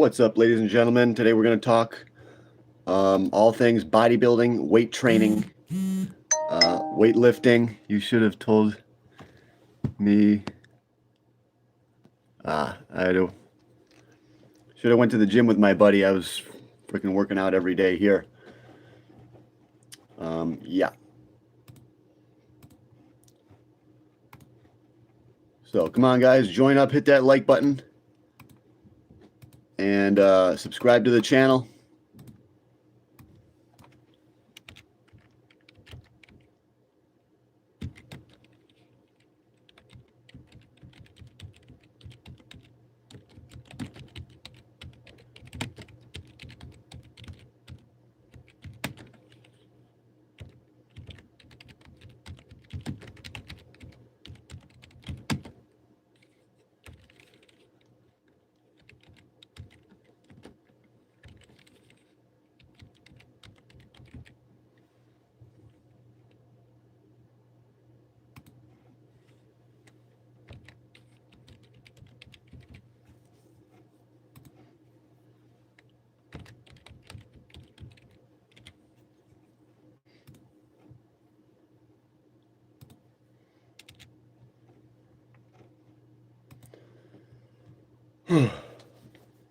What's up, ladies and gentlemen? Today we're going to talk all things bodybuilding, weight training, weightlifting. You should have told me. I do. Should have went to the gym with my buddy. I was freaking working out every day here. Yeah. So come on, guys, join up, hit that like button, and subscribe to the channel.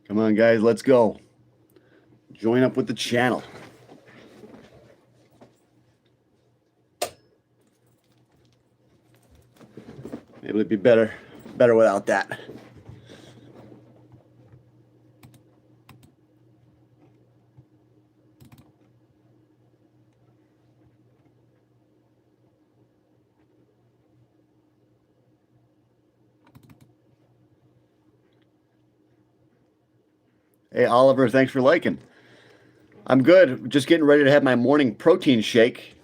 Come on, guys, let's go. Join up with the channel. Maybe it'd be better without that. Hey, Oliver, thanks for liking. I'm good. Just getting ready to have my morning protein shake.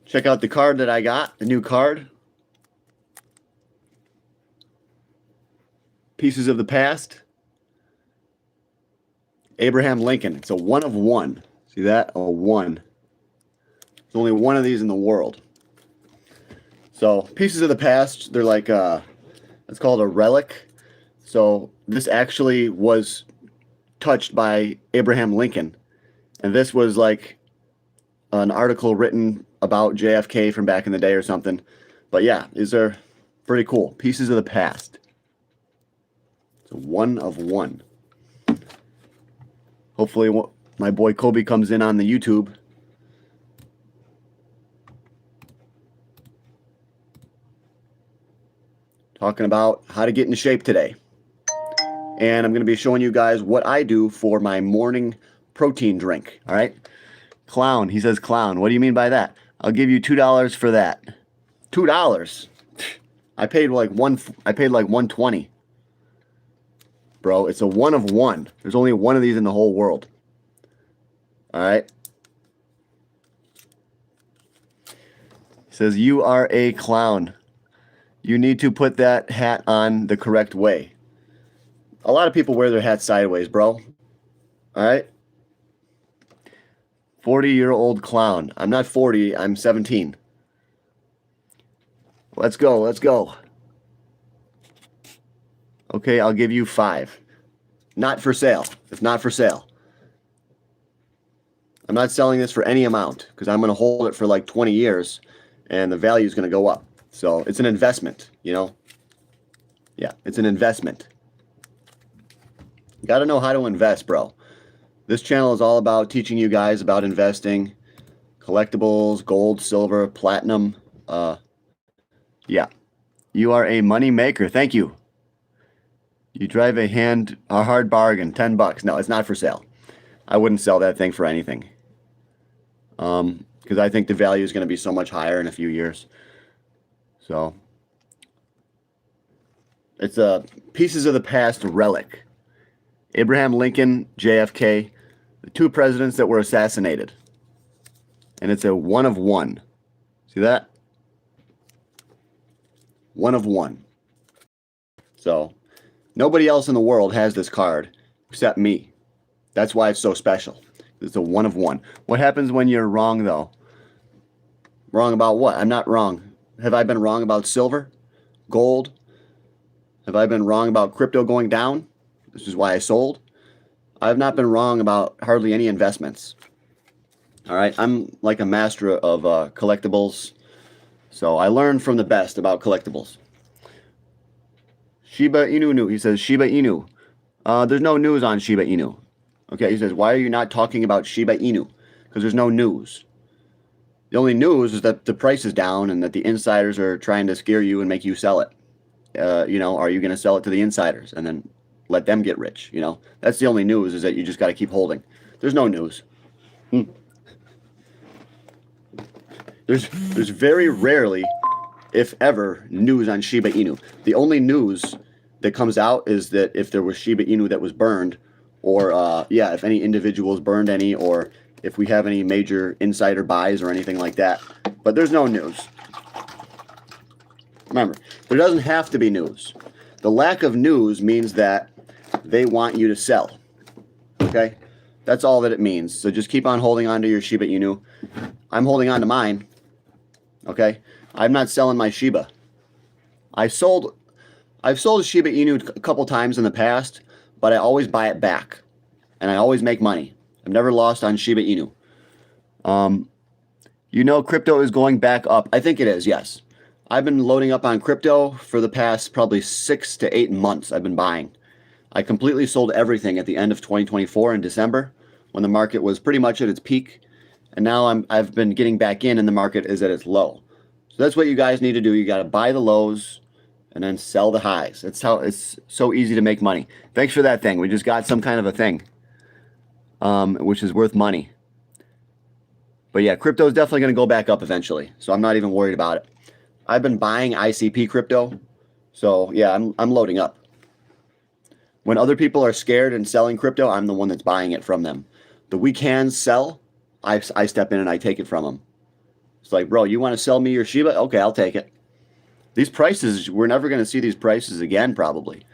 Check out the card that I got, the new card. Pieces of the Past. Abraham Lincoln. It's a 1 of 1. See that? A 1. There's only one of these in the world. So, Pieces of the Past, they're like, it's called a relic. So, this actually was touched by Abraham Lincoln. And this was like an article written about JFK from back in the day or something. But yeah, these are pretty cool. Pieces of the Past. It's a 1 of 1. Hopefully my boy Kobe comes in on the YouTube. Talking about how to get into shape today. And I'm going to be showing you guys what I do for my morning protein drink. All right. Clown. He says clown. What do you mean by that? I'll give you $2 for that. $2. I paid like $120. Bro, it's a 1 of 1. There's only one of these in the whole world. All right. He says you are a clown. You need to put that hat on the correct way. A lot of people wear their hats sideways, bro. All right? 40-year-old clown. I'm not 40. I'm 17. Let's go. Let's go. Okay, I'll give you 5. Not for sale. It's not for sale. I'm not selling this for any amount because I'm going to hold it for like 20 years and the value is going to go up. So it's an investment, you know? Yeah, it's an investment. You got to know how to invest, bro. This channel is all about teaching you guys about investing, collectibles, gold, silver, platinum. Yeah. You are a money maker. Thank you. You drive a hard bargain, $10. No, it's not for sale. I wouldn't sell that thing for anything. Because I think the value is going to be so much higher in a few years. So, it's a Pieces of the Past relic. Abraham Lincoln, JFK, the 2 presidents that were assassinated. And it's a 1 of 1. See that? 1 of 1. So, nobody else in the world has this card except me. That's why it's so special. It's a 1 of 1. What happens when you're wrong, though? Wrong about what? I'm not wrong. Have I been wrong about silver? Gold? Have I been wrong about crypto going down? This is why I sold. I've not been wrong about hardly any investments. All right, I'm like a master of collectibles, so I learned from the best about collectibles. Shiba Inu, he says Shiba Inu. There's no news on Shiba Inu. Okay, he says, why are you not talking about Shiba Inu? Because there's no news. The only news is that the price is down and that the insiders are trying to scare you and make you sell it. You know, are you going to sell it to the insiders and then let them get rich? You know, that's the only news, is that you just got to keep holding. There's no news. There's very rarely, if ever, news on Shiba Inu. The only news that comes out is that if there was Shiba Inu that was burned, or yeah, if any individuals burned any, or if we have any major insider buys or anything like that. But there's no news. Remember, there doesn't have to be news. The lack of news means that they want you to sell. Okay? That's all that it means. So just keep on holding on to your Shiba Inu. I'm holding on to mine. Okay? I'm not selling my Shiba. I've sold Shiba Inu a couple times in the past, but I always buy it back. And I always make money. I've never lost on Shiba Inu. You know crypto is going back up. I think it is, yes. I've been loading up on crypto for the past probably 6 to 8 months. I've been buying. I completely sold everything at the end of 2024 in December when the market was pretty much at its peak. And now I've been getting back in and the market is at its low. So that's what you guys need to do. You got to buy the lows and then sell the highs. That's how it's so easy to make money. Thanks for that thing. We just got some kind of a thing, which is worth money. But yeah, crypto is definitely going to go back up eventually. So I'm not even worried about it. I've been buying ICP crypto. So yeah, I'm loading up. When other people are scared and selling crypto, I'm the one that's buying it from them. The weak hands sell, I step in and I take it from them. It's like, bro, you want to sell me your Shiba? Okay, I'll take it. These prices, we're never going to see these prices again, probably.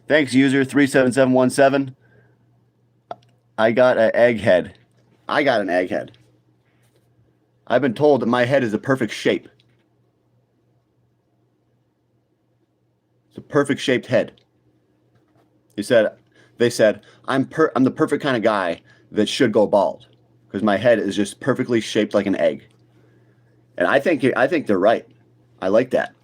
Thanks, user 37717. I got an egghead. I got an egghead. I've been told that my head is a perfect shape. It's a perfect shaped head. They said, I'm the perfect kind of guy that should go bald because my head is just perfectly shaped like an egg. And I think they're right. I like that.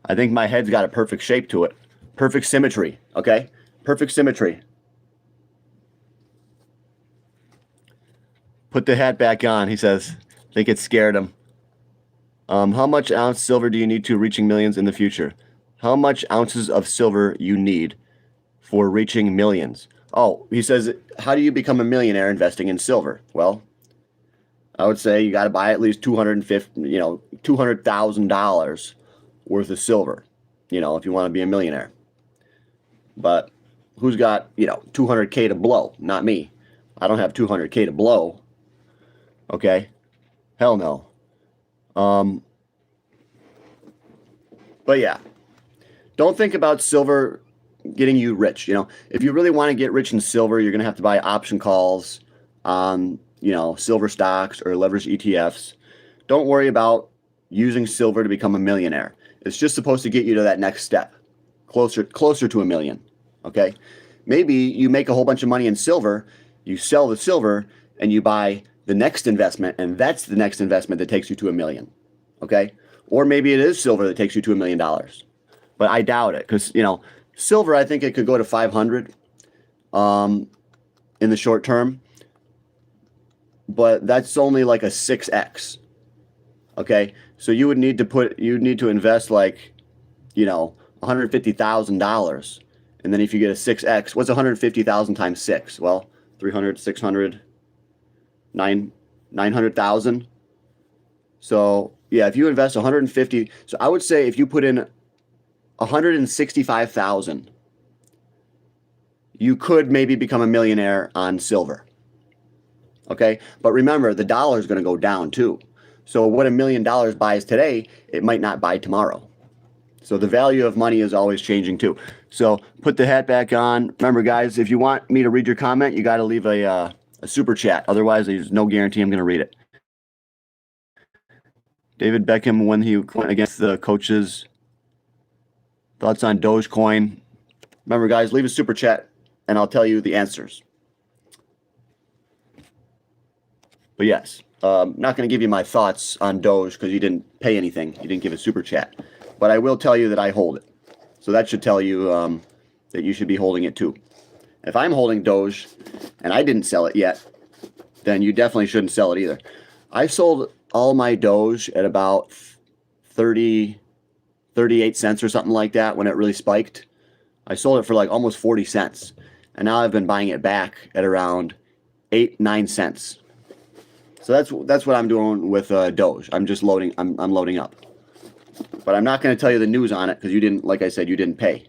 I think my head's got a perfect shape to it. Perfect symmetry, okay? Perfect symmetry. Put the hat back on, he says. I think it scared him. How much ounce silver do you need to reaching millions in the future? How much ounces of silver you need for reaching millions? Oh, he says, how do you become a millionaire investing in silver? Well, I would say you got to buy at least $200,000 worth of silver, if you want to be a millionaire. But who's got, $200K to blow? Not me. I don't have $200K to blow. Okay? Hell no. But yeah, don't think about silver getting you rich. If you really want to get rich in silver, you're going to have to buy option calls on, silver stocks or leveraged ETFs. Don't worry about using silver to become a millionaire. It's just supposed to get you to that next step, closer to a million. Okay? Maybe you make a whole bunch of money in silver, you sell the silver, and you buy the next investment, and that's the next investment that takes you to $1 million. Okay? Or maybe it is silver that takes you to $1 million. But I doubt it, because, silver, I think it could go to 500 in the short term. But that's only like a 6x. Okay? So you would need to invest like, $150,000. And then if you get a 6x, what's 150,000 times 6? Well, 300, 600, 900,000. So yeah, if you invest 150, so I would say if you put in 165,000, you could maybe become a millionaire on silver. Okay, but remember the dollar is going to go down too. So what $1 million buys today, it might not buy tomorrow. So the value of money is always changing too. So put the hat back on. Remember, guys, if you want me to read your comment, you got to leave a super chat. Otherwise, there's no guarantee I'm going to read it. David Beckham, when he went against the coaches, thoughts on Dogecoin. Remember, guys, leave a super chat, and I'll tell you the answers. But yes, not going to give you my thoughts on Doge because you didn't pay anything. You didn't give a super chat. But I will tell you that I hold it. So that should tell you that you should be holding it too. If I'm holding Doge and I didn't sell it yet, then you definitely shouldn't sell it either. I sold all my Doge at about 38 cents or something like that when it really spiked. I sold it for like almost 40 cents. And now I've been buying it back at around 8-9 cents. So that's what I'm doing with Doge. I'm just loading. I'm loading up. But I'm not going to tell you the news on it because you didn't, like I said, you didn't pay.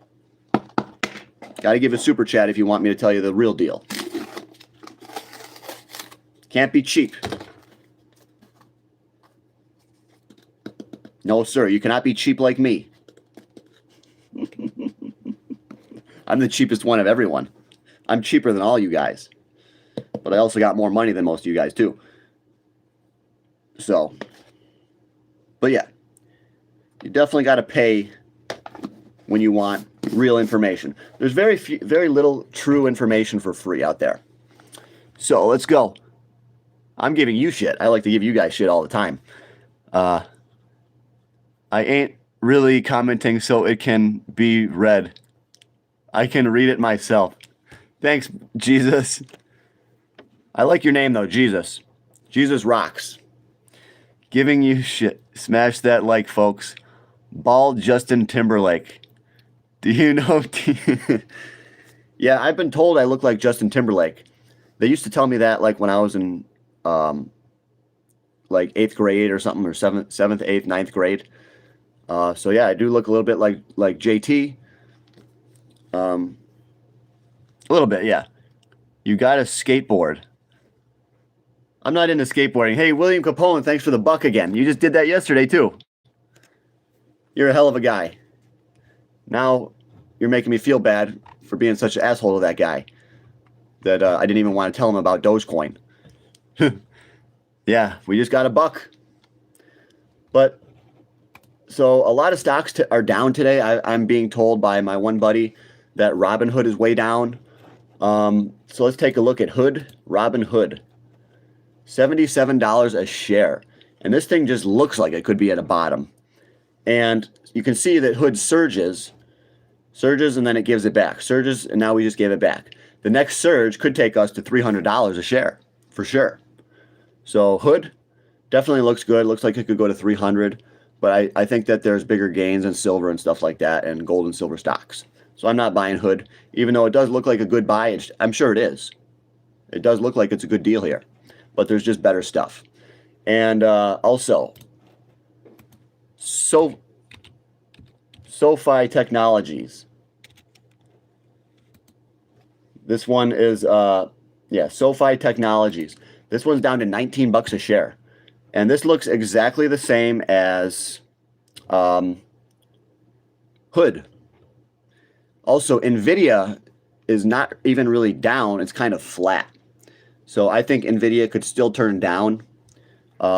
Got to give a super chat if you want me to tell you the real deal. Can't be cheap. No, sir. You cannot be cheap like me. I'm the cheapest one of everyone. I'm cheaper than all you guys. But I also got more money than most of you guys, too. So. But yeah. You definitely got to pay when you want real information. There's very little true information for free out there. So let's go. I'm giving you shit. I like to give you guys shit all the time. I ain't really commenting so it can be read. I can read it myself. Thanks, Jesus. I like your name, though, Jesus. Jesus rocks. Giving you shit. Smash that like, folks. Bald Justin Timberlake. Do you know? Yeah, I've been told I look like Justin Timberlake. They used to tell me that like when I was in like 8th grade or something, or 7th, 8th, 9th grade. So yeah, I do look a little bit like JT. A little bit, yeah. You got a skateboard. I'm not into skateboarding. Hey, William Capone, thanks for the buck again. You just did that yesterday too. You're a hell of a guy. Now you're making me feel bad for being such an asshole to that guy that I didn't even want to tell him about Dogecoin. Yeah, we just got a buck. But so a lot of stocks are down today. I'm being told by my one buddy that Robinhood is way down. So let's take a look at Hood. Robinhood. $77 a share. And this thing just looks like it could be at a bottom. And you can see that Hood surges, and then it gives it back. Surges, and now we just gave it back. The next surge could take us to $300 a share, for sure. So Hood definitely looks good. Looks like it could go to 300, but I think that there's bigger gains in silver and stuff like that, and gold and silver stocks. So I'm not buying Hood, even though it does look like a good buy. I'm sure it is. It does look like it's a good deal here, but there's just better stuff. And also, SoFi Technologies. This one is, SoFi Technologies. This one's down to 19 bucks a share. And this looks exactly the same as Hood. Also, NVIDIA is not even really down. It's kind of flat. So I think NVIDIA could still turn down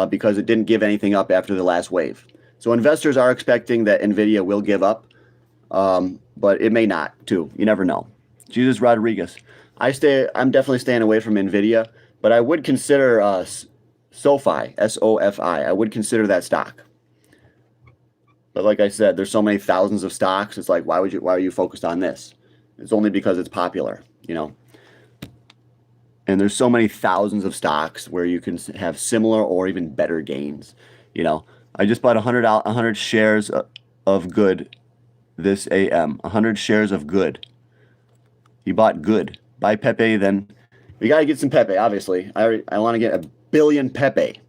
because it didn't give anything up after the last wave. So investors are expecting that NVIDIA will give up, but it may not too. You never know. Jesus Rodriguez. I'm definitely staying away from NVIDIA, but I would consider SoFi, S-O-F-I. I would consider that stock. But like I said, there's so many thousands of stocks. It's like, why are you focused on this? It's only because it's popular, you know. And there's so many thousands of stocks where you can have similar or even better gains. You know, I just bought 100 shares of Good this AM. 100 shares of Good. You bought Good. Buy Pepe, then we got to get some Pepe, obviously. I want to get 1 billion Pepe.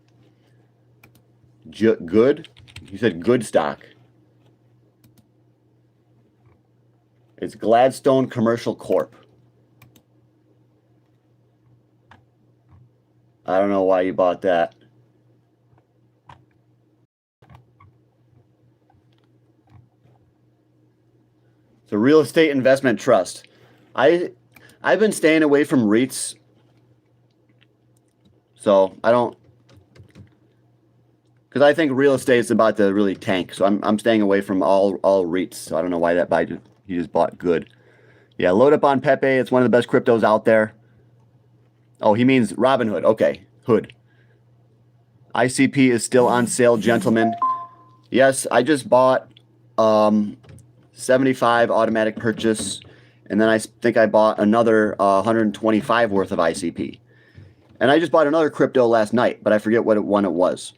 Good? You said Good stock. It's Gladstone Commercial Corp. I don't know why you bought that. It's a real estate investment trust. I've been staying away from REITs. So I don't, because I think real estate is about to really tank. So I'm staying away from all REITs. So I don't know why that buy he just bought Good. Yeah, load up on Pepe. It's one of the best cryptos out there. Oh, he means Robinhood. Okay, Hood. ICP is still on sale, gentlemen. Yes, I just bought 75 automatic purchase, and then I think I bought another 125 worth of ICP. And I just bought another crypto last night, but I forget what one it was.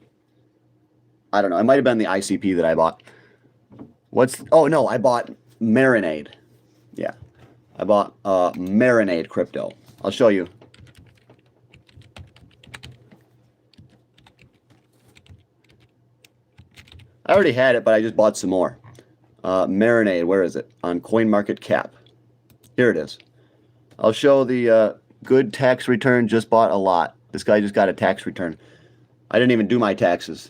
I don't know. It might have been the ICP that I bought. Oh no, I bought Marinade. Yeah. I bought Marinade crypto. I'll show you. I already had it, but I just bought some more. Marinade, where is it? On CoinMarketCap. Here it is. I'll show the good tax return, just bought a lot. This guy just got a tax return. I didn't even do my taxes.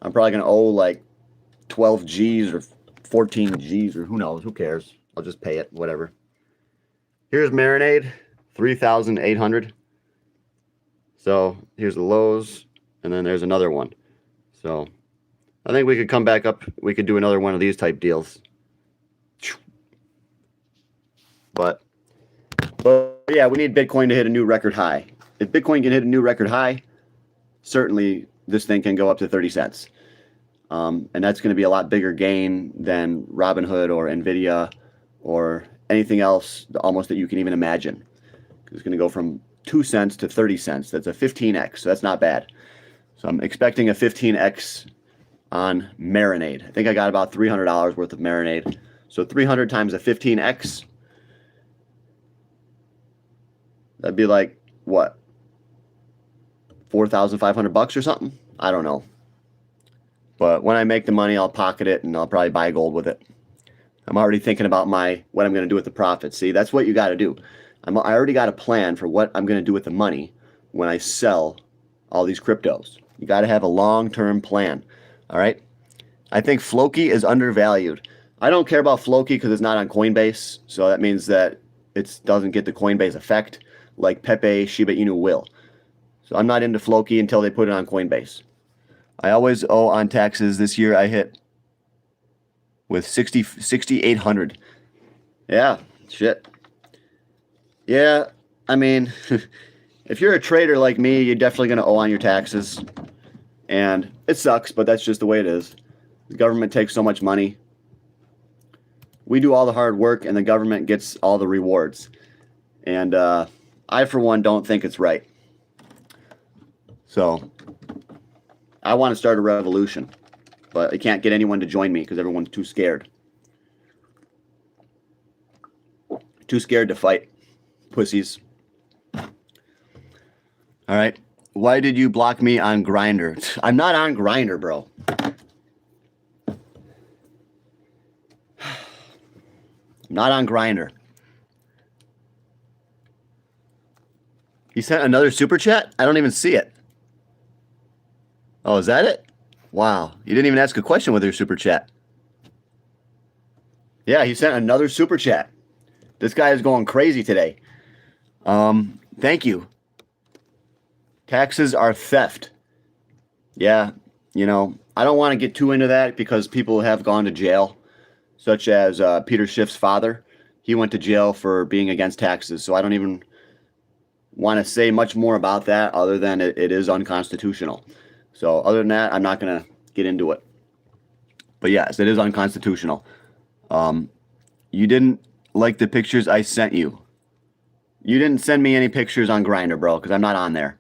I'm probably going to owe like 12 G's or 14 G's or who knows. Who cares? I'll just pay it, whatever. Here's Marinade, 3,800. So here's the lows, and then there's another one. So I think we could come back up. We could do another one of these type deals. But yeah, we need Bitcoin to hit a new record high. If Bitcoin can hit a new record high, certainly this thing can go up to 30 cents. And that's going to be a lot bigger gain than Robinhood or Nvidia or anything else almost that you can even imagine. It's going to go from 2 cents to 30 cents. That's a 15x. So that's not bad. So I'm expecting a 15x on Marinade. I think I got about $300 worth of Marinade. So 300 times a 15x. That'd be like, what? 4,500 bucks or something? I don't know. But when I make the money, I'll pocket it and I'll probably buy gold with it. I'm already thinking about what I'm going to do with the profits. See, that's what you got to do. I already got a plan for what I'm going to do with the money when I sell all these cryptos. You got to have a long-term plan. All right? I think Floki is undervalued. I don't care about Floki because it's not on Coinbase. So that means that it doesn't get the Coinbase effect like Pepe, Shiba Inu will. So I'm not into Floki until they put it on Coinbase. I always owe on taxes. This year I hit with 6,800. Yeah, shit. Yeah, I mean, if you're a trader like me, you're definitely going to owe on your taxes. And it sucks, but that's just the way it is. The government takes so much money. We do all the hard work, and the government gets all the rewards. And I, for one, don't think it's right. So I want to start a revolution, but I can't get anyone to join me because everyone's too scared. Too scared to fight. Pussies. All right. Why did you block me on Grindr? I'm not on Grindr, bro. I'm not on Grindr. He sent another super chat? I don't even see it. Oh, is that it? Wow. You didn't even ask a question with your super chat. Yeah, he sent another super chat. This guy is going crazy today. Thank you. Taxes are theft. Yeah, I don't want to get too into that because people have gone to jail, such as Peter Schiff's father. He went to jail for being against taxes, so I don't even want to say much more about that other than it is unconstitutional. So other than that, I'm not going to get into it. But yes, it is unconstitutional. You didn't like the pictures I sent you. You didn't send me any pictures on Grindr, bro, because I'm not on there.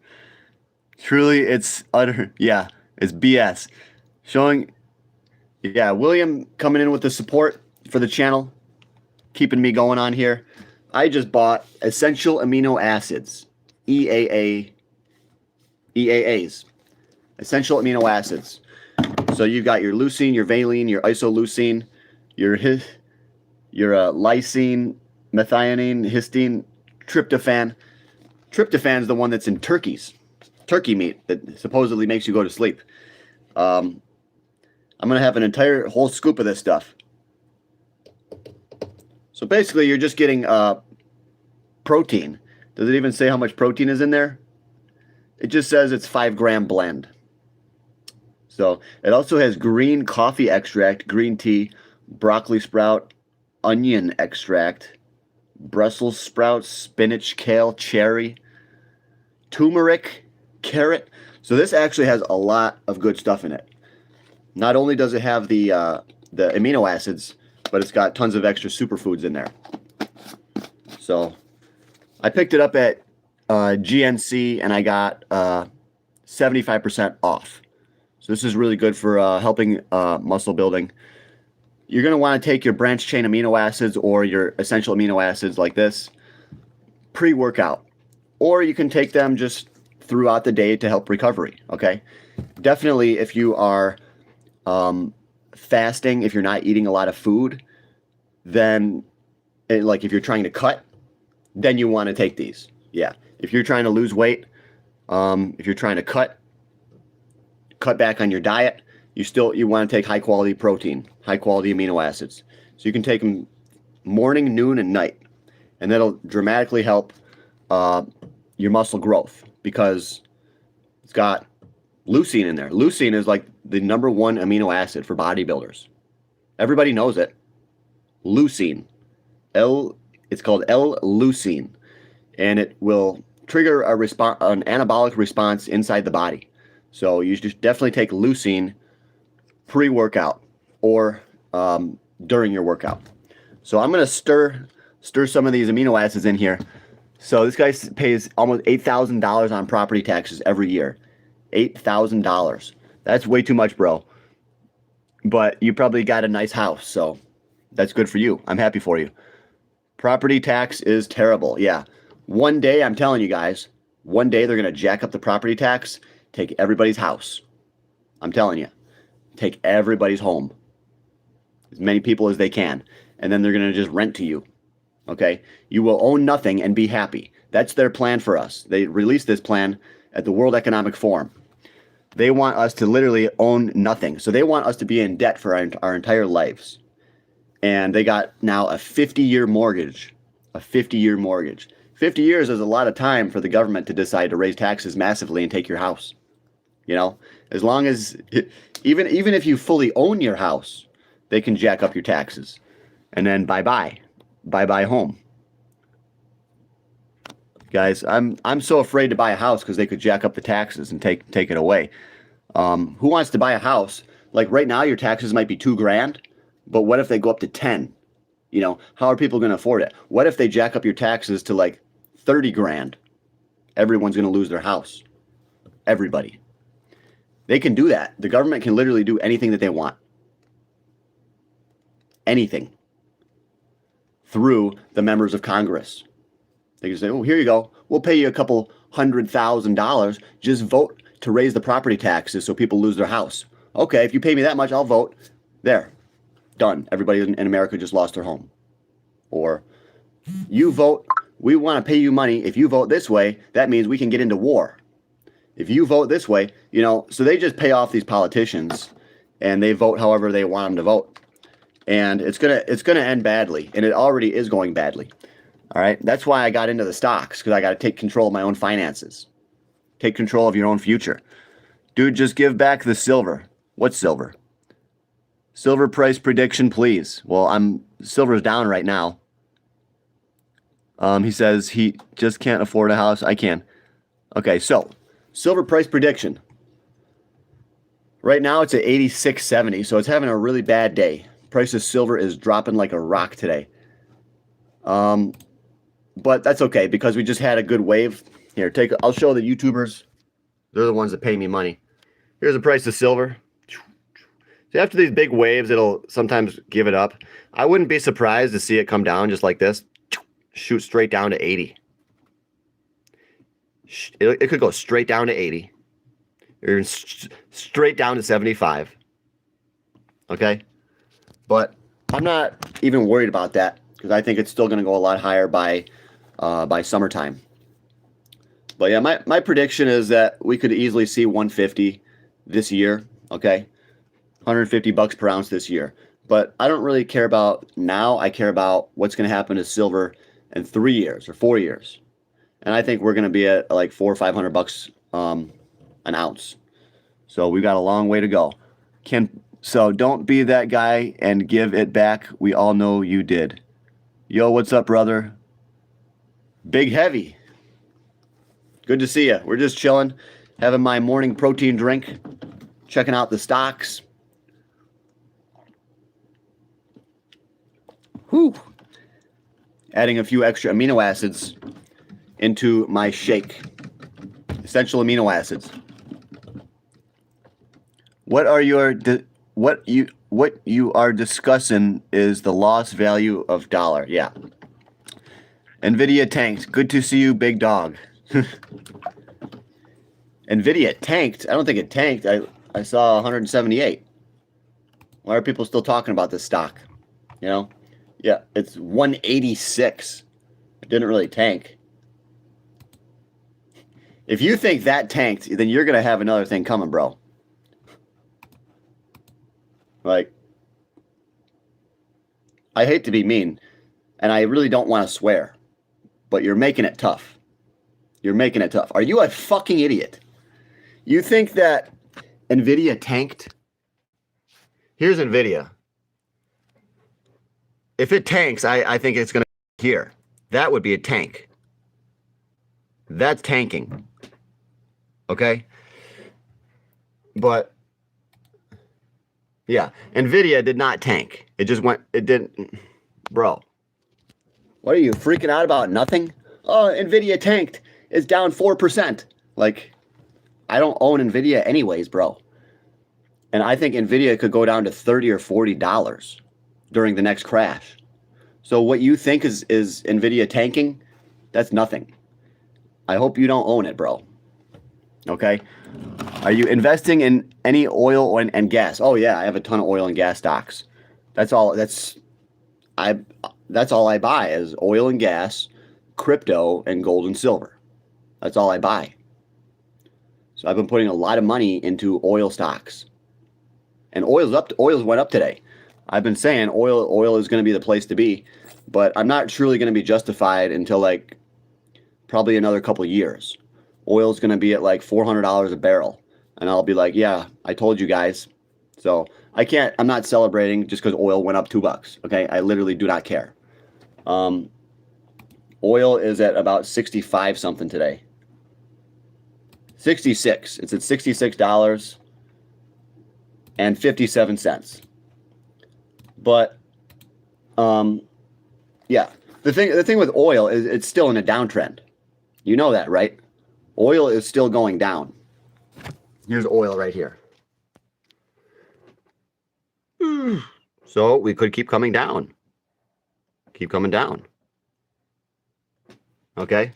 Truly, it's utter, yeah, it's BS. Showing, yeah, William coming in with the support for the channel, keeping me going on here. I just bought essential amino acids, EAAs, essential amino acids. So you've got your leucine, your valine, your isoleucine, your lysine, methionine, histine, tryptophan. Tryptophan is the one that's in turkey meat that supposedly makes you go to sleep. I'm going to have an entire whole scoop of this stuff. So basically, you're just getting protein. Does it even say how much protein is in there? It just says it's 5-gram blend. So it also has green coffee extract, green tea, broccoli sprout, onion extract, Brussels sprouts, spinach, kale, cherry, turmeric, carrot. So this actually has a lot of good stuff in it. Not only does it have the amino acids, but it's got tons of extra superfoods in there. So I picked it up at GNC and I got 75% off. So this is really good for helping muscle building. You're going to want to take your branched chain amino acids or your essential amino acids like this pre-workout. Or you can take them just throughout the day to help recovery, okay? Definitely if you are fasting, if you're not eating a lot of food, then, like if you're trying to cut, then you want to take these. Yeah. If you're trying to lose weight, if you're trying to cut back on your diet, you want to take high quality protein, high quality amino acids. So you can take them morning, noon, and night. And that'll dramatically help your muscle growth because it's got leucine in there. Leucine is like the #1 amino acid for bodybuilders. Everybody knows it. Leucine. It's called L-leucine. And it will trigger an anabolic response inside the body. So you should definitely take leucine pre-workout or during your workout. So I'm going to stir some of these amino acids in here. So this guy pays almost $8,000 on property taxes every year. $8,000. That's way too much, bro. But you probably got a nice house, so that's good for you. I'm happy for you. Property tax is terrible. Yeah. One day, I'm telling you guys, one day they're going to jack up the property tax, take everybody's house. I'm telling you. Take everybody's home. As many people as they can. And then they're going to just rent to you. Okay? You will own nothing and be happy. That's their plan for us. They released this plan at the World Economic Forum. They want us to literally own nothing. So they want us to be in debt for our entire lives. And they got now a 50-year mortgage. A 50-year mortgage. 50 years is a lot of time for the government to decide to raise taxes massively and take your house. You know, as long as, even if you fully own your house, they can jack up your taxes. And then bye-bye. Bye-bye home. Guys, I'm so afraid to buy a house because they could jack up the taxes and take it away. Who wants to buy a house? Like right now, your taxes might be $2,000, but what if they go up to 10? You know, how are people going to afford it? What if they jack up your taxes to like 30 grand? Everyone's going to lose their house. Everybody. They can do that. The government can literally do anything that they want. Anything. Through the members of Congress. They can say, oh, here you go. We'll pay you a couple $100,000. Just vote to raise the property taxes so people lose their house. Okay, if you pay me that much, I'll vote. There. Done. Everybody in America just lost their home. Or you vote, we want to pay you money. If you vote this way, that means we can get into war. If you vote this way, you know, so they just pay off these politicians and they vote however they want them to vote. And it's gonna end badly, and it already is going badly. All right, that's why I got into the stocks, because I got to take control of my own finances. Take control of your own future. Dude, just give back the silver. What's silver? Silver price prediction, please. Well, silver's down right now. He says he just can't afford a house. I can. Okay, so silver price prediction. Right now it's at 86.70, so it's having a really bad day. Price of silver is dropping like a rock today. But that's okay because we just had a good wave. Here, I'll show the YouTubers. They're the ones that pay me money. Here's the price of silver. So after these big waves, it'll sometimes give it up. I wouldn't be surprised to see it come down just like this. Shoot straight down to 80. It could go straight down to 80. Or straight down to 75. Okay? But I'm not even worried about that because I think it's still going to go a lot higher by summertime. But yeah, my prediction is that we could easily see 150 this year, okay? $150 per ounce this year. But I don't really care about now. I care about what's going to happen to silver in 3 years or 4 years. And I think we're going to be at like $400 or $500 an ounce. So we've got a long way to go. So don't be that guy and give it back. We all know you did. Yo, what's up, brother? Big Heavy. Good to see you. We're just chilling. having my morning protein drink, checking out the stocks. Whew. Adding a few extra amino acids into my shake. Essential amino acids. What you are discussing is the lost value of dollar. Yeah. Nvidia tanked. Good to see you, big dog. Nvidia tanked. I don't think it tanked. I saw 178. Why are people still talking about this stock? You know? Yeah, it's 186. It didn't really tank. If you think that tanked, then you're going to have another thing coming, bro. Like, I hate to be mean, and I really don't want to swear, but you're making it tough. You're making it tough. Are you a fucking idiot? You think that Nvidia tanked? Here's Nvidia. If it tanks, I think it's going to be here. That would be a tank. That's tanking. Okay? But, yeah, Nvidia did not tank. It just went, it didn't. Bro, what are you freaking out about? Nothing? Oh, Nvidia tanked. It's down 4%. Like, I don't own Nvidia anyways, bro. And I think Nvidia could go down to $30 or $40 during the next crash. So what you think is Nvidia tanking, that's nothing. I hope you don't own it, bro. Okay? Are you investing in any oil and gas? Oh yeah, I have a ton of oil and gas stocks. That's all I buy is oil and gas, crypto, and gold and silver. That's all I buy. So I've been putting a lot of money into oil stocks. And oil's went up today. I've been saying oil is going to be the place to be, but I'm not truly going to be justified until like probably another couple of years. Oil's going to be at like $400 a barrel, and I'll be like, yeah, I told you guys. So I'm not celebrating just because oil went up $2. Okay, I literally do not care. Oil is at about 65 something today. 66. It's at $66.57. But yeah, the thing with oil is it's still in a downtrend. You know that, right? Oil is still going down. Here's oil right here. So we could keep coming down. Keep coming down. Okay?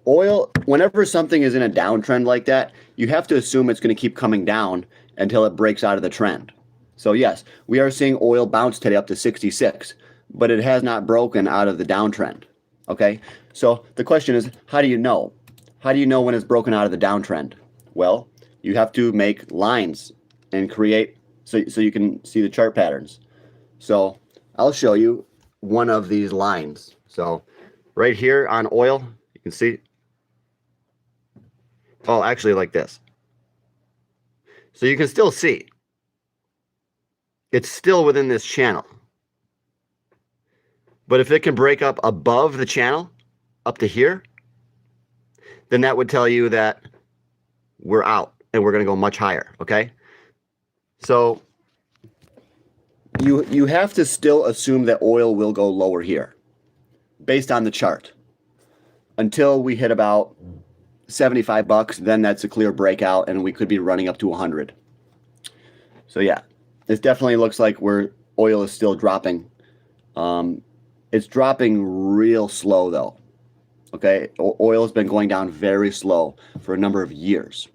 Oil, whenever something is in a downtrend like that, you have to assume it's going to keep coming down until it breaks out of the trend. So yes, we are seeing oil bounce today up to 66, but it has not broken out of the downtrend. Okay? So the question is, how do you know? How do you know when it's broken out of the downtrend? Well, you have to make lines and create so you can see the chart patterns. So I'll show you one of these lines. So right here on oil, you can see. Oh, actually like this. So you can still see. It's still within this channel. But if it can break up above the channel, up to here, then that would tell you that we're out and we're going to go much higher, okay? So you have to still assume that oil will go lower here based on the chart until we hit about $75. Then that's a clear breakout and we could be running up to 100. So yeah, it definitely looks like oil is still dropping. It's dropping real slow though. Okay, oil has been going down very slow for a number of years.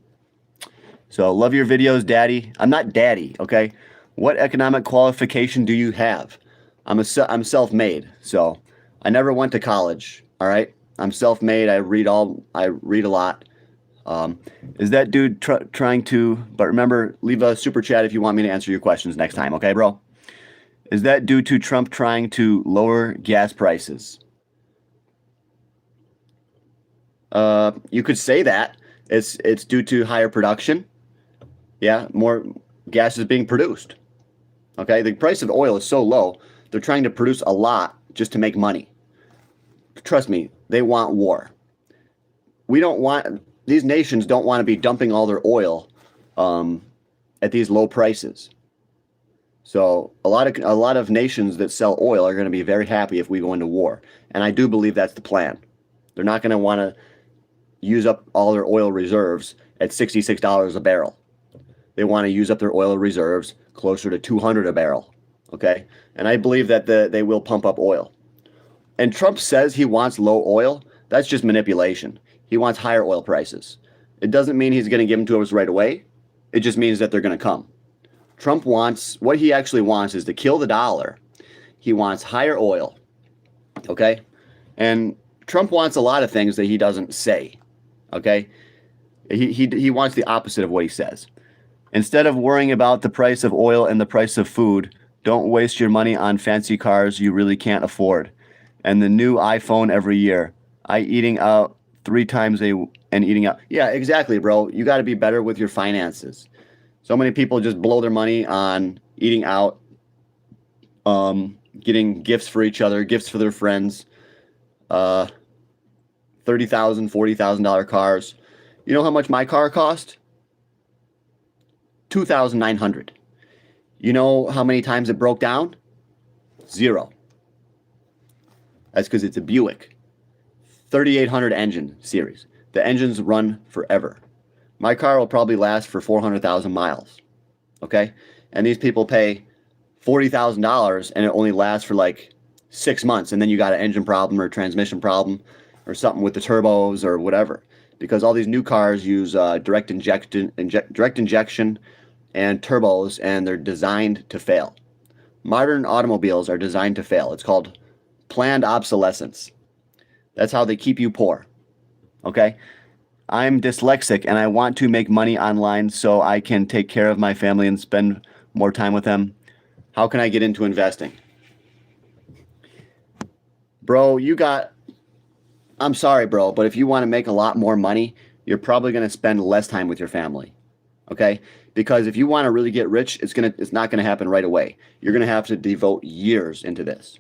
So love your videos, Daddy. I'm not Daddy, okay? What economic qualification do you have? I'm self-made, so I never went to college. All right, I'm self-made. I read a lot. Is that dude trying to? But remember, leave a super chat if you want me to answer your questions next time, okay, bro? Is that due to Trump trying to lower gas prices? You could say that it's due to higher production. Yeah, more gas is being produced. Okay, the price of oil is so low, they're trying to produce a lot just to make money. Trust me, they want war. We don't want these nations don't want to be dumping all their oil at these low prices. So a lot of nations that sell oil are going to be very happy if we go into war, and I do believe that's the plan. They're not going to want to use up all their oil reserves at $66 a barrel. They want to use up their oil reserves closer to $200 a barrel. Okay, and I believe that they will pump up oil. And Trump says he wants low oil. That's just manipulation. He wants higher oil prices. It doesn't mean he's going to give them to us right away. It just means that they're going to come. Trump wants, what he actually wants is to kill the dollar. He wants higher oil. Okay? And Trump wants a lot of things that he doesn't say. Okay? He wants the opposite of what he says. Instead of worrying about the price of oil and the price of food, don't waste your money on fancy cars you really can't afford. And the new iPhone every year. Eating out 3 times and eating out. Yeah, exactly, bro. You got to be better with your finances. So many people just blow their money on eating out, getting gifts for each other, gifts for their friends, $30,000, $40,000 cars. You know how much my car cost? $2,900. You know how many times it broke down? 0. That's because it's a Buick. 3,800 engine series. The engines run forever. My car will probably last for 400,000 miles. Okay? And these people pay $40,000 and it only lasts for like 6 months. And then you got an engine problem or transmission problem or something with the turbos or whatever. Because all these new cars use direct injection and turbos, and they're designed to fail. Modern automobiles are designed to fail. It's called planned obsolescence. That's how they keep you poor. Okay? I'm dyslexic and I want to make money online so I can take care of my family and spend more time with them. How can I get into investing? Bro, I'm sorry, bro, but if you want to make a lot more money, you're probably going to spend less time with your family. Okay? Because if you want to really get rich, it's not going to happen right away. You're going to have to devote years into this.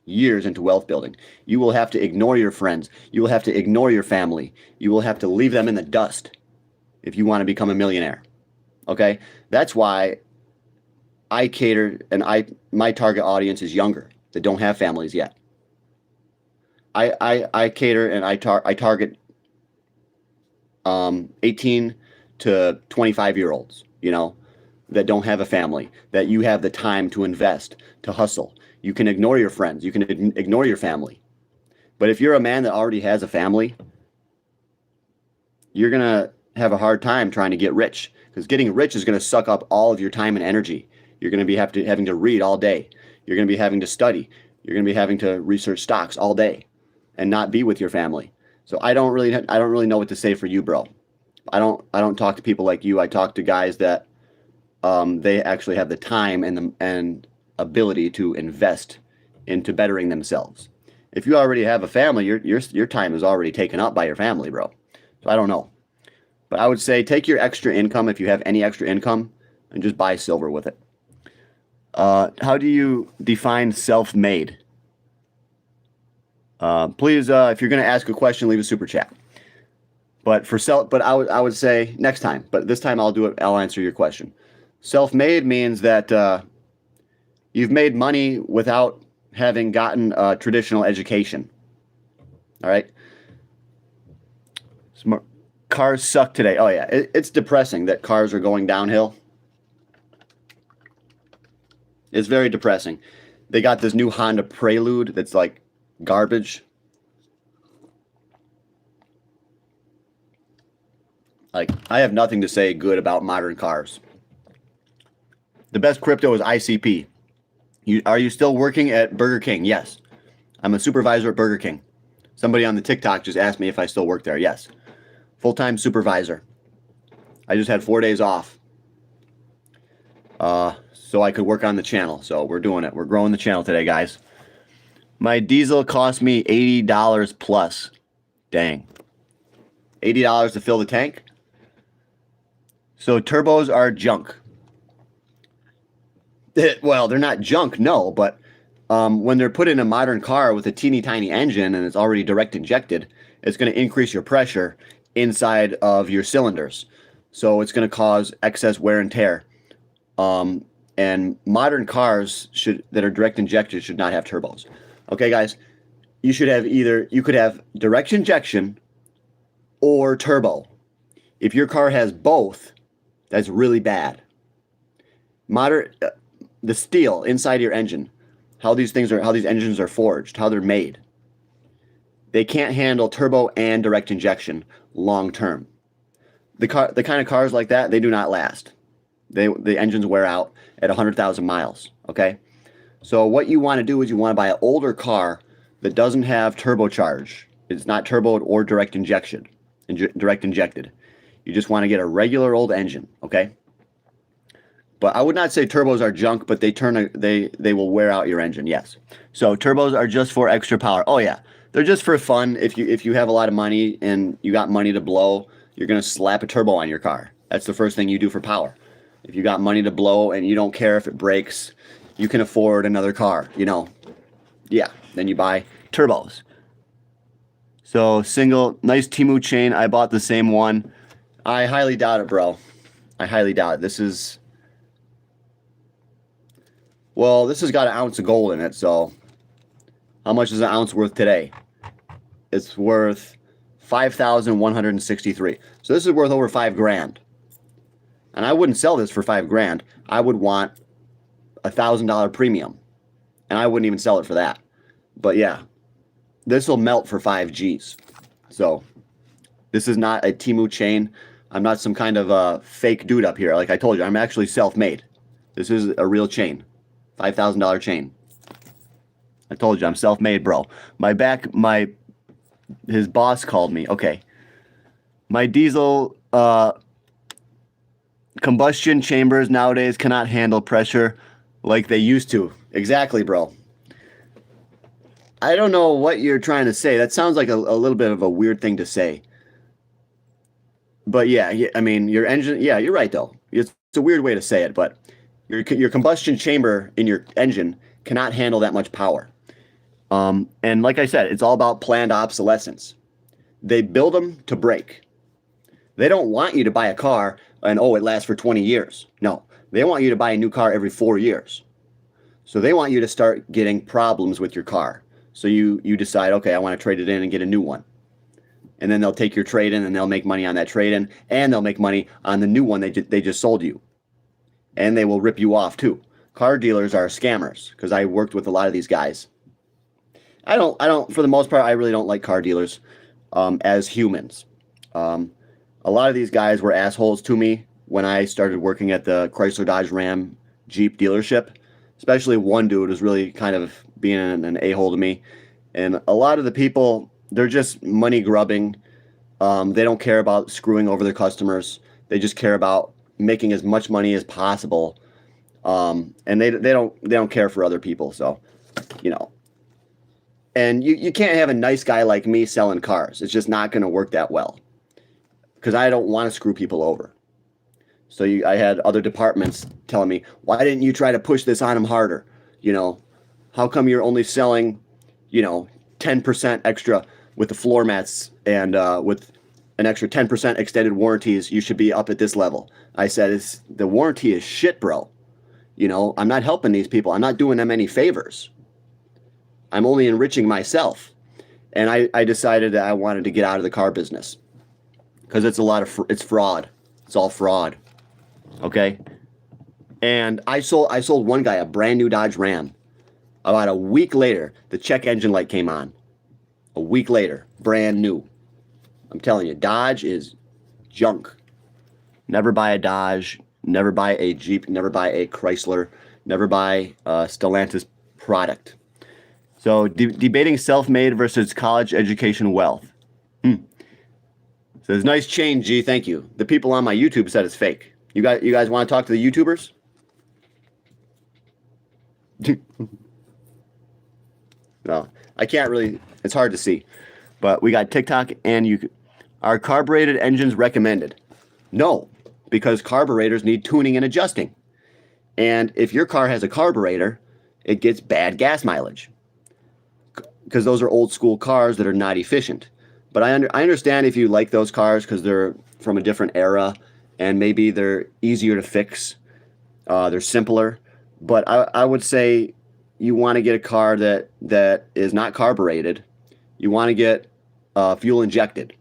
Years into wealth building. You will have to ignore your friends. You will have to ignore your family. You will have to leave them in the dust if you want to become a millionaire. Okay? That's why I cater, and my target audience is younger that don't have families yet. I cater and I target 18 to 25-year-olds, that don't have a family, that you have the time to invest, to hustle. You can ignore your friends. You can ignore your family. But if you're a man that already has a family, you're going to have a hard time trying to get rich, because getting rich is going to suck up all of your time and energy. You're going to be having to read all day. You're going to be having to study. You're going to be having to research stocks all day and not be with your family. So I don't really know what to say for you, bro. I don't talk to people like you. I talk to guys that they actually have the time and ability to invest into bettering themselves. If you already have a family, your time is already taken up by your family, bro. So I don't know. But I would say take your extra income, if you have any extra income, and just buy silver with it. How do you define self-made? Please, if you're going to ask a question, leave a super chat. But I would say next time. But this time I'll answer your question. Self-made means that you've made money without having gotten a traditional education. All right. Cars suck today. Oh yeah, it's depressing that cars are going downhill. It's very depressing. They got this new Honda Prelude that's like garbage. Like, I have nothing to say good about modern cars. The best crypto is ICP. Are you still working at Burger King? Yes. I'm a supervisor at Burger King. Somebody on the TikTok just asked me if I still work there. Yes. Full-time supervisor. I just had 4 days off. So I could work on the channel. So we're doing it. We're growing the channel today, guys. My diesel cost me $80 plus. Dang. $80 to fill the tank? So turbos are junk. Well, they're not junk, no, but when they're put in a modern car with a teeny tiny engine and it's already direct injected, it's going to increase your pressure inside of your cylinders. So it's going to cause excess wear and tear. And modern cars that are direct injected should not have turbos. Okay, guys, you could have direct injection or turbo. If your car has both, that's really bad. The steel inside your engine, how these engines are forged, how they're made. They can't handle turbo and direct injection long term. The kind of cars like that, they do not last. The engines wear out at 100,000 miles. Okay, so what you want to do is you want to buy an older car that doesn't have turbocharge. It's not turboed or direct injected. You just want to get a regular old engine. Okay. But I would not say turbos are junk, but they will wear out your engine. Yes. So turbos are just for extra power. Oh yeah, they're just for fun. If you have a lot of money and you got money to blow, you're gonna slap a turbo on your car. That's the first thing you do for power. If you got money to blow and you don't care if it breaks, you can afford another car. Yeah. Then you buy turbos. So nice Temu chain. I bought the same one. I highly doubt it, bro. I highly doubt it. This has got an ounce of gold in it, so how much is an ounce worth today? It's worth 5,163. So this is worth over $5,000. And I wouldn't sell this for $5,000. I would want $1,000 premium. And I wouldn't even sell it for that. But yeah, this will melt for 5 G's. So this is not a Temu chain. I'm not some kind of a fake dude up here. Like I told you, I'm actually self-made. This is a real chain. $5,000 chain. I told you, I'm self-made, bro. His boss called me. Okay. My diesel combustion chambers nowadays cannot handle pressure like they used to. Exactly, bro. I don't know what you're trying to say. That sounds like a little bit of a weird thing to say. But yeah, I mean, your engine, yeah, you're right, though. It's a weird way to say it, but your combustion chamber in your engine cannot handle that much power. And like I said, it's all about planned obsolescence. They build them to break. They don't want you to buy a car and, it lasts for 20 years. No, they want you to buy a new car every 4 years. So they want you to start getting problems with your car. So you decide, okay, I want to trade it in and get a new one. And then they'll take your trade-in and they'll make money on that trade-in, and they'll make money on the new one they just sold you. And they will rip you off too. Car dealers are scammers, because I worked with a lot of these guys. I don't, for the most part, I really don't like car dealers as humans. A lot of these guys were assholes to me when I started working at the Chrysler Dodge Ram Jeep dealership. Especially one dude was really kind of being an a-hole to me. And a lot of the people, they're just money grubbing. They don't care about screwing over their customers. They just care about making as much money as possible. And they don't care for other people. So, and you can't have a nice guy like me selling cars. It's just not going to work that well, because I don't want to screw people over. So I had other departments telling me, why didn't you try to push this on them harder? How come you're only selling, 10% extra with the floor mats and with an extra 10% extended warranties? You should be up at this level. I said, the warranty is shit, bro. I'm not helping these people. I'm not doing them any favors. I'm only enriching myself. And I decided that I wanted to get out of the car business, because it's it's fraud. It's all fraud. Okay. And I sold one guy a brand new Dodge Ram. About a week later, the check engine light came on. A week later, brand new. I'm telling you, Dodge is junk. Never buy a Dodge. Never buy a Jeep. Never buy a Chrysler. Never buy a Stellantis product. So debating self-made versus college education wealth. Says, nice chain, G. Thank you. The people on my YouTube said it's fake. You guys want to talk to the YouTubers? No, I can't really. It's hard to see. But we got TikTok and YouTube. Are carbureted engines recommended? No, because carburetors need tuning and adjusting. And if your car has a carburetor, it gets bad gas mileage, because those are old school cars that are not efficient. But I understand if you like those cars because they're from a different era and maybe they're easier to fix. They're simpler. But I would say you want to get a car that is not carbureted. You want to get fuel injected,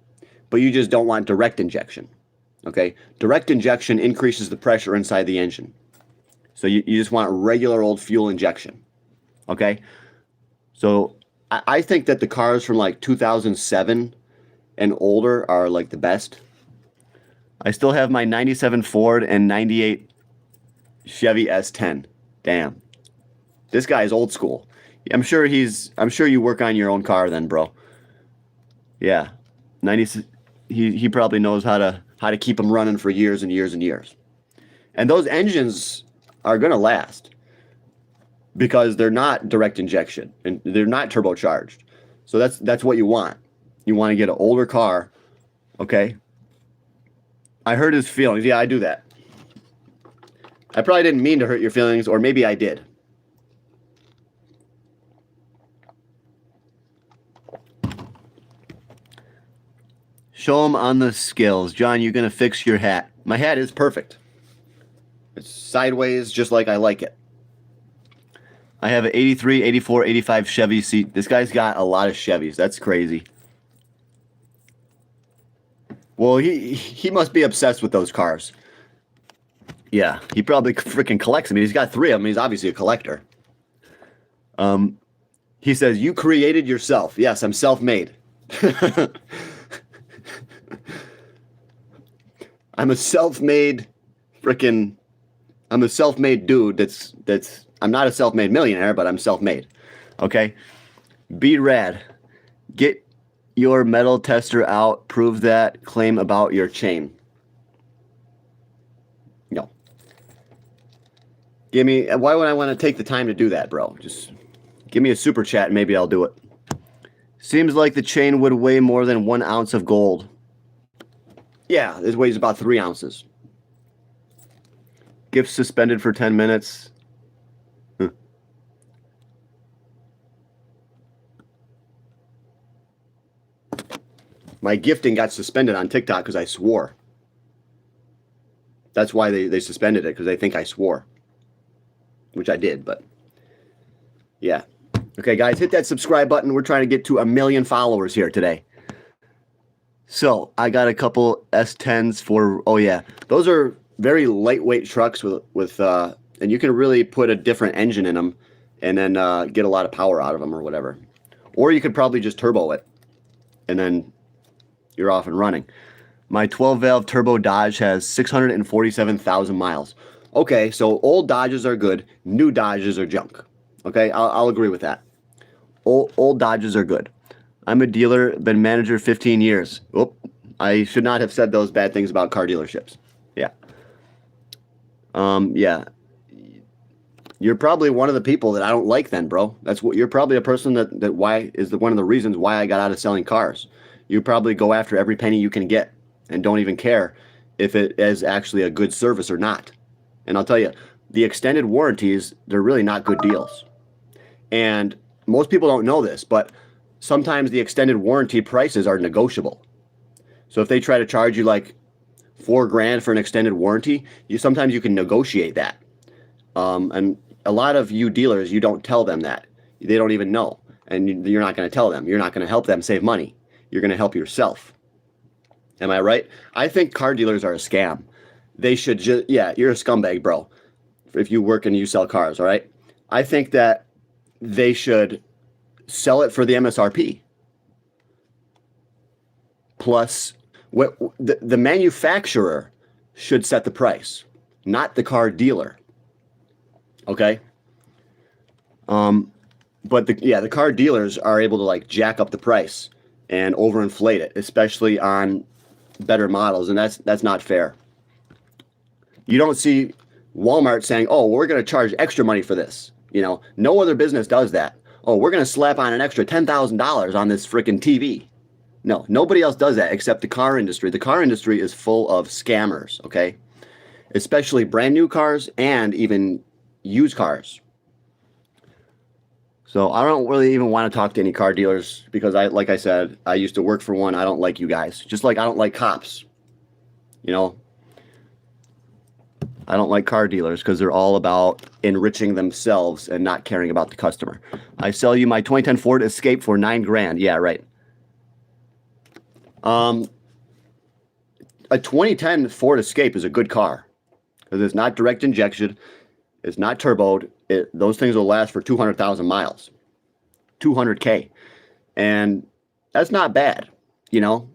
but you just don't want direct injection. Okay? Direct injection increases the pressure inside the engine. So you just want regular old fuel injection. Okay? So I think that the cars from like 2007 and older are like the best. I still have my 97 Ford and 98 Chevy S10. Damn. This guy is old school. I'm sure you work on your own car then, bro. Yeah. He probably knows how to keep them running for years and years and years. And those engines are going to last because they're not direct injection and they're not turbocharged. So that's what you want. You want to get an older car, okay? I hurt his feelings. Yeah, I do that. I probably didn't mean to hurt your feelings, or maybe I did. Show him on the scales. John, you're going to fix your hat. My hat is perfect. It's sideways just like I like it. I have an 83, 84, 85 Chevy seat. This guy's got a lot of Chevys. That's crazy. Well, he must be obsessed with those cars. Yeah, he probably freaking collects them. He's got 3 of them. He's obviously a collector. He says, you created yourself. Yes, I'm self-made. I'm a self-made dude that's I'm not a self-made millionaire, but I'm self-made. Okay? Be rad. Get your metal tester out. Prove that claim about your chain. No. Why would I want to take the time to do that, bro? Just give me a super chat and maybe I'll do it. Seems like the chain would weigh more than 1 ounce of gold. Yeah, it weighs about 3 ounces. Gift suspended for 10 minutes. My gifting got suspended on TikTok because I swore. That's why they suspended it, because they think I swore. Which I did, but yeah. Okay, guys, hit that subscribe button. We're trying to get to 1 million followers here today. So I got a couple S10s for, oh yeah, those are very lightweight trucks with and you can really put a different engine in them and then get a lot of power out of them or whatever. Or you could probably just turbo it and then you're off and running. My 12-valve turbo Dodge has 647,000 miles. Okay, so old Dodges are good. New Dodges are junk. Okay, I'll agree with that. Old Dodges are good. I'm a dealer, been manager 15 years. Oop, I should not have said those bad things about car dealerships. Yeah. Yeah. You're probably one of the people that I don't like then, bro. You're probably a person that one of the reasons why I got out of selling cars. You probably go after every penny you can get and don't even care if it is actually a good service or not. And I'll tell you, the extended warranties, they're really not good deals. And most people don't know this, but sometimes the extended warranty prices are negotiable. So if they try to charge you like $4,000 for an extended warranty, sometimes you can negotiate that. And a lot of you dealers, you don't tell them that. They don't even know. And you're not going to tell them. You're not going to help them save money. You're going to help yourself. Am I right? I think car dealers are a scam. They should just, yeah, you're a scumbag, bro. If you work and you sell cars, all right? I think that they should sell it for the MSRP. Plus, the manufacturer should set the price, not the car dealer. Okay? But the car dealers are able to like jack up the price and overinflate it, especially on better models, and that's not fair. You don't see Walmart saying, "Oh, we're going to charge extra money for this." You know, no other business does that. Oh, we're going to slap on an extra $10,000 on this freaking TV. No, nobody else does that except the car industry. The car industry is full of scammers, okay? Especially brand new cars and even used cars. So I don't really even want to talk to any car dealers because like I said, I used to work for one. I don't like you guys. Just like I don't like cops. You know, I don't like car dealers because they're all about enriching themselves and not caring about the customer. I sell you my 2010 Ford Escape for $9 grand. Yeah, right. A 2010 Ford Escape is a good car because it's not direct injection. It's not turboed. Those things will last for 200,000 miles, 200K. And that's not bad, you know?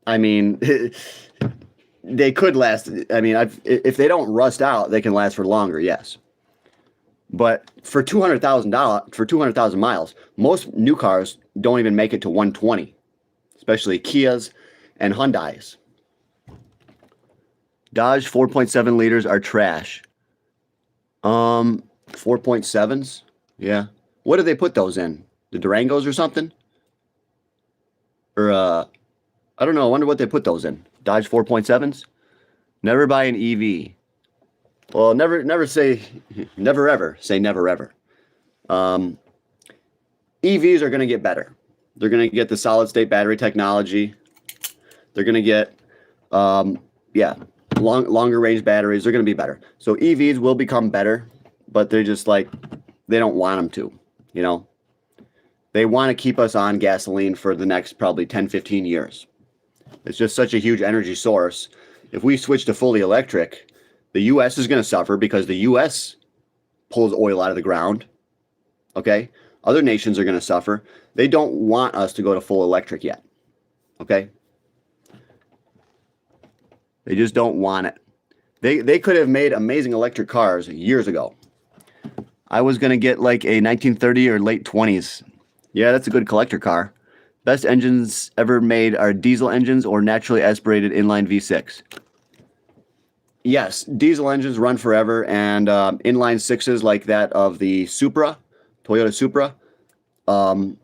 I mean, they could last. I mean, if they don't rust out, they can last for longer, yes. But for $200,000 miles, most new cars don't even make it to 120, especially Kias and Hyundais. Dodge 4.7 liters are trash. 4.7s? Yeah. What do they put those in? The Durangos or something? Or, I don't know. I wonder what they put those in. Dodge 4.7s? Never buy an EV. Well, never ever say never ever. EVs are going to get better. They're going to get the solid state battery technology. They're going to get, longer range batteries. They're going to be better. So EVs will become better, but they're just like, they don't want them to, you know. They want to keep us on gasoline for the next probably 10, 15 years. It's just such a huge energy source. If we switch to fully electric, the U.S. is going to suffer because the U.S. pulls oil out of the ground. Okay? Other nations are going to suffer. They don't want us to go to full electric yet. Okay? They just don't want it. They could have made amazing electric cars years ago. I was going to get like a 1930 or late 20s. Yeah, that's a good collector car. Best engines ever made are diesel engines or naturally aspirated inline V6. Yes, diesel engines run forever, and inline sixes like that of the Supra, Toyota Supra. And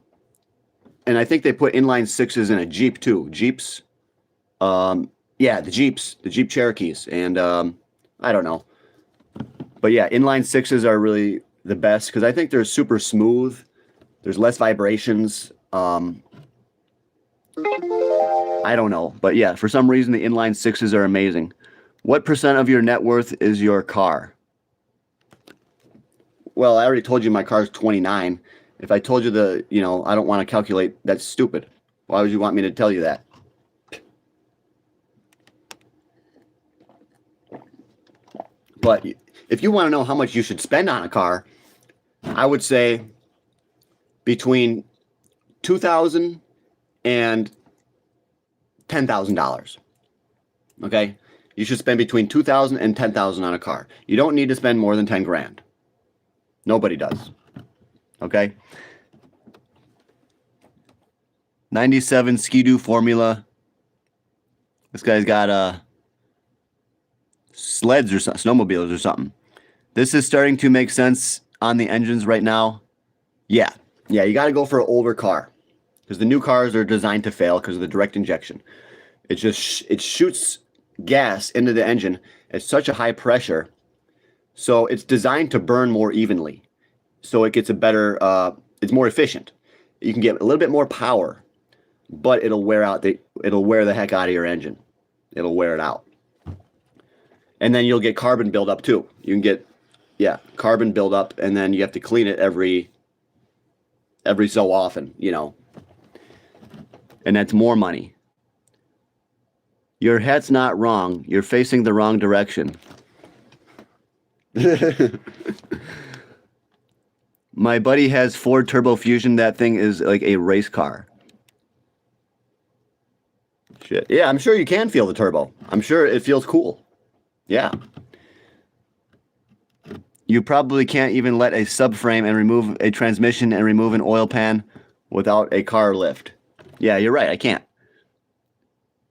I think they put inline sixes in a Jeep too. Jeeps. Yeah, the Jeeps, the Jeep Cherokees, and I don't know. But yeah, inline sixes are really the best because I think they're super smooth. There's less vibrations. I don't know. But yeah, for some reason, the inline sixes are amazing. What percent of your net worth is your car? Well, I already told you my car's 29. If I told you I don't want to calculate, that's stupid. Why would you want me to tell you that? But if you want to know how much you should spend on a car, I would say between $2,000 and $10,000. Okay? You should spend between $2,000 and $10,000 on a car. You don't need to spend more than 10 grand. Nobody does. Okay? 97 Ski-Doo Formula. This guy's got sleds or snowmobiles or something. This is starting to make sense on the engines right now. Yeah, you got to go for an older car because the new cars are designed to fail because of the direct injection. It just it shoots gas into the engine at such a high pressure, so it's designed to burn more evenly. So it gets a better, it's more efficient. You can get a little bit more power, but it'll wear the heck out of your engine. It'll wear it out. And then you'll get carbon buildup too. You can get, carbon buildup, and then you have to clean it every so often, And that's more money. Your hat's not wrong. You're facing the wrong direction. My buddy has Ford Turbo Fusion. That thing is like a race car. Shit. Yeah, I'm sure you can feel the turbo. I'm sure it feels cool. Yeah. You probably can't even let a subframe and remove a transmission and remove an oil pan without a car lift. Yeah, you're right. I can't.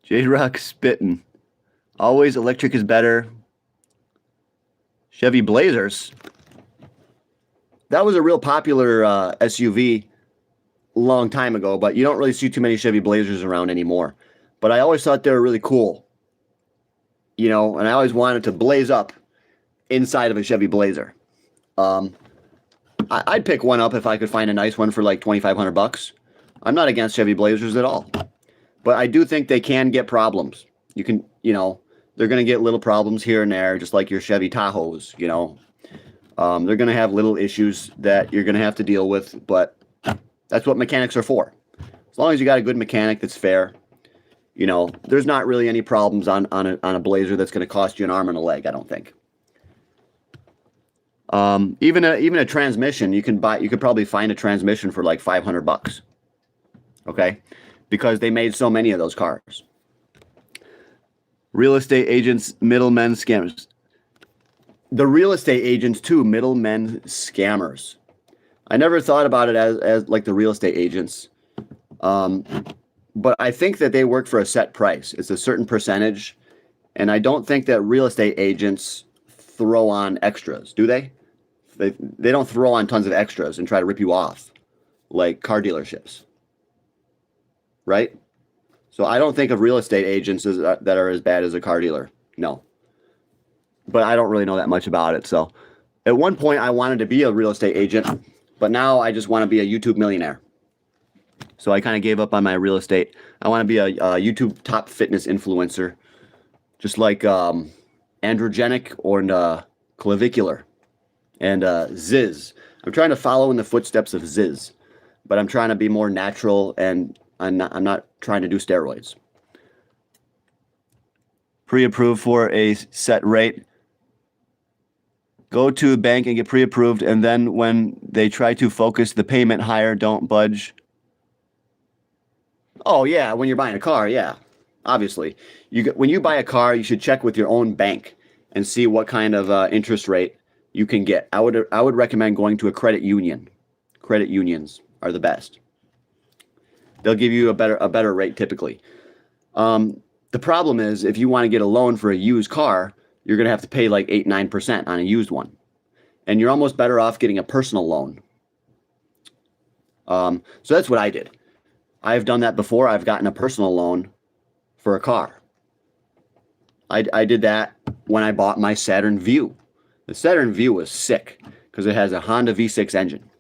J-Rock spittin'. Always electric is better. Chevy Blazers. That was a real popular SUV a long time ago, but you don't really see too many Chevy Blazers around anymore. But I always thought they were really cool. And I always wanted to blaze up inside of a Chevy Blazer. I'd pick one up if I could find a nice one for like 2,500 bucks. I'm not against Chevy Blazers at all, but I do think they can get problems. You can, they're going to get little problems here and there, just like your Chevy Tahoes. They're going to have little issues that you're going to have to deal with, but that's what mechanics are for. As long as you got a good mechanic that's fair, there's not really any problems on a Blazer that's going to cost you an arm and a leg, I don't think. Even a transmission, you could probably find a transmission for like 500 bucks. Okay? Because they made so many of those cars. Real estate agents, middlemen, scammers. The real estate agents too, middlemen, scammers. I never thought about it as like the real estate agents. But I think that they work for a set price. It's a certain percentage. And I don't think that real estate agents throw on extras, do they? They don't throw on tons of extras and try to rip you off like car dealerships. Right? So I don't think of real estate agents that are as bad as a car dealer. No. But I don't really know that much about it. So at one point I wanted to be a real estate agent, but now I just want to be a YouTube millionaire. So I kind of gave up on my real estate. I want to be a YouTube top fitness influencer, just like androgenic or clavicular and Ziz. I'm trying to follow in the footsteps of Ziz, but I'm trying to be more natural, and I'm not trying to do steroids. Pre-approved for a set rate. Go to a bank and get pre-approved, and then when they try to focus the payment higher, don't budge. Oh, yeah, when you're buying a car, yeah, obviously. When you buy a car, you should check with your own bank and see what kind of interest rate you can get. I would recommend going to a credit union. Credit unions are the best. They'll give you a better rate typically. The problem is if you want to get a loan for a used car, you're going to have to pay like 8-9% on a used one. And you're almost better off getting a personal loan. So that's what I did. I've done that before. I've gotten a personal loan for a car. I did that when I bought my Saturn Vue. The Saturn Vue was sick because it has a Honda V6 engine.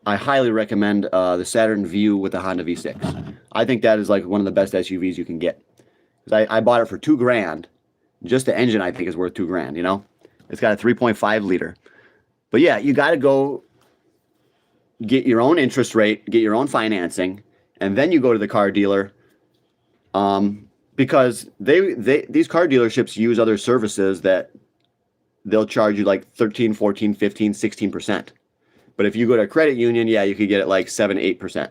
I highly recommend the Saturn Vue with the Honda V6. I think that is like one of the best SUVs you can get. I bought it for $2,000. Just the engine I think is worth $2,000. It's got a 3.5 liter. But yeah, you got to go get your own interest rate, get your own financing, and then you go to the car dealer. Because these car dealerships use other services that they'll charge you like 13, 14, 15, 16%. But if you go to a credit union, yeah, you could get it like 7, 8%.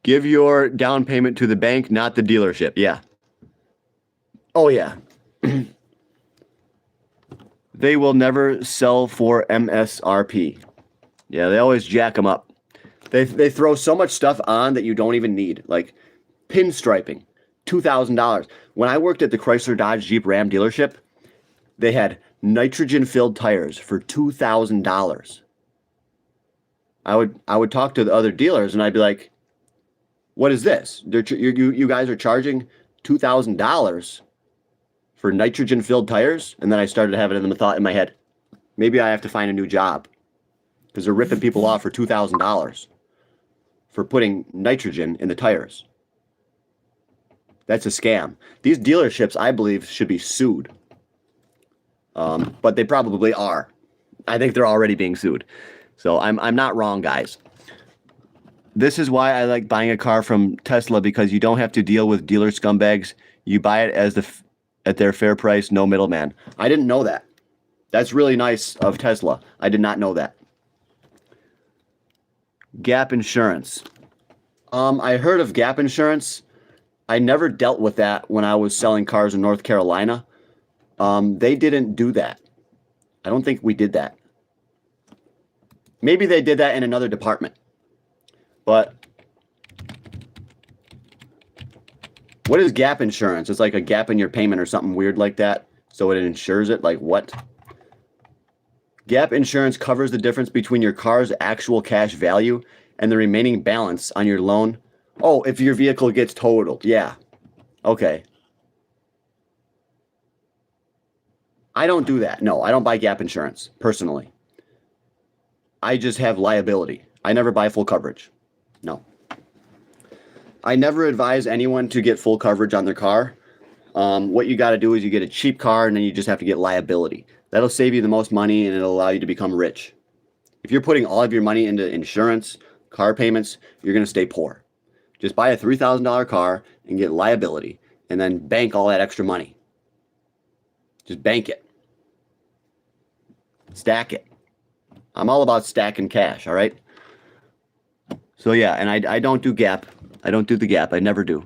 Give your down payment to the bank, not the dealership. Yeah. Oh, yeah. They will never sell for MSRP. Yeah, they always jack them up. They throw so much stuff on that you don't even need, like pinstriping, $2,000. When I worked at the Chrysler Dodge Jeep Ram dealership, they had nitrogen-filled tires for $2,000. I would talk to the other dealers and I'd be like, "What is this? You guys are charging $2,000 for nitrogen-filled tires?" And then I started having the thought in my head, maybe I have to find a new job because they're ripping people off for $2,000 for putting nitrogen in the tires. That's a scam. These dealerships, I believe, should be sued. But they probably are. I think they're already being sued. So I'm not wrong, guys. This is why I like buying a car from Tesla, because you don't have to deal with dealer scumbags. You buy it at their fair price, no middleman. I didn't know that. That's really nice of Tesla. I did not know that. Gap insurance. I heard of gap insurance. I never dealt with that when I was selling cars in North Carolina. They didn't do that. I don't think we did that. Maybe they did that in another department. But what is gap insurance? It's like a gap in your payment or something weird like that. So it insures it. Like what? Gap insurance covers the difference between your car's actual cash value and the remaining balance on your loan. Oh, if your vehicle gets totaled. Yeah. Okay. I don't do that. No, I don't buy gap insurance personally. I just have liability. I never buy full coverage. No. I never advise anyone to get full coverage on their car. What you got to do is you get a cheap car and then you just have to get liability. That'll save you the most money and it'll allow you to become rich. If you're putting all of your money into insurance, car payments, you're going to stay poor. Just buy a $3,000 car and get liability and then bank all that extra money. Just bank it. Stack it. I'm all about stacking cash, all right? So yeah, and I don't do gap. I don't do the gap. I never do.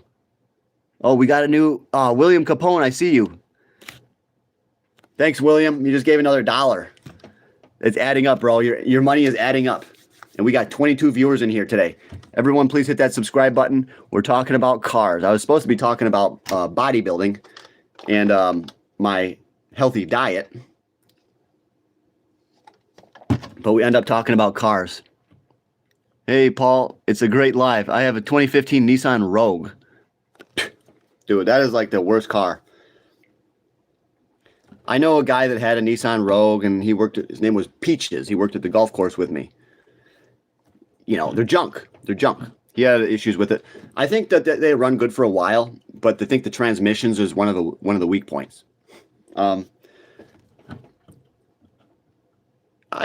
Oh, we got a new William Capone. I see you. Thanks, William. You just gave another $1. It's adding up, bro. Your money is adding up. And we got 22 viewers in here today. Everyone, please hit that subscribe button. We're talking about cars. I was supposed to be talking about bodybuilding and my healthy diet. But we end up talking about cars. Hey, Paul, it's a great live. I have a 2015 Nissan Rogue. Dude, that is like the worst car. I know a guy that had a Nissan Rogue, and his name was Peaches. He worked at the golf course with me. You know, they're junk. They're junk. He had issues with it. I think that they run good for a while, but I think the transmissions is one of the weak points. I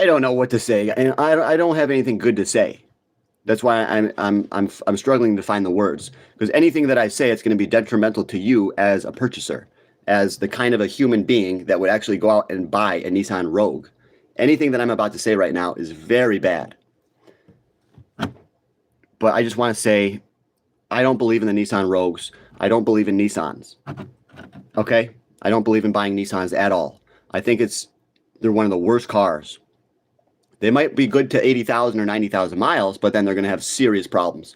don't know what to say, and I don't have anything good to say. That's why I'm struggling to find the words, because anything that I say, it's going to be detrimental to you as a purchaser, as the kind of a human being that would actually go out and buy a Nissan Rogue. Anything that I'm about to say right now is very bad. But I just want to say, I don't believe in the Nissan Rogues. I don't believe in Nissans. Okay? I don't believe in buying Nissans at all. I think they're one of the worst cars. They might be good to 80,000 or 90,000 miles, but then they're going to have serious problems.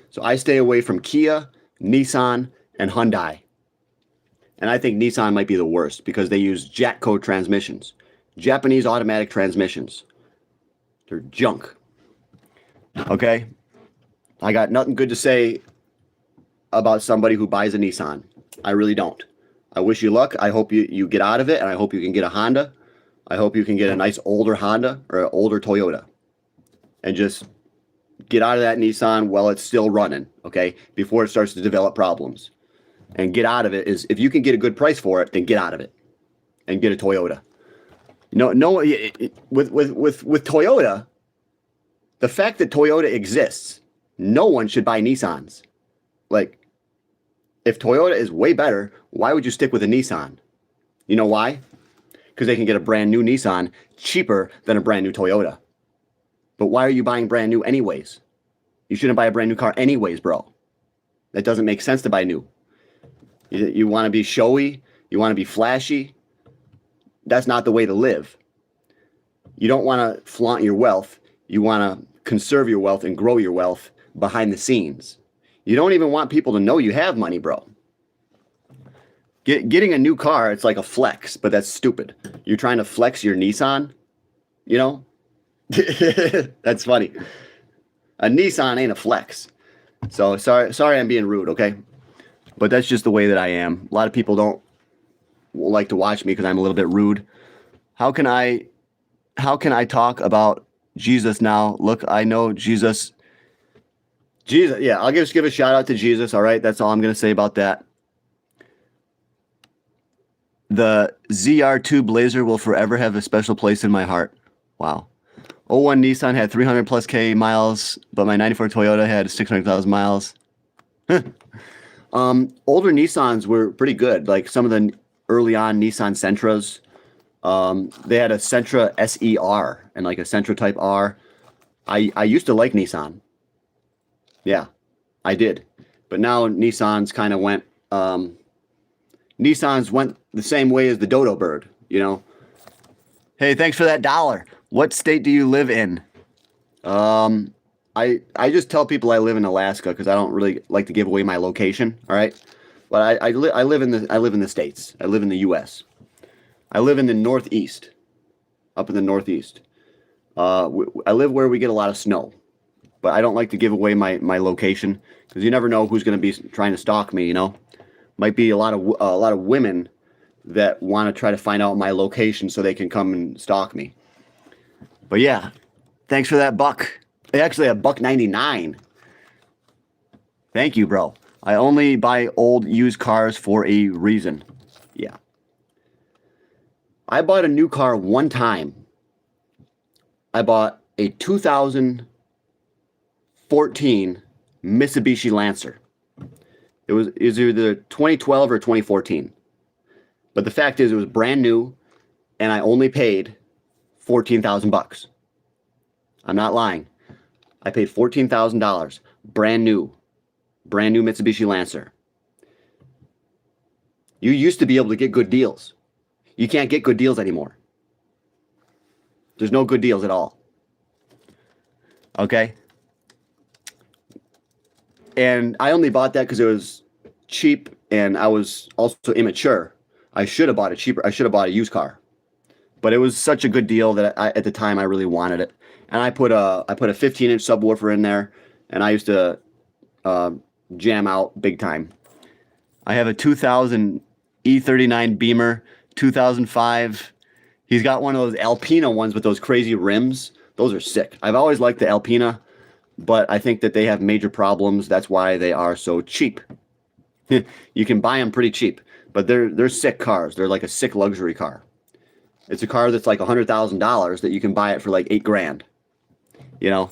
So I stay away from Kia, Nissan, and Hyundai. And I think Nissan might be the worst because they use Jatco transmissions. Japanese automatic transmissions. They're junk. Okay? I got nothing good to say about somebody who buys a Nissan. I really don't. I wish you luck. I hope you get out of it, and I hope you can get a Honda. I hope you can get a nice older Honda or an older Toyota and just get out of that Nissan while it's still running, okay, before it starts to develop problems. And get out of it is, if you can get a good price for it, then get out of it and get a Toyota. No, with Toyota, the fact that Toyota exists, no one should buy Nissans. Like, if Toyota is way better, why would you stick with a Nissan? You know why? Because they can get a brand new Nissan cheaper than a brand new Toyota. But why are you buying brand new anyways? You shouldn't buy a brand new car anyways, bro. That doesn't make sense to buy new. You want to be showy? You want to be flashy? That's not the way to live. You don't want to flaunt your wealth. You want to conserve your wealth and grow your wealth behind the scenes. You don't even want people to know you have money, bro. Getting a new car, it's like a flex, but that's stupid. You're trying to flex your Nissan, you know? That's funny. A Nissan ain't a flex. So sorry I'm being rude, okay? But that's just the way that I am. A lot of people don't like to watch me because I'm a little bit rude. How can I talk about Jesus now? Look, I know Jesus. Yeah, I'll just give a shout out to Jesus, all right? That's all I'm going to say about that. The ZR2 Blazer will forever have a special place in my heart. Wow. 01 Nissan had 300 plus K miles, but my 94 Toyota had 600,000 miles. Older Nissans were pretty good. Like some of the early on Nissan Sentras. They had a Sentra SER and like a Sentra Type R. I used to like Nissan. Yeah, I did. But now Nissans kind of went... Nissans went the same way as the dodo bird, you know. Hey, thanks for that $1. What state do you live in? I just tell people I live in Alaska because I don't really like to give away my location. All right, but I live in the States. I live in the U.S. I live in the Northeast, up in the Northeast. I live where we get a lot of snow, but I don't like to give away my location because you never know who's going to be trying to stalk me. You know. Might be a lot of women that want to try to find out my location so they can come and stalk me. But yeah, thanks for that buck. Actually, a $1.99. Thank you, bro. I only buy old used cars for a reason. Yeah. I bought a new car one time. I bought a 2014 Mitsubishi Lancer. It was either 2012 or 2014. But the fact is, it was brand new, and I only paid $14,000. I'm not lying. I paid $14,000, brand new Mitsubishi Lancer. You used to be able to get good deals. You can't get good deals anymore. There's no good deals at all. Okay? And I only bought that because it was cheap, and I was also immature. I should have bought it cheaper. I should have bought a used car. But it was such a good deal that at the time I really wanted it. And I put a 15-inch subwoofer in there, and I used to jam out big time. I have a 2000 E39 Beamer, 2005. He's got one of those Alpina ones with those crazy rims. Those are sick. I've always liked the Alpina, but I think that they have major problems. That's why they are so cheap. You can buy them pretty cheap, but they're sick cars. They're like a sick luxury car. It's a car that's like $100,000 that you can buy it for like $8,000. You know,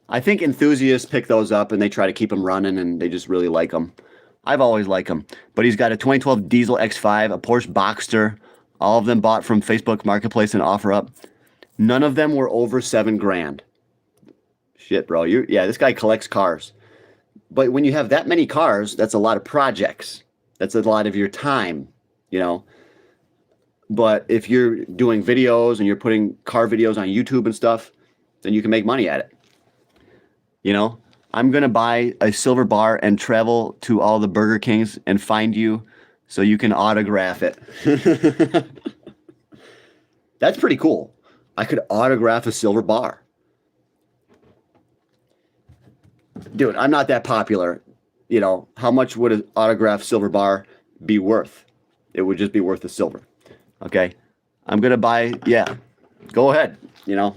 I think enthusiasts pick those up and they try to keep them running, and they just really like them. I've always liked them. But he's got a 2012 Diesel X5, a Porsche Boxster, all of them bought from Facebook Marketplace and OfferUp. None of them were over $7,000. Shit, bro. Yeah, this guy collects cars. But when you have that many cars, that's a lot of projects. That's a lot of your time, you know. But if you're doing videos and you're putting car videos on YouTube and stuff, then you can make money at it. You know, I'm going to buy a silver bar and travel to all the Burger Kings and find you so you can autograph it. That's pretty cool. I could autograph a silver bar. Dude, I'm not that popular. You know, how much would an autographed silver bar be worth? It would just be worth the silver. Okay? I'm going to buy, yeah. Go ahead, you know.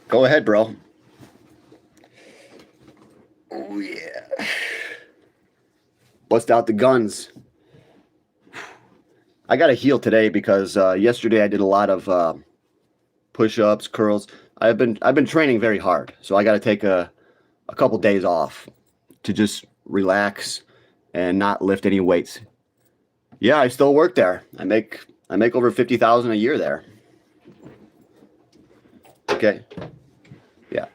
Go ahead, bro. Oh, yeah. Bust out the guns. I got to heal today because yesterday I did a lot of push-ups, curls. I've been training very hard, so I got to take a couple days off to just relax and not lift any weights. Yeah, I still work there. I make over $50,000 a year there. Okay. Yeah.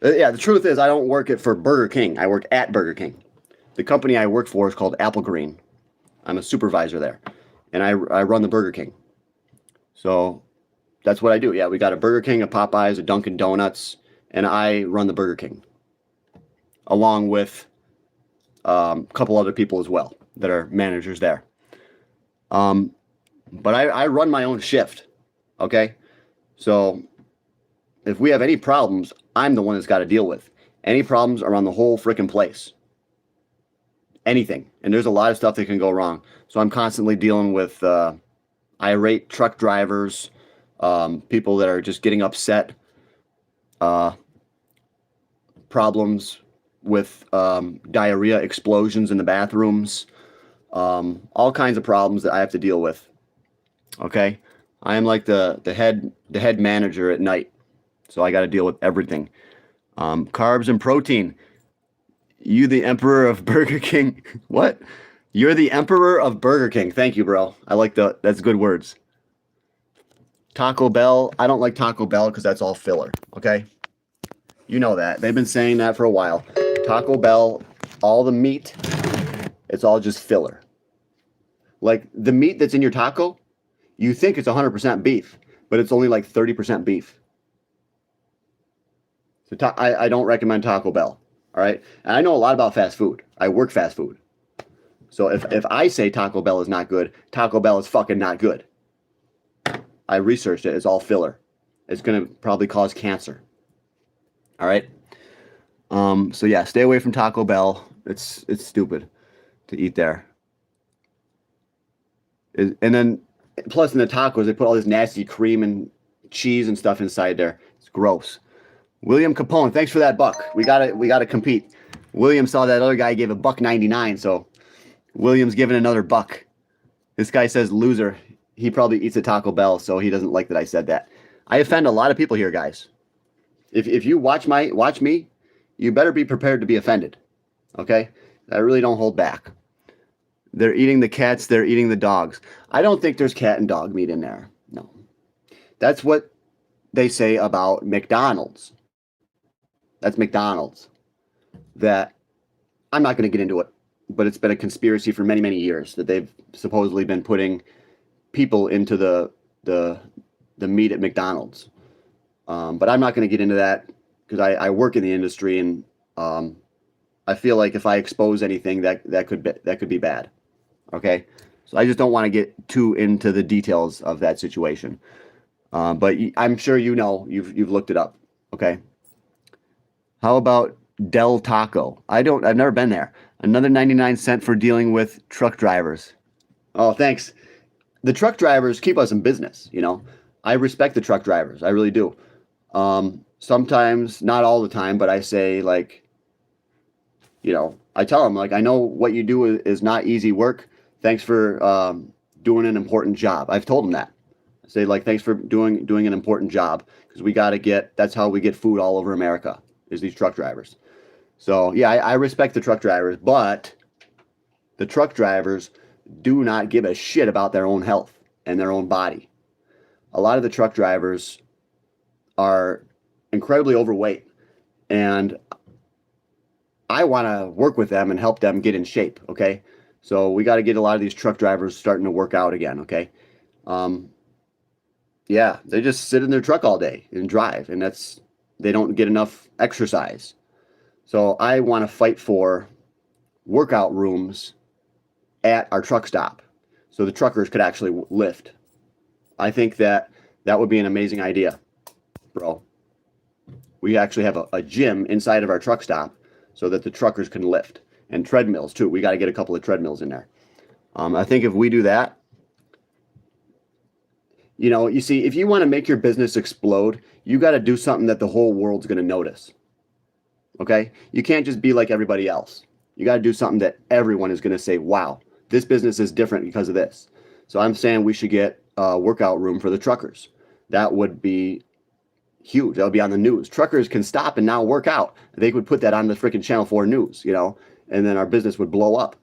Yeah, the truth is I don't work it for Burger King. I work at Burger King. The company I work for is called Apple Green. I'm a supervisor there, and I run the Burger King. So that's what I do. Yeah, we got a Burger King, a Popeyes, a Dunkin' Donuts, and I run the Burger King, along with a couple other people as well that are managers there. But I run my own shift, okay? So if we have any problems, I'm the one that's got to deal with. Any problems around the whole freaking place. Anything. And there's a lot of stuff that can go wrong. So I'm constantly dealing with irate truck drivers, people that are just getting upset, problems with diarrhea explosions in the bathrooms, all kinds of problems that I have to deal with. Okay? I am like the head manager at night. So I got to deal with everything. Carbs and protein. You the emperor of Burger King. What? You're the emperor of Burger King. Thank you, bro. I like that's good words. Taco Bell. I don't like Taco Bell because that's all filler. Okay? You know that. They've been saying that for a while. Taco Bell, all the meat, it's all just filler. Like the meat that's in your taco, you think it's 100% beef, but it's only like 30% beef. So I don't recommend Taco Bell. All right. And I know a lot about fast food. I work fast food. So if I say Taco Bell is not good, Taco Bell is fucking not good. I researched it. It's all filler. It's going to probably cause cancer. All right. So yeah, stay away from Taco Bell. It's stupid. to eat there. And then, plus in the tacos, they put all this nasty cream and cheese and stuff inside there. It's gross. William Capone, thanks for that buck. We gotta compete. William saw that other guy gave a $1.99, so William's giving another buck. This guy says loser. He probably eats a Taco Bell, so he doesn't like that I said that. I offend a lot of people here, guys. If you watch me, you better be prepared to be offended. Okay? I really don't hold back. They're eating the cats, they're eating the dogs. I don't think there's cat and dog meat in there. No. That's what they say about McDonald's. That's McDonald's. That I'm not going to get into it, but it's been a conspiracy for many, many years that they've supposedly been putting people into the meat at McDonald's. But I'm not going to get into that because I work in the industry, and I feel like if I expose anything, that could be bad. Okay, so I just don't want to get too into the details of that situation. But I'm sure you've looked it up. Okay. How about Del Taco? I've never been there. Another 99 cent for dealing with truck drivers. Oh, thanks. The truck drivers keep us in business, you know. I respect the truck drivers. I really do. Sometimes, not all the time, but I say, like, you know, I tell them, like, I know what you do is not easy work. Thanks for doing an important job. I've told them that. I say, like, thanks for doing an important job, because that's how we get food all over America, is these truck drivers. So, yeah, I respect the truck drivers, but the truck drivers do not give a shit about their own health and their own body. A lot of the truck drivers are incredibly overweight, and I want to work with them and help them get in shape, okay? So we got to get a lot of these truck drivers starting to work out again, okay? Yeah, they just sit in their truck all day and drive, and they don't get enough exercise. So I want to fight for workout rooms at our truck stop so the truckers could actually lift. I think that would be an amazing idea, bro. We actually have a gym inside of our truck stop so that the truckers can lift, and treadmills too. We got to get a couple of treadmills in there. I think if we do that, you know, you see, if you want to make your business explode, you got to do something that the whole world's going to notice. Okay? You can't just be like everybody else. You got to do something that everyone is going to say, wow, this business is different because of this. So I'm saying we should get a workout room for the truckers. That would be huge. That would be on the news. Truckers can stop and now work out. They could put that on the freaking Channel 4 news, you know, and then our business would blow up.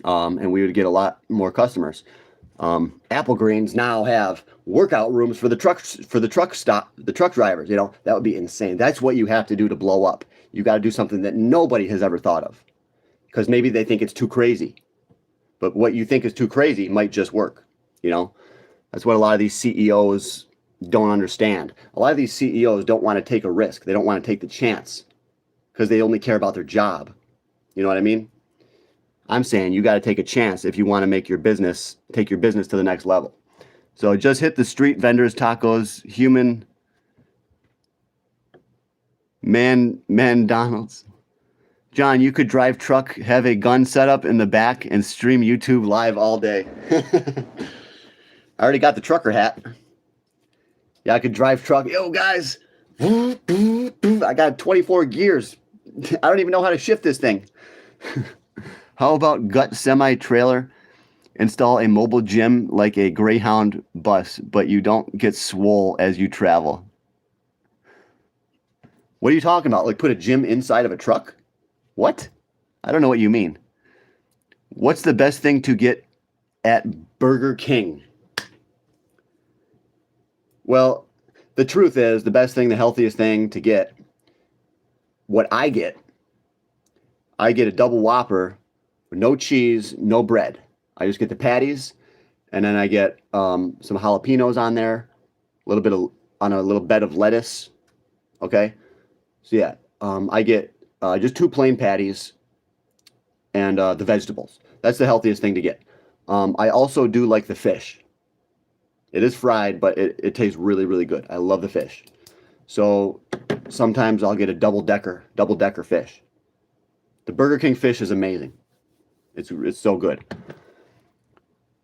And we would get a lot more customers. Apple Greens now have workout rooms for the truck drivers. You know, that would be insane. That's what you have to do to blow up. You got to do something that nobody has ever thought of, because maybe they think it's too crazy. But what you think is too crazy might just work. You know, that's what a lot of these CEOs don't understand. A lot of these CEOs don't want to take a risk. They don't want to take the chance because they only care about their job. You know what I mean? I'm saying you got to take a chance if you want to take your business to the next level. So just hit the street vendors, tacos, human, McDonald's. John, you could drive truck, have a gun set up in the back, and stream YouTube live all day. I already got the trucker hat. Yeah, I could drive truck. Yo, guys. I got 24 gears. I don't even know how to shift this thing. How about gut semi-trailer? Install a mobile gym like a Greyhound bus, but you don't get swole as you travel. What are you talking about? Like put a gym inside of a truck? What? I don't know what you mean. What's the best thing to get at Burger King? Well, the truth is, the best thing, the healthiest thing to get, what I get a double Whopper with no cheese, no bread. I just get the patties, and then I get some jalapenos on there, a little bed of lettuce. Okay, so yeah, I get just 2 plain patties and the vegetables. That's the healthiest thing to get. I also do like the fish. It is fried, but it tastes really, really good. I love the fish. So sometimes I'll get a double decker fish. The Burger King fish is amazing. It's so good.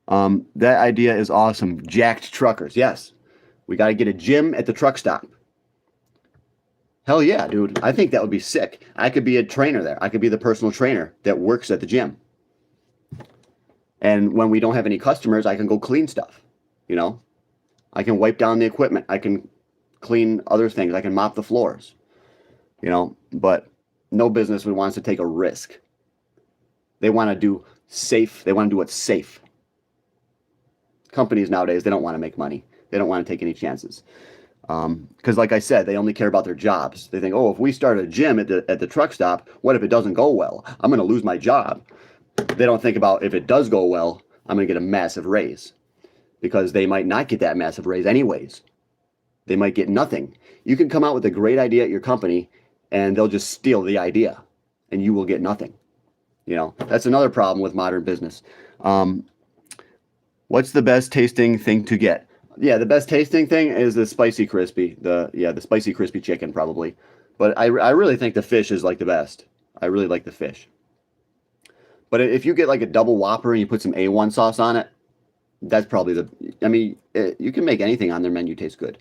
That idea is awesome. Jacked truckers. Yes. We got to get a gym at the truck stop. Hell yeah, dude. I think that would be sick. I could be a trainer there. I could be the personal trainer that works at the gym. And when we don't have any customers, I can go clean stuff. You know, I can wipe down the equipment. I can clean other things. I can mop the floors. You know, but no business would want to take a risk. They want to do safe. They want to do what's safe. Companies nowadays, they don't want to make money. They don't want to take any chances. Because like I said, they only care about their jobs. They think, oh, if we start a gym at the truck stop, what if it doesn't go well? I'm going to lose my job. They don't think about if it does go well, I'm going to get a massive raise. Because they might not get that massive raise anyways. They might get nothing. You can come out with a great idea at your company and they'll just steal the idea and you will get nothing. You know, that's another problem with modern business. What's the best tasting thing to get? Yeah, the best tasting thing is the spicy crispy. The spicy crispy chicken probably. But I really think the fish is like the best. I really like the fish. But if you get like a double Whopper and you put some A1 sauce on it, that's probably you can make anything on their menu taste good.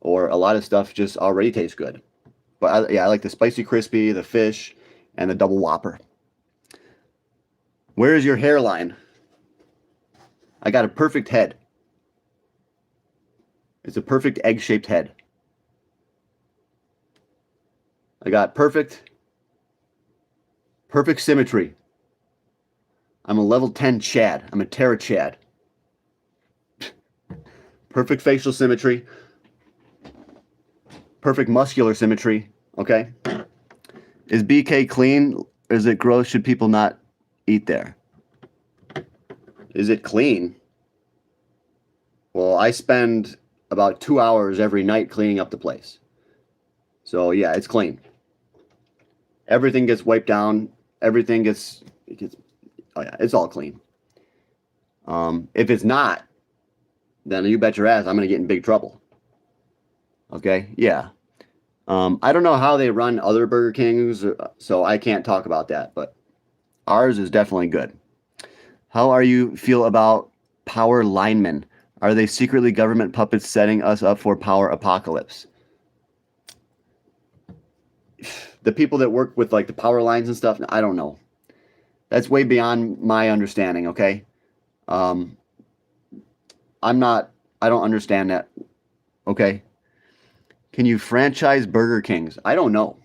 Or a lot of stuff just already tastes good. But I like the spicy crispy, the fish, and the double Whopper. Where is your hairline? I got a perfect head. It's a perfect egg-shaped head. I got perfect symmetry. I'm a level 10 Chad. I'm a Terra Chad. Perfect facial symmetry. Perfect muscular symmetry. Okay? Is BK clean? Or is it gross? Should people not eat there? Is it clean? Well, I spend about 2 hours every night cleaning up the place. So yeah, it's clean. Everything gets wiped down. Everything gets oh yeah, it's all clean. If it's not, then you bet your ass I'm gonna get in big trouble. Okay, yeah. I don't know how they run other Burger Kings, so I can't talk about that, but ours is definitely good. How are you feel about power linemen? Are they secretly government puppets setting us up for power apocalypse? The people that work with like the power lines and stuff, I don't know. That's way beyond my understanding, okay? I don't understand that, okay? Can you franchise Burger Kings? I don't know.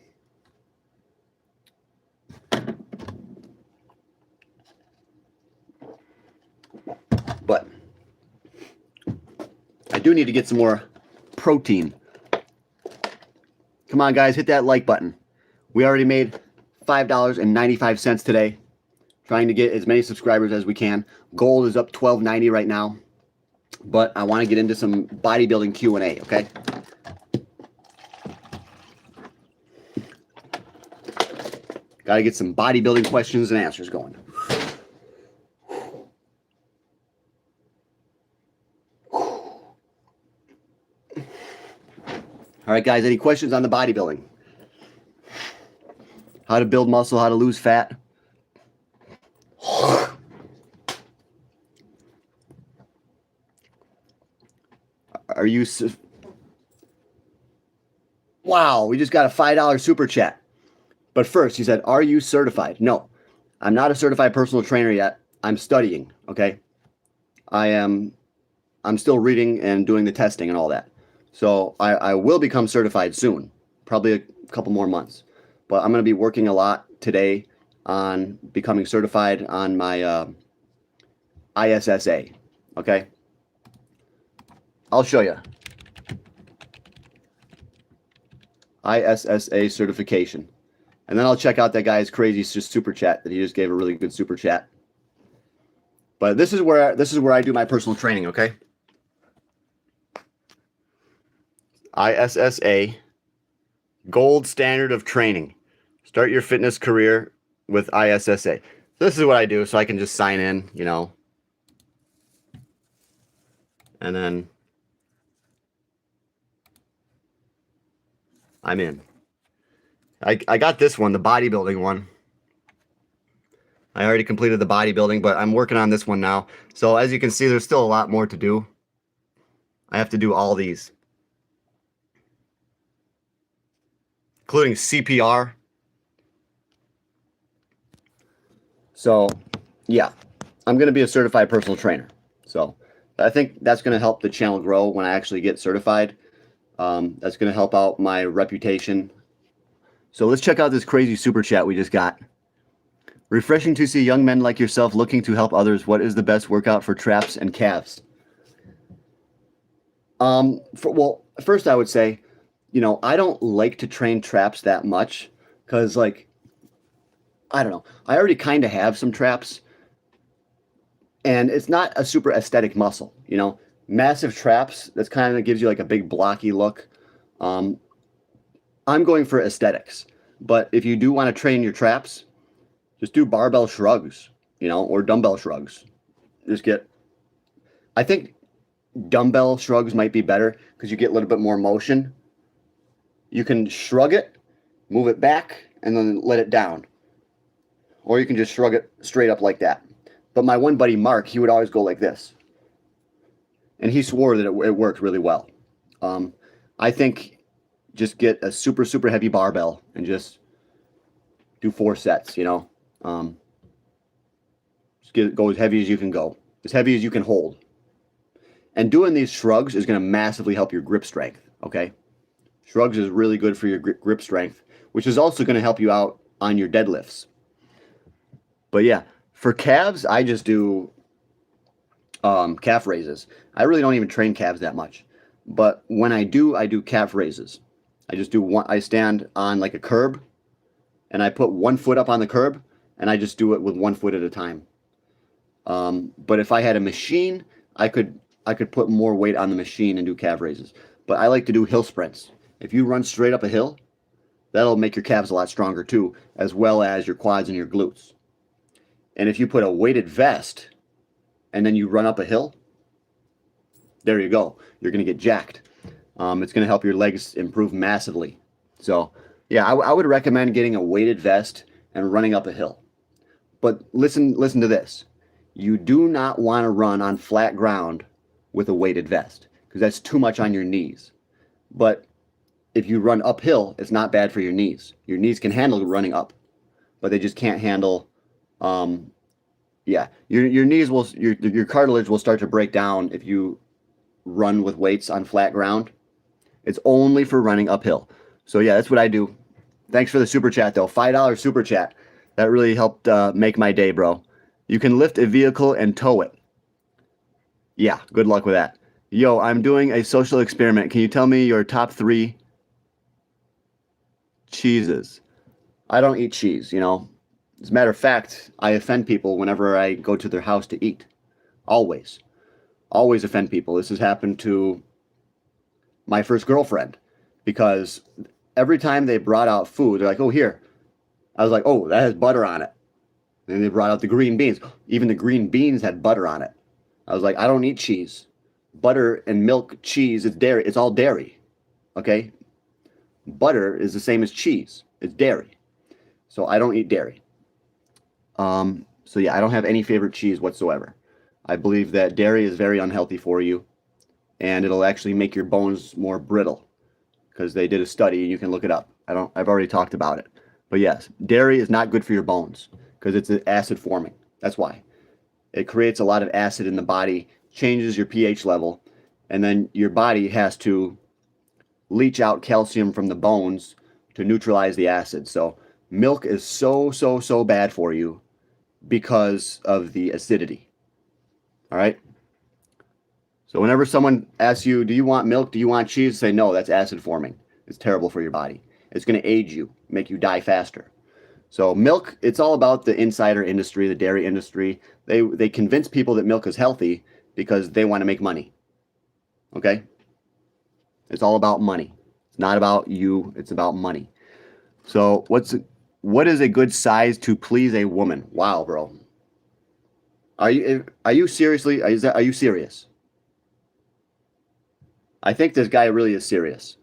But I do need to get some more protein. Come on, guys, hit that like button. We already made $5.95 today. Trying to get as many subscribers as we can. Gold is up $12.90 right now. But I want to get into some bodybuilding Q&A, okay? Got to get some bodybuilding questions and answers going. All right, guys, any questions on the bodybuilding? How to build muscle, how to lose fat? Are you... Wow, we just got a $5 super chat. But first, he said, are you certified? No, I'm not a certified personal trainer yet. I'm studying, okay? I'm still reading and doing the testing and all that. So I will become certified soon, probably a couple more months. But I'm going to be working a lot today on becoming certified on my ISSA, okay? I'll show you. ISSA certification. And then I'll check out that guy's crazy super chat that he just gave a really good super chat. But this is where I do my personal training, okay? ISSA, gold standard of training. Start your fitness career with ISSA. So this is what I do, so I can just sign in, you know. And then I'm in. I got this one, the bodybuilding one. I already completed the bodybuilding, but I'm working on this one now. So as you can see, there's still a lot more to do. I have to do all these, including CPR. So, yeah, I'm going to be a certified personal trainer. So I think that's going to help the channel grow when I actually get certified. That's going to help out my reputation. So let's check out this crazy super chat we just got. Refreshing to see young men like yourself looking to help others. What is the best workout for traps and calves? Well, first I would say, I don't like to train traps that much because, like, I don't know. I already kind of have some traps, and it's not a super aesthetic muscle. Massive traps. That's kind of gives you like a big blocky look. Um, I'm going for aesthetics, but if you do want to train your traps, just do barbell shrugs, or dumbbell shrugs. Just get. I think dumbbell shrugs might be better because you get a little bit more motion. You can shrug it, move it back, and then let it down. Or you can just shrug it straight up like that. But my one buddy, Mark, he would always go like this. And he swore that it worked really well. I think just get a super, super heavy barbell and just do 4 sets, just go as heavy as you can go, as heavy as you can hold. And doing these shrugs is going to massively help your grip strength, okay? Shrugs is really good for your grip strength, which is also going to help you out on your deadlifts. But yeah, for calves, I just do calf raises. I really don't even train calves that much. But when I do calf raises. I just do one. I stand on like a curb, and I put one foot up on the curb, and I just do it with one foot at a time. But if I had a machine, I could put more weight on the machine and do calf raises. But I like to do hill sprints. If you run straight up a hill, that'll make your calves a lot stronger too, as well as your quads and your glutes. And if you put a weighted vest and then you run up a hill, there you go. You're going to get jacked. It's going to help your legs improve massively. So, yeah, I would recommend getting a weighted vest and running up a hill. But listen to this. You do not want to run on flat ground with a weighted vest because that's too much on your knees. But if you run uphill, it's not bad for your knees. Your knees can handle running up, but they just can't handle. Your knees will your cartilage will start to break down if you run with weights on flat ground. It's only for running uphill. So yeah, that's what I do. Thanks for the super chat though. $5 super chat. That really helped make my day, bro. You can lift a vehicle and tow it. Yeah, good luck with that. Yo, I'm doing a social experiment. Can you tell me your top 3 cheeses? I don't eat cheese, As a matter of fact, I offend people whenever I go to their house to eat. Always. Always offend people. This has happened to my first girlfriend because every time they brought out food, they're like, oh, here. I was like, oh, that has butter on it. And they brought out the green beans. Even the green beans had butter on it. I was like, I don't eat cheese. Butter and milk, cheese, it's dairy. It's all dairy. Okay? Butter is the same as cheese. It's dairy. So I don't eat dairy. So yeah, I don't have any favorite cheese whatsoever. I believe that dairy is very unhealthy for you, and it'll actually make your bones more brittle because they did a study, and you can look it up. I've already talked about it. But yes, dairy is not good for your bones because it's acid forming. That's why. It creates a lot of acid in the body, changes your pH level, and then your body has to leach out calcium from the bones to neutralize the acid. So milk is so bad for you because of the acidity. All right? So whenever someone asks you, do you want milk? Do you want cheese? Say, no, that's acid forming. It's terrible for your body. It's going to age you, make you die faster. So milk, it's all about the insider industry, the dairy industry. They convince people that milk is healthy because they want to make money. Okay? It's all about money. It's not about you. It's about money. So what is a good size to please a woman? Wow, bro. Are you seriously? Are you serious? I think this guy really is serious.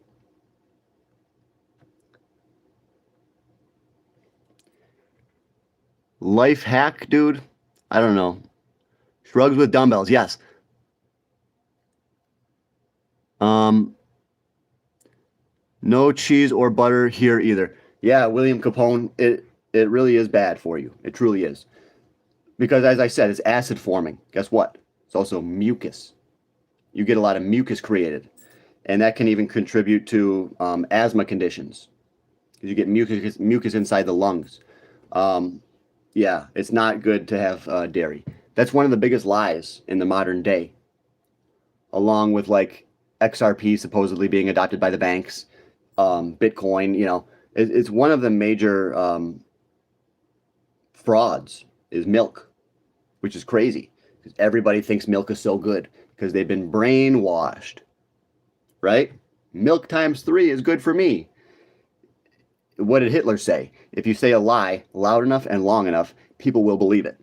Life hack, dude? I don't know. Shrugs with dumbbells, yes. Um, no cheese or butter here either. Yeah, William Capone, it really is bad for you. It truly is. Because as I said, it's acid forming. Guess what? It's also mucus. You get a lot of mucus created. And that can even contribute to asthma conditions. Because you get mucus inside the lungs. Yeah, it's not good to have dairy. That's one of the biggest lies in the modern day, along with like XRP supposedly being adopted by the banks, Bitcoin. It's one of the major frauds is milk, which is crazy because everybody thinks milk is so good because they've been brainwashed, right? Milk times three is good for me. What did Hitler say? If you say a lie loud enough and long enough, people will believe it.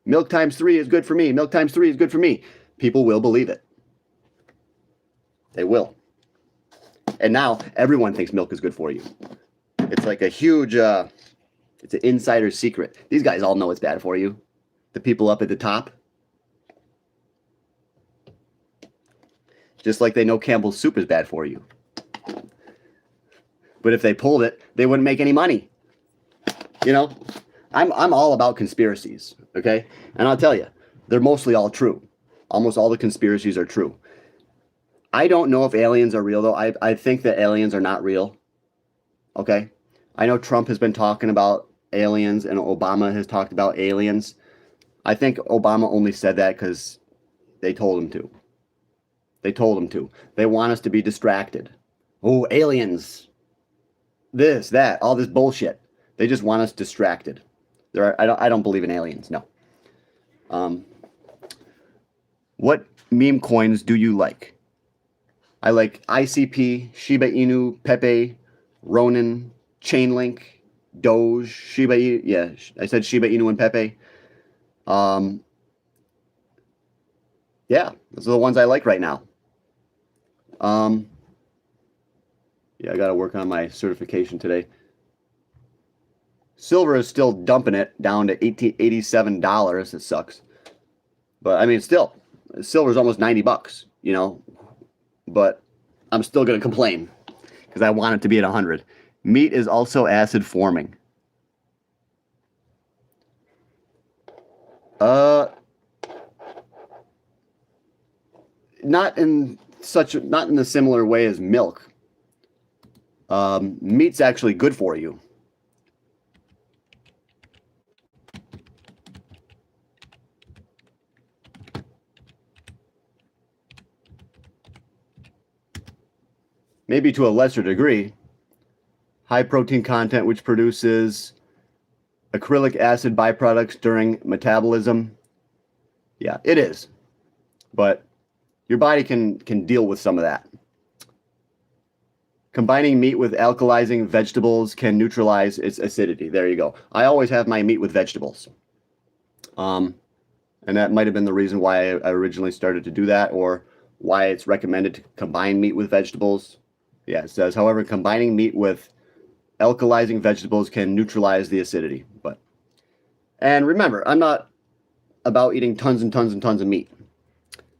Milk times three is good for me. Milk times three is good for me. People will believe it. They will. And now everyone thinks milk is good for you. It's like a huge, it's an insider secret. These guys all know it's bad for you. The people up at the top. Just like they know Campbell's soup is bad for you. But if they pulled it, they wouldn't make any money. I'm all about conspiracies, okay? And I'll tell you, they're mostly all true. Almost all the conspiracies are true. I don't know if aliens are real, though. I think that aliens are not real, okay? I know Trump has been talking about aliens and Obama has talked about aliens. I think Obama only said that because they told him to. They told him to. They want us to be distracted. Oh, aliens. This, that, all this bullshit. They just want us distracted. I don't believe in aliens, no. What meme coins do you like? I like ICP, Shiba Inu, Pepe, Ronin, Chainlink, Doge, Shiba Inu. Yeah, I said Shiba Inu and Pepe. Yeah, those are the ones I like right now. Yeah, I got to work on my certification today. Silver is still dumping it down to $87. It sucks. But I mean, still, silver is almost $90, but I'm still going to complain because I want it to be at 100. Meat is also acid forming. Not in a similar way as milk. Meat's actually good for you. Maybe to a lesser degree. High protein content, which produces acrylic acid byproducts during metabolism. Yeah, it is. But your body can deal with some of that. Combining meat with alkalizing vegetables can neutralize its acidity. There you go. I always have my meat with vegetables. And that might have been the reason why I originally started to do that, or why it's recommended to combine meat with vegetables. Yeah, it says, however, combining meat with alkalizing vegetables can neutralize the acidity. And remember, I'm not about eating tons and tons and tons of meat.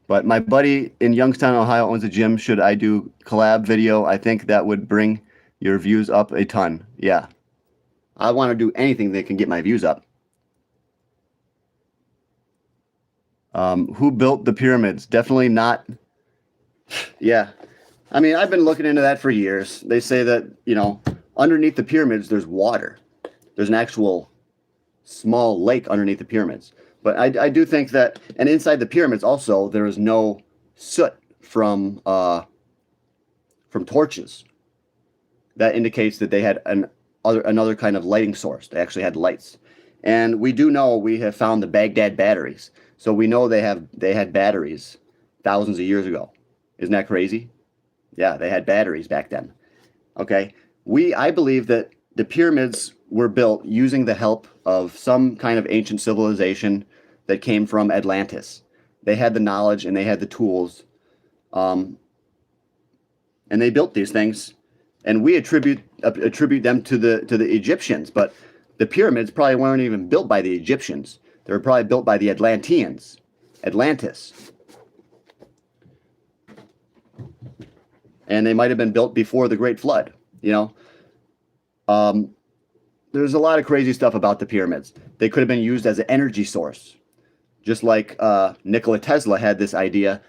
But my buddy in Youngstown, Ohio owns a gym. Should I do collab video? I think that would bring your views up a ton. Yeah. I want to do anything that can get my views up. Who built the pyramids? Definitely not. Yeah. I mean, I've been looking into that for years. They say that, underneath the pyramids, there's water. There's an actual small lake underneath the pyramids. But I do think that, and inside the pyramids also, there is no soot from torches. That indicates that they had another kind of lighting source. They actually had lights. And we do know, we have found the Baghdad batteries. So we know they had batteries thousands of years ago. Isn't that crazy? Yeah, they had batteries back then. Okay. I believe that the pyramids were built using the help of some kind of ancient civilization that came from Atlantis. They had the knowledge and they had the tools. And they built these things. And we attribute them to the Egyptians. But The pyramids probably weren't even built by the Egyptians. They were probably built by the Atlanteans, Atlantis. And they might have been built before the Great Flood, you know. There's a lot of crazy stuff about the pyramids. They could have been used as an energy source, just like Nikola Tesla had this idea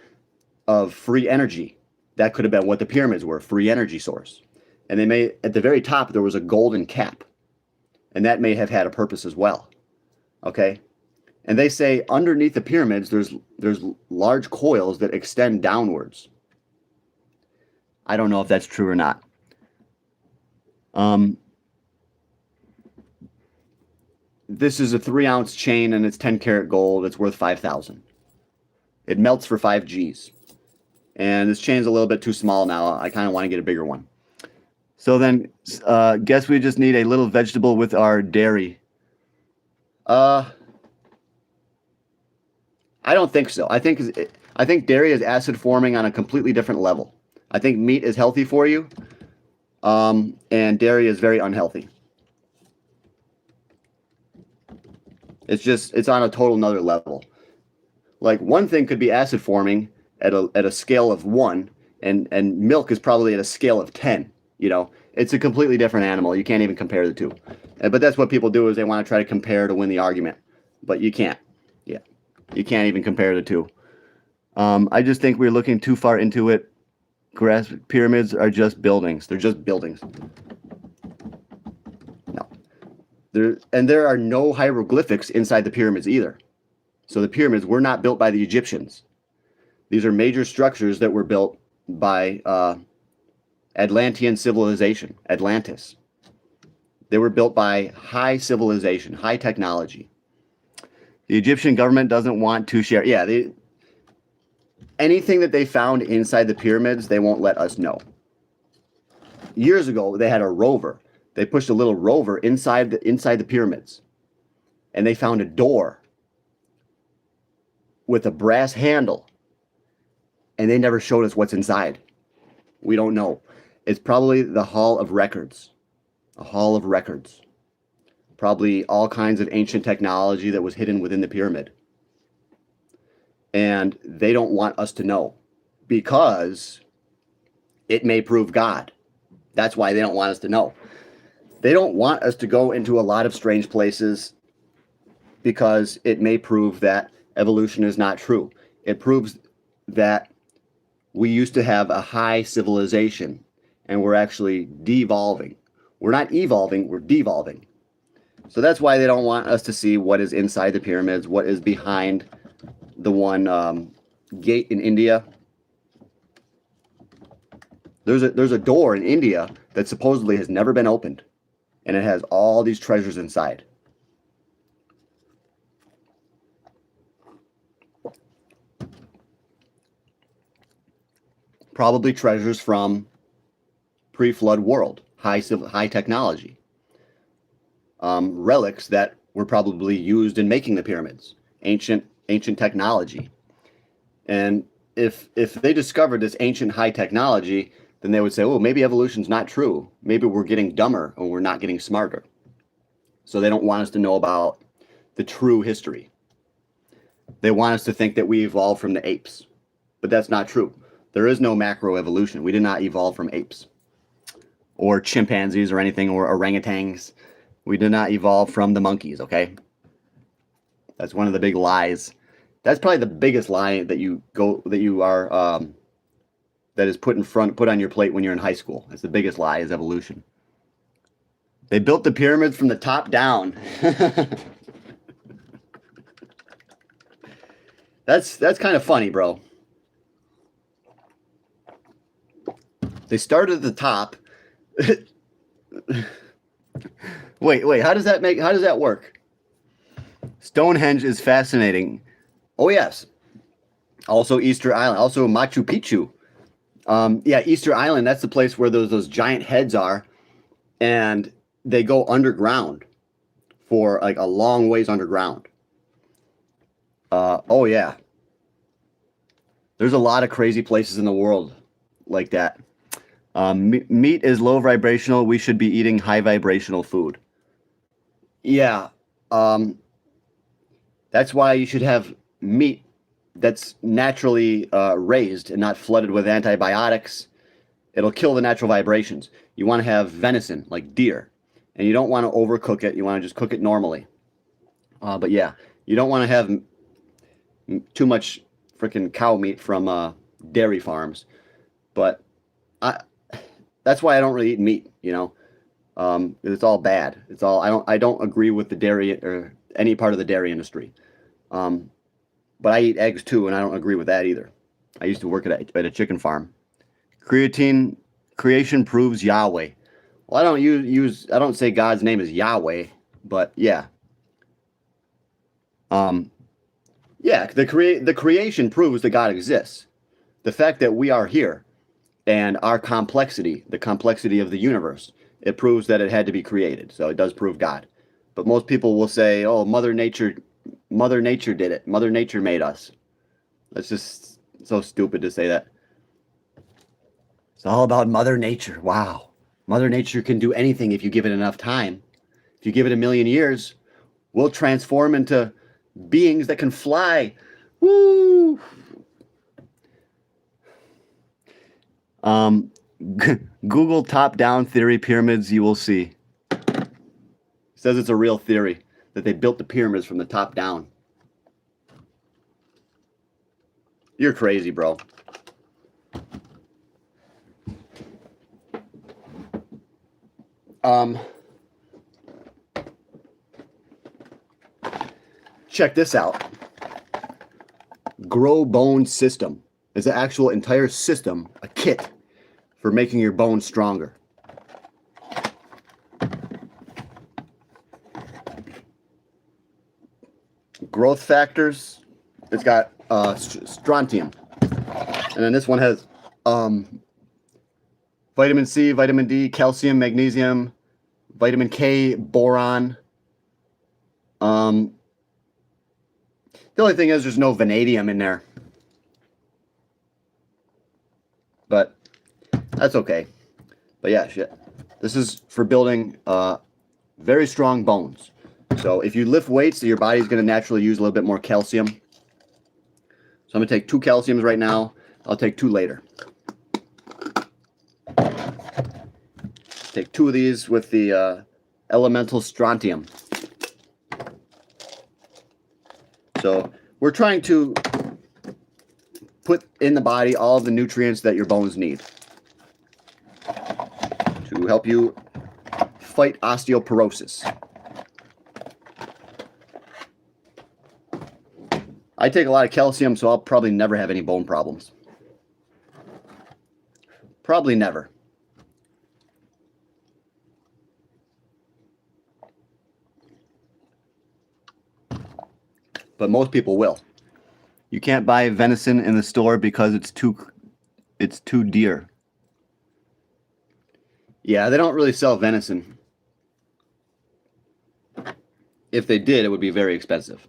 of free energy. That could have been what the pyramids were, free energy source. And they may, at the very top, there was a golden cap. And that may have had a purpose as well. Okay? And they say underneath the pyramids, there's large coils that extend downwards. I don't know if that's true or not. This is a 3-ounce chain and it's 10 karat gold. It's worth 5,000. It melts for 5 G's. And this chain's a little bit too small now. I kind of want to get a bigger one. So then, guess we just need a little vegetable with our dairy. I don't think so. I think dairy is acid forming on a completely different level. I think meat is healthy for you, and dairy is very unhealthy. It's on a total nother level. Like one thing could be acid forming at a scale of 1, and milk is probably at a scale of 10. You know, it's a completely different animal. You can't even compare the two. But that's what people do, is they want to try to compare to win the argument. But you can't. Yeah, you can't even compare the two. I just think we're looking too far into it. Pyramids are just buildings. They're just buildings. No. There are no hieroglyphics inside the pyramids either. So the pyramids were not built by the Egyptians. These are major structures that were built by Atlantean civilization, Atlantis. They were built by high civilization, high technology. The Egyptian government doesn't want to share. Yeah, anything that they found inside the pyramids, they won't let us know. Years ago, they had a rover. They pushed a little rover inside the pyramids, and they found a door with a brass handle, and they never showed us what's inside. We don't know. It's probably the Hall of Records. A Hall of Records. Probably all kinds of ancient technology that was hidden within the pyramid. And they don't want us to know, because it may prove God. That's why they don't want us to know. They don't want us to go into a lot of strange places, because it may prove that evolution is not true. It proves that we used to have a high civilization, and we're actually devolving. We're not evolving, we're devolving. So that's why they don't want us to see what is inside the pyramids, what is behind the one gate in India. There's a door in India that supposedly has never been opened, and it has all these treasures inside. Probably treasures from pre-flood world, high technology. Relics that were probably used in making the pyramids, ancient technology. And if they discovered this ancient high technology, then they would say, oh, maybe evolution's not true. Maybe we're getting dumber and we're not getting smarter. So they don't want us to know about the true history. They want us to think that we evolved from the apes. But that's not true. There is no macroevolution. We did not evolve from apes or chimpanzees or anything, or orangutans. We did not evolve from the monkeys, okay? That's one of the big lies. That's probably the biggest lie that is put on your plate when you're in high school. That's the biggest lie, is evolution. They built the pyramids from the top down. That's kind of funny, bro. They started at the top. Wait, how does that work? Stonehenge is fascinating. Oh yes. Also Easter Island, also Machu Picchu. Yeah, Easter Island, that's the place where those giant heads are, and they go underground for like a long ways underground. Oh yeah. There's a lot of crazy places in the world like that. Meat is low vibrational. We should be eating high vibrational food. Yeah. Um, that's why you should have meat that's naturally raised and not flooded with antibiotics. It'll kill the natural vibrations. You want to have venison, like deer, and you don't want to overcook it. You want to just cook it normally. But yeah, you don't want to have too much freaking cow meat from dairy farms. But I, that's why I don't really eat meat. It's all bad. It's all I don't agree with the dairy or any part of the dairy industry. Um, but I eat eggs too, and I don't agree with that either. I used to work at a chicken farm. Creatine creation proves Yahweh. Well, I don't I don't say God's name is Yahweh, but yeah. Um, yeah, the creation proves that God exists. The fact that we are here and our complexity, the complexity of the universe, it proves that it had to be created. So it does prove God. But most people will say, "Oh, Mother Nature did it. Mother Nature made us." That's just so stupid to say that. It's all about Mother Nature. Wow. Mother Nature can do anything if you give it enough time. If you give it a million years, we'll transform into beings that can fly. Woo! Google top-down theory pyramids, you will see. It says it's a real theory that they built the pyramids from the top down. You're crazy, bro. Check this out. Grow Bone System is an actual entire system, a kit for making your bones stronger. Growth factors. It's got strontium, and then this one has vitamin C, vitamin D, calcium, magnesium, vitamin K, boron. The only thing is there's no vanadium in there, but that's okay. But yeah, shit. This is for building very strong bones. So if you lift weights, your body's going to naturally use a little bit more calcium. So I'm going to take 2 calciums right now. I'll take 2 later. Take 2 of these with the elemental strontium. So we're trying to put in the body all of the nutrients that your bones need to help you fight osteoporosis. I take a lot of calcium, so I'll probably never have any bone problems. Probably never. But most people will. You can't buy venison in the store because it's too dear. Yeah, they don't really sell venison. If they did, it would be very expensive.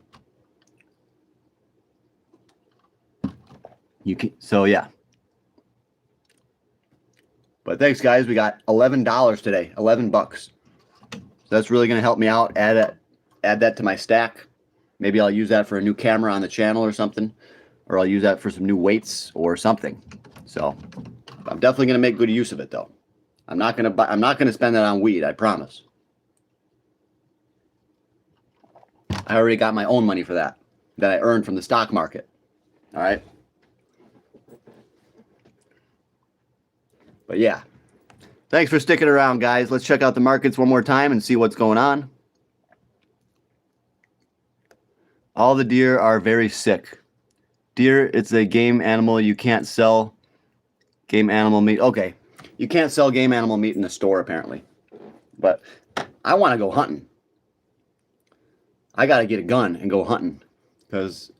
So yeah. But thanks, guys. We got $11 today. $11. So that's really going to help me out. Add that to my stack. Maybe I'll use that for a new camera on the channel or something, or I'll use that for some new weights or something. So I'm definitely going to make good use of it, though. I'm not going to spend that on weed. I promise. I already got my own money for that I earned from the stock market. All right. But yeah, thanks for sticking around, guys. Let's check out the markets one more time and see what's going on. All the deer are very sick. Deer, it's a game animal. You can't sell game animal meat. Okay, you can't sell game animal meat in the store, apparently. But I want to go hunting. I got to get a gun and go hunting. Because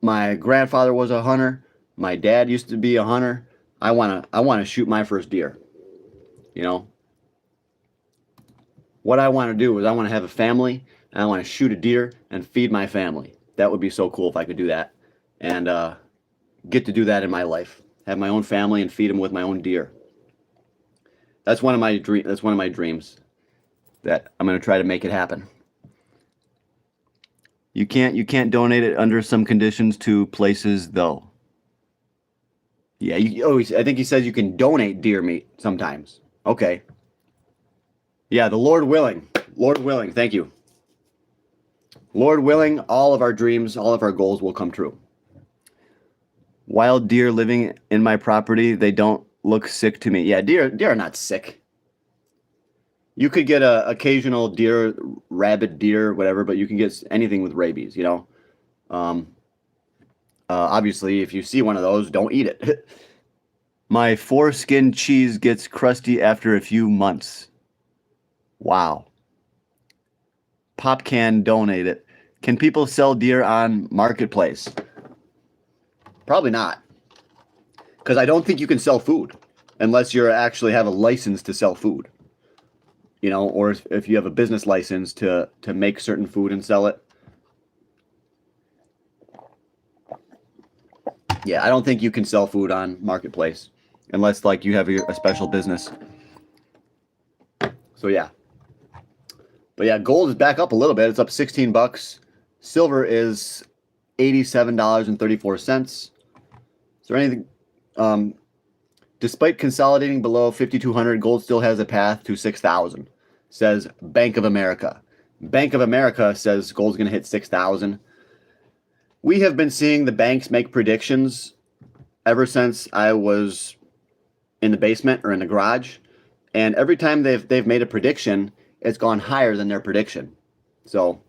my grandfather was a hunter. My dad used to be a hunter. I wanna shoot my first deer. You know? What I want to do is I want to have a family, and I want to shoot a deer and feed my family. That would be so cool if I could do that. And get to do that in my life. Have my own family and feed them with my own deer. That's one of my dreams. that I'm going to try to make it happen. You can't donate it under some conditions to places though. Yeah, I think he says you can donate deer meat sometimes. Okay. Yeah, the Lord willing. Lord willing, thank you. Lord willing, all of our dreams, all of our goals will come true. Wild deer living in my property, they don't look sick to me. Yeah, deer are not sick. You could get a occasional deer, rabid deer, whatever, but you can get anything with rabies, you know. Obviously, if you see one of those, don't eat it. My foreskin cheese gets crusty after a few months. Wow. Pop can donate it. Can people sell deer on Marketplace? Probably not. Because I don't think you can sell food unless you actually have a license to sell food. You know, or if you have a business license to make certain food and sell it. Yeah, I don't think you can sell food on Marketplace unless like you have a special business. So yeah. But yeah, gold is back up a little bit. It's up $16. Silver is $87.34. Is there anything despite consolidating below 5,200, gold still has a path to 6,000, says Bank of America. Bank of America says gold's going to hit 6,000. We have been seeing the banks make predictions ever since I was in the basement or in the garage. And every time they've made a prediction, it's gone higher than their prediction. So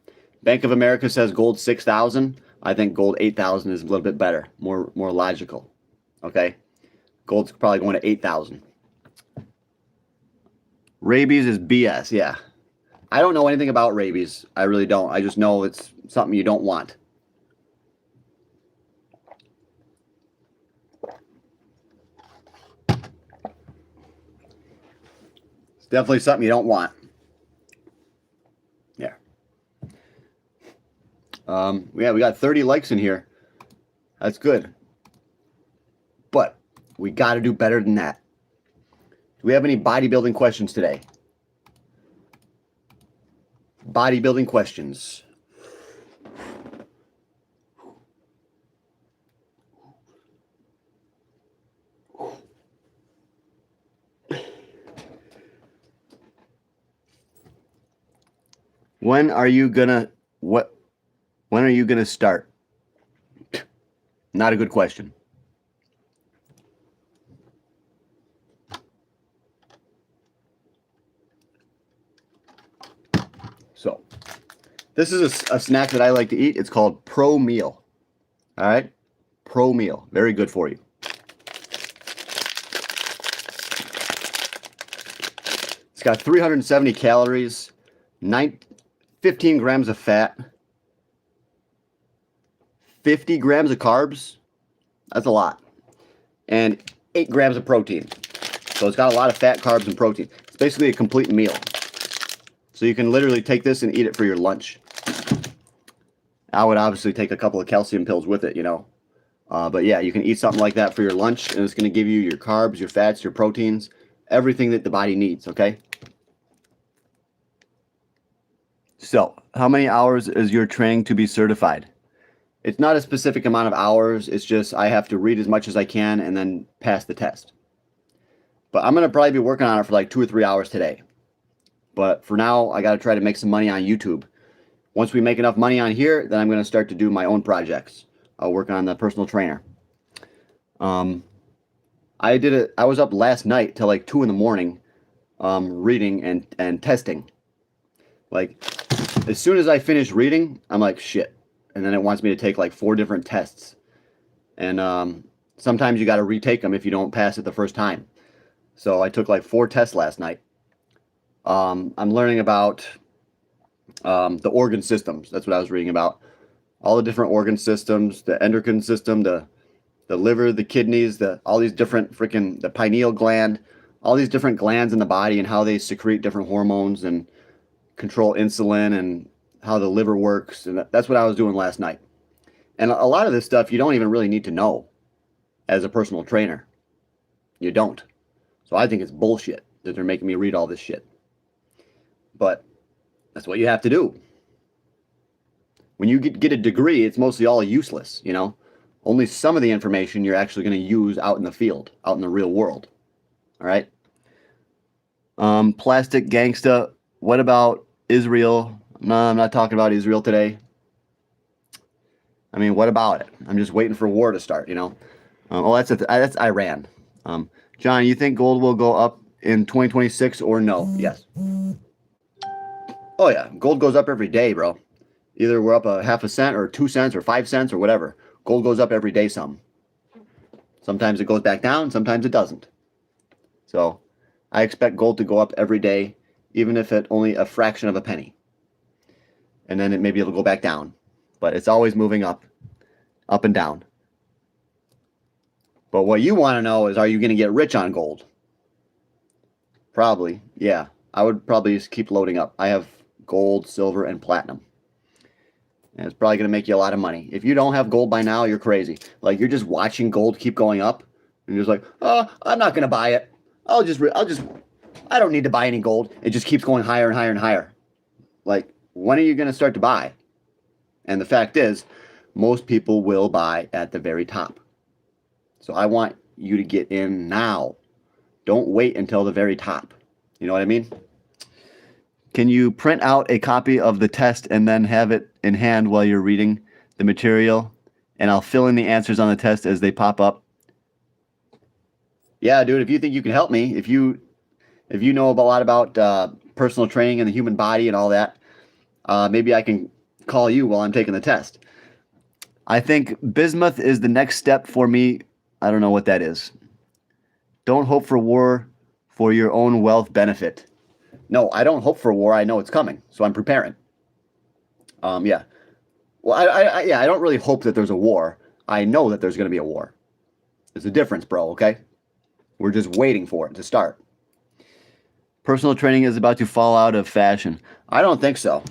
Bank of America says gold 6,000. I think gold 8,000 is a little bit better, more logical. Okay? Gold's probably going to 8,000. Rabies is BS, yeah. I don't know anything about rabies. I really don't. I just know it's something you don't want. It's definitely something you don't want. Yeah. Yeah, we got 30 likes in here. That's good. But we got to do better than that. Do we have any bodybuilding questions today? Bodybuilding questions. When are you gonna start? Not a good question. So, this is a snack that I like to eat. It's called Pro Meal. All right? Pro Meal. Very good for you. It's got 370 calories, 15 grams of fat, 50 grams of carbs. That's a lot. And 8 grams of protein. So it's got a lot of fat, carbs, and protein. It's basically a complete meal. So you can literally take this and eat it for your lunch. I would obviously take a couple of calcium pills with it, you know. But yeah, you can eat something like that for your lunch, and it's going to give you your carbs, your fats, your proteins, everything that the body needs, okay? So, how many hours is your training to be certified? It's not a specific amount of hours. It's just I have to read as much as I can and then pass the test. But I'm going to probably be working on it for like 2 or 3 hours today. But for now, I got to try to make some money on YouTube. Once we make enough money on here, then I'm going to start to do my own projects. I'll work on the personal trainer. I was up last night till like 2 in the morning reading and testing. Like, as soon as I finish reading, I'm like, shit. And then it wants me to take like 4 different tests. And sometimes you got to retake them if you don't pass it the first time. So I took like 4 tests last night. I'm learning about the organ systems. That's what I was reading about. All the different organ systems, the endocrine system, the liver, the kidneys, all these different the pineal gland, all these different glands in the body and how they secrete different hormones and control insulin and how the liver works. And that's what I was doing last night. And a lot of this stuff you don't even really need to know as a personal trainer. You don't. So I think it's bullshit that they're making me read all this shit. But that's what you have to do. When you get a degree, it's mostly all useless, you know? Only some of the information you're actually going to use out in the field, out in the real world. All right? Plastic Gangsta, what about Israel? No, I'm not talking about Israel today. I mean, what about it? I'm just waiting for war to start, you know? That's Iran. John, you think gold will go up in 2026 or no? Yes. Oh, yeah. Gold goes up every day, bro. Either we're up a half a cent or 2 cents or 5 cents or whatever. Gold goes up every day some. Sometimes it goes back down, sometimes it doesn't. So I expect gold to go up every day, even if it's only a fraction of a penny. And then maybe it'll go back down. But it's always moving up and down. But what you want to know is, are you going to get rich on gold? Probably, yeah. I would probably just keep loading up. I have gold, silver, and platinum. And it's probably going to make you a lot of money. If you don't have gold by now, you're crazy. Like, you're just watching gold keep going up. And you're just like, oh, I'm not going to buy it. I don't need to buy any gold. It just keeps going higher and higher and higher. Like, when are you going to start to buy? And the fact is, most people will buy at the very top. So I want you to get in now. Don't wait until the very top. You know what I mean? Can you print out a copy of the test and then have it in hand while you're reading the material? And I'll fill in the answers on the test as they pop up. Yeah, dude, if you think you can help me, if you know a lot about personal training and the human body and all that, maybe I can call you while I'm taking the test. I think bismuth is the next step for me. I don't know what that is. Don't hope for war for your own wealth benefit. No, I don't hope for war. I know it's coming, so I'm preparing. Yeah. Well, I don't really hope that there's a war. I know that there's going to be a war. There's a difference, bro, okay? We're just waiting for it to start. Personal training is about to fall out of fashion. I don't think so,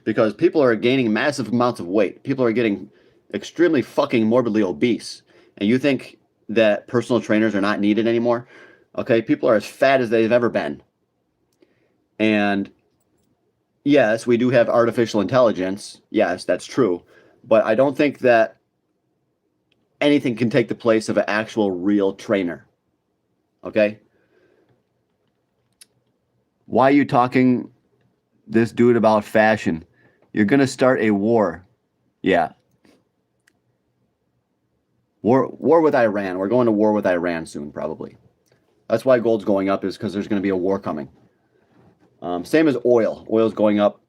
because people are gaining massive amounts of weight. People are getting extremely fucking morbidly obese. And you think that personal trainers are not needed anymore? Okay, people are as fat as they've ever been. And yes, we do have artificial intelligence. Yes, that's true. But I don't think that anything can take the place of an actual real trainer. Okay? Why are you talking this dude about fashion? You're going to start a war. Yeah. War with Iran. We're going to war with Iran soon, probably. That's why gold's going up, is because there's going to be a war coming. Same as oil. Oil's going up.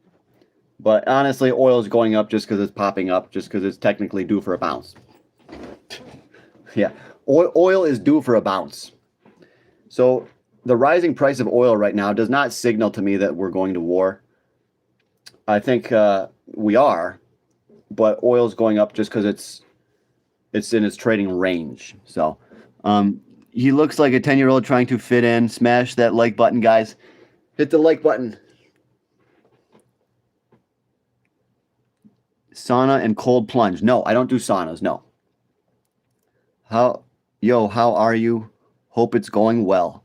But honestly, oil is going up just because it's popping up, just because it's technically due for a bounce. Yeah. Oil is due for a bounce. So the rising price of oil right now does not signal to me that we're going to war. I think we are, but oil's going up just because it's in its trading range. So he looks like a 10-year-old trying to fit in. Smash that like button, guys. Hit the like button. Sauna and cold plunge. No, I don't do saunas. No. How are you? Hope it's going well.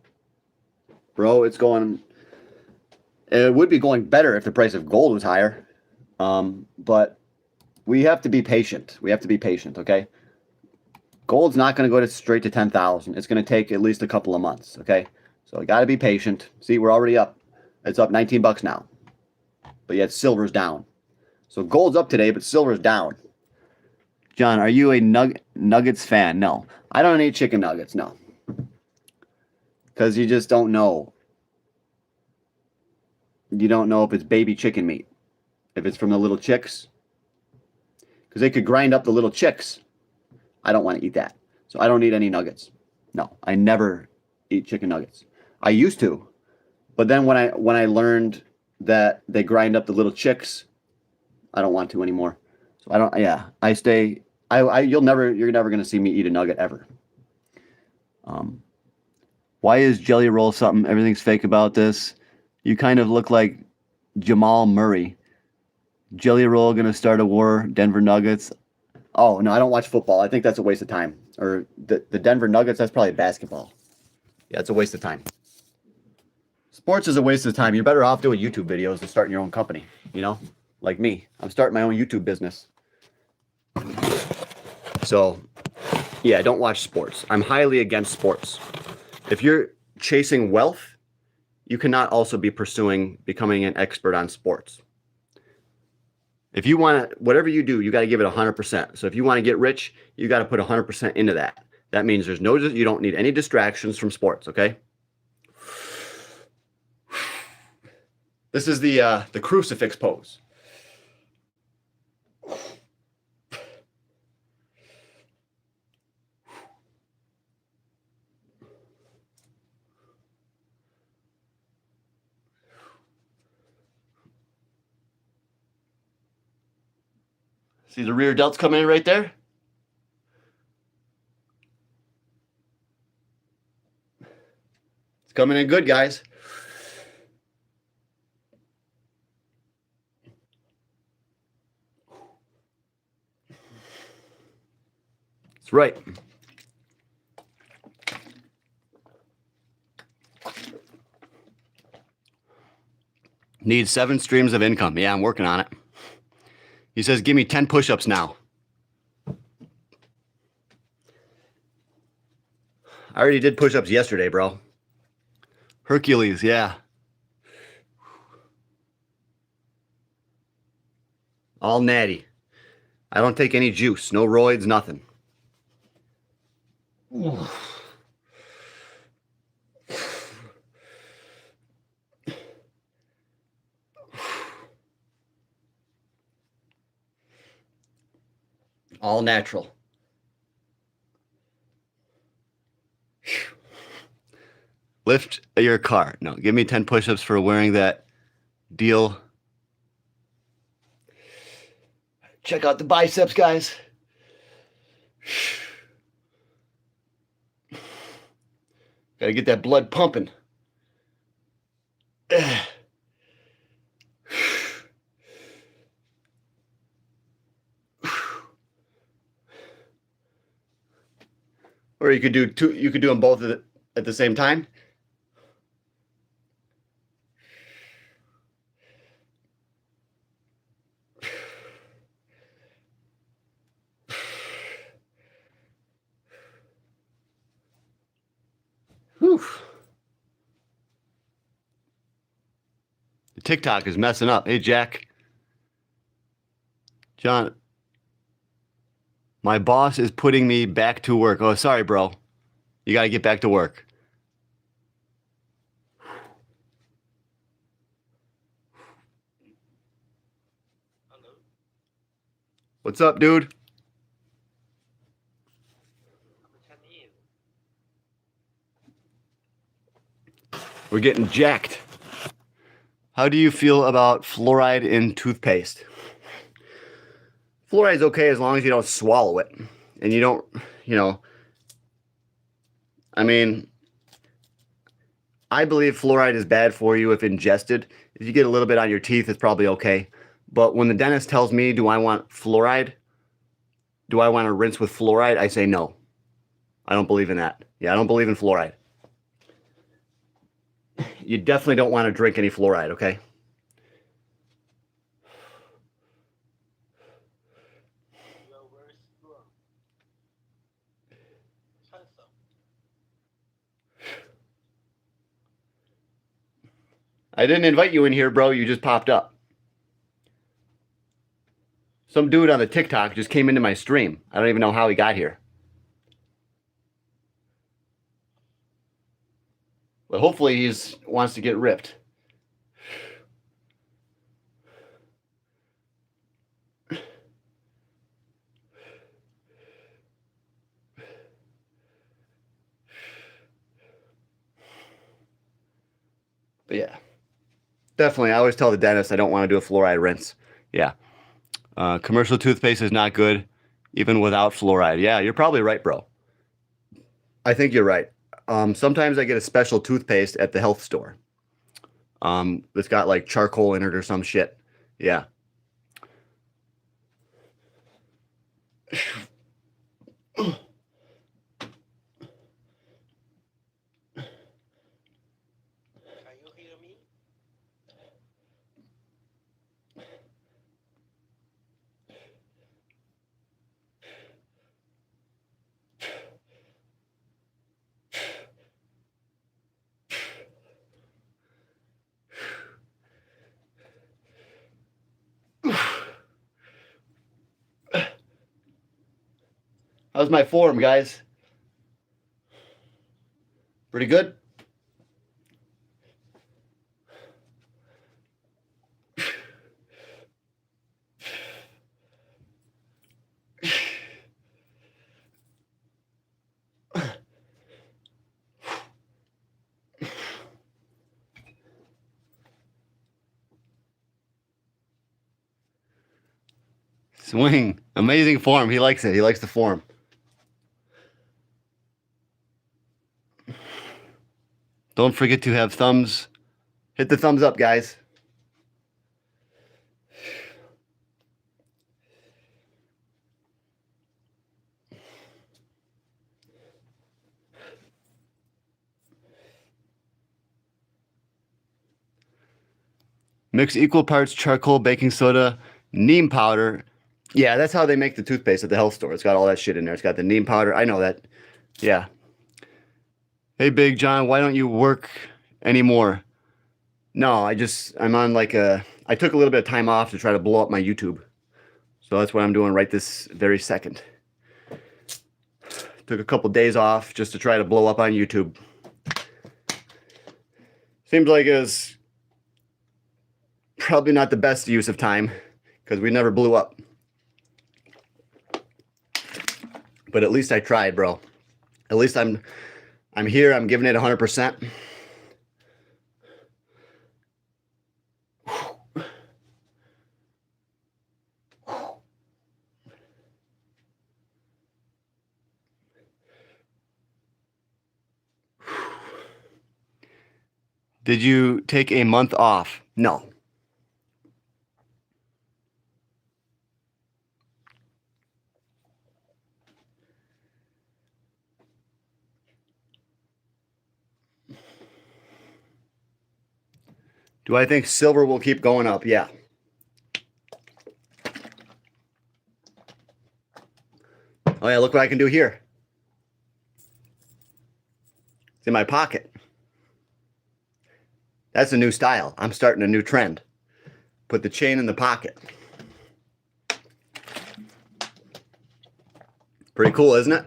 Bro, it's going... It would be going better if the price of gold was higher. But we have to be patient. We have to be patient, okay? Gold's not going to go straight to 10,000. It's going to take at least a couple of months, okay? So we got to be patient. See, we're already up. It's up $19 now. But yet silver's down. So gold's up today, but silver's down. John, are you a Nuggets fan? No. I don't eat chicken nuggets, no. Because you just don't know. You don't know if it's baby chicken meat. If it's from the little chicks. Because they could grind up the little chicks. I don't want to eat that. So I don't eat any nuggets. No, I never eat chicken nuggets. I used to. But then when I learned that they grind up the little chicks, I don't want to anymore. So I don't, yeah, I stay, you're never going to see me eat a nugget ever. Why is Jelly Roll something? Everything's fake about this. You kind of look like Jamal Murray. Jelly Roll going to start a war, Denver Nuggets. Oh, no, I don't watch football. I think that's a waste of time. Or the Denver Nuggets, that's probably basketball. Yeah, it's a waste of time. Sports is a waste of time. You're better off doing YouTube videos than starting your own company, you know? Like me. I'm starting my own YouTube business. So, yeah, don't watch sports. I'm highly against sports. If you're chasing wealth, you cannot also be pursuing becoming an expert on sports. If you want to, whatever you do, you got to give it 100%. So if you want to get rich, you got to put 100% into that. That means you don't need any distractions from sports, okay? This is the crucifix pose. See the rear delts coming in right there? It's coming in good, guys. That's right. Need 7 streams of income. Yeah, I'm working on it. He says, give me 10 push-ups now. I already did push-ups yesterday, bro. Hercules, yeah. All natty. I don't take any juice. No roids, nothing. All natural. Lift your car. No, give me 10 push-ups for wearing that deal. Check out the biceps, guys. Gotta get that blood pumping. Or you could do two. You could do them both at the same time. Whew. The TikTok is messing up. Hey, Jack. John, my boss is putting me back to work. Oh, sorry, bro. You got to get back to work. Hello. What's up, dude? We're getting jacked. How do you feel about fluoride in toothpaste? Fluoride's okay as long as you don't swallow it. And you don't, I mean, I believe fluoride is bad for you if ingested. If you get a little bit on your teeth, it's probably okay. But when the dentist tells me, do I want fluoride? Do I want to rinse with fluoride? I say no. I don't believe in that. Yeah, I don't believe in fluoride. You definitely don't want to drink any fluoride, okay? I didn't invite you in here, bro. You just popped up. Some dude on the TikTok just came into my stream. I don't even know how he got here. But hopefully he wants to get ripped. But yeah, definitely. I always tell the dentist I don't want to do a fluoride rinse. Yeah. Commercial toothpaste is not good, even without fluoride. Yeah, you're probably right, bro. I think you're right. Sometimes I get a special toothpaste at the health store. It's got like charcoal in it or some shit. Yeah. How's my form, guys? Pretty good? Swing. Amazing form. He likes it. He likes the form. Don't forget to have thumbs. Hit the thumbs up, guys. Mix equal parts charcoal, baking soda, neem powder. Yeah, that's how they make the toothpaste at the health store. It's got all that shit in there. It's got the neem powder. I know that. Yeah. Hey, Big John, why don't you work anymore? No, I'm on like I took a little bit of time off to try to blow up my YouTube. So that's what I'm doing right this very second. Took a couple days off just to try to blow up on YouTube. Seems like it was probably not the best use of time because we never blew up. But at least I tried, bro. At least I'm here. I'm giving it 100%. Did you take a month off? No. Do I think silver will keep going up? Yeah. Oh yeah, look what I can do here. It's in my pocket. That's a new style. I'm starting a new trend. Put the chain in the pocket. Pretty cool, isn't it?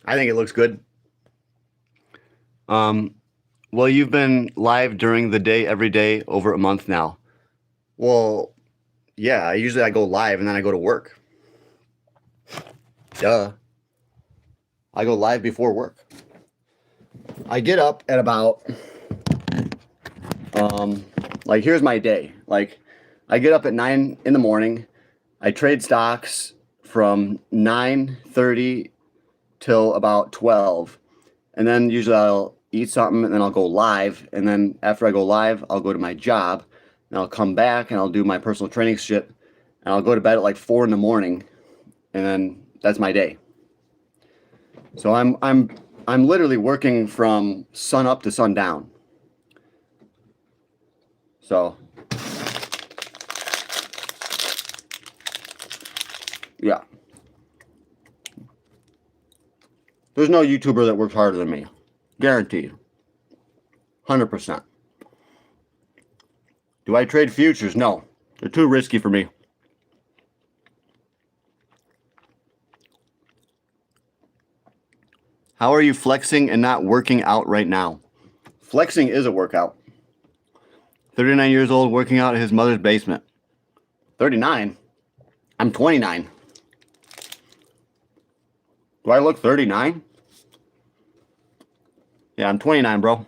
I think it looks good. Well, you've been live during the day every day over a month now. Well, yeah, usually I go live and then I go to work. Duh. I go live before work. I get up at about, like here's my day. Like I get up at 9 in the morning. I trade stocks from 9:30 till about 12. And then usually I'll eat something and then I'll go live. And then after I go live, I'll go to my job and I'll come back and I'll do my personal training shit. And I'll go to bed at like 4 in the morning. And then that's my day. So I'm literally working from sun up to sundown. So yeah. There's no YouTuber that works harder than me. Guaranteed. 100%. Do I trade futures? No. They're too risky for me. How are you flexing and not working out right now? Flexing is a workout. 39 years old, working out in his mother's basement. 39? I'm 29. Do I look 39? Yeah, I'm 29, bro.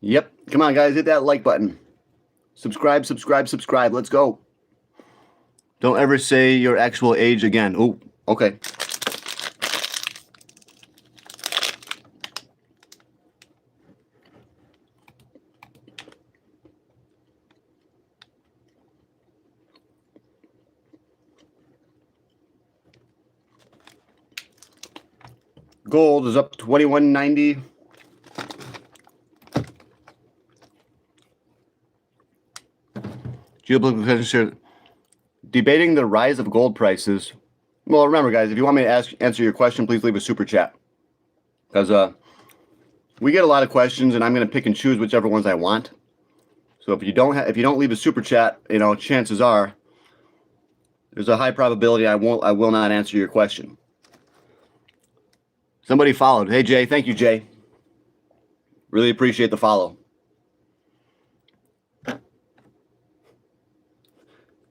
Yep. Come on, guys. Hit that like button. Subscribe, subscribe, subscribe. Let's go. Don't ever say your actual age again. Oh, okay. Gold is up 21.90. Geopolitical tension. debating the rise of gold prices. Well, remember, guys, if you want me to answer your question, please leave a super chat. Because we get a lot of questions, and I'm going to pick and choose whichever ones I want. So if you don't leave a super chat, chances are there's a high probability I will not answer your question. Somebody followed. Hey, Jay. Thank you, Jay. Really appreciate the follow.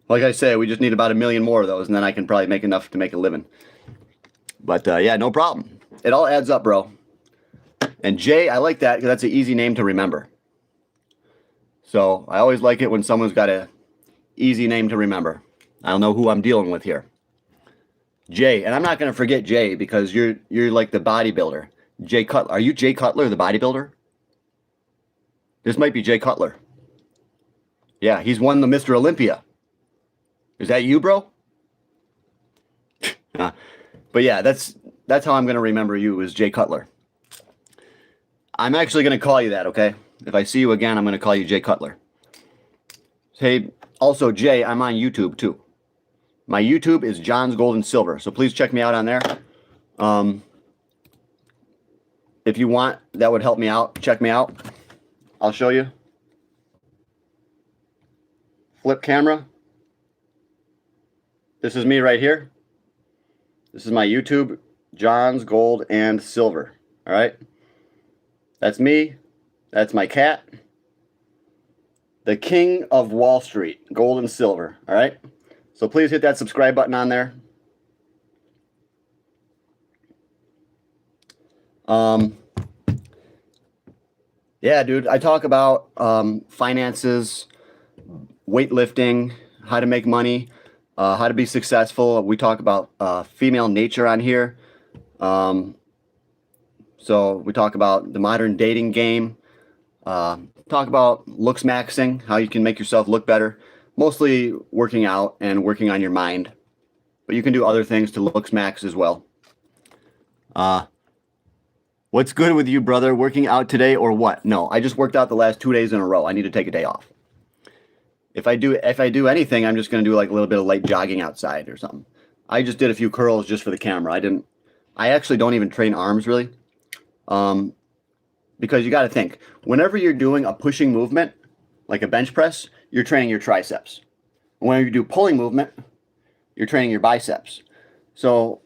Like I say, we just need about 1 million more of those, and then I can probably make enough to make a living. But yeah, no problem. It all adds up, bro. And Jay, I like that because that's an easy name to remember. So I always like it when someone's got a easy name to remember. I don't know who I'm dealing with here. Jay, and I'm not going to forget Jay because you're like the bodybuilder. Jay Cutler. Are you Jay Cutler, the bodybuilder? This might be Jay Cutler. Yeah, he's won the Mr. Olympia. Is that you, bro? But yeah, that's how I'm going to remember you, is Jay Cutler. I'm actually going to call you that, okay? If I see you again, I'm going to call you Jay Cutler. Hey, also, Jay, I'm on YouTube, too. My YouTube is John's Gold and Silver, so please check me out on there. If you want, that would help me out. Check me out. I'll show you. Flip camera. This is me right here. This is my YouTube, John's Gold and Silver. All right? That's me. That's my cat. The King of Wall Street, Gold and Silver. All right? So please hit that subscribe button on there. Yeah, dude, I talk about finances, weightlifting, how to make money, how to be successful. We talk about female nature on here. So we talk about the modern dating game. Talk about looks maxing, how you can make yourself look better. Mostly working out and working on your mind. But you can do other things to looks max as well. What's good with you, brother? Working out today or what? No, I just worked out the last 2 days in a row. I need to take a day off. If I do anything, I'm just going to do like a little bit of light jogging outside or something. I just did a few curls just for the camera. I actually don't even train arms really. Because you got to think, whenever you're doing a pushing movement, like a bench press, you're training your triceps. When you do pulling movement, you're training your biceps. So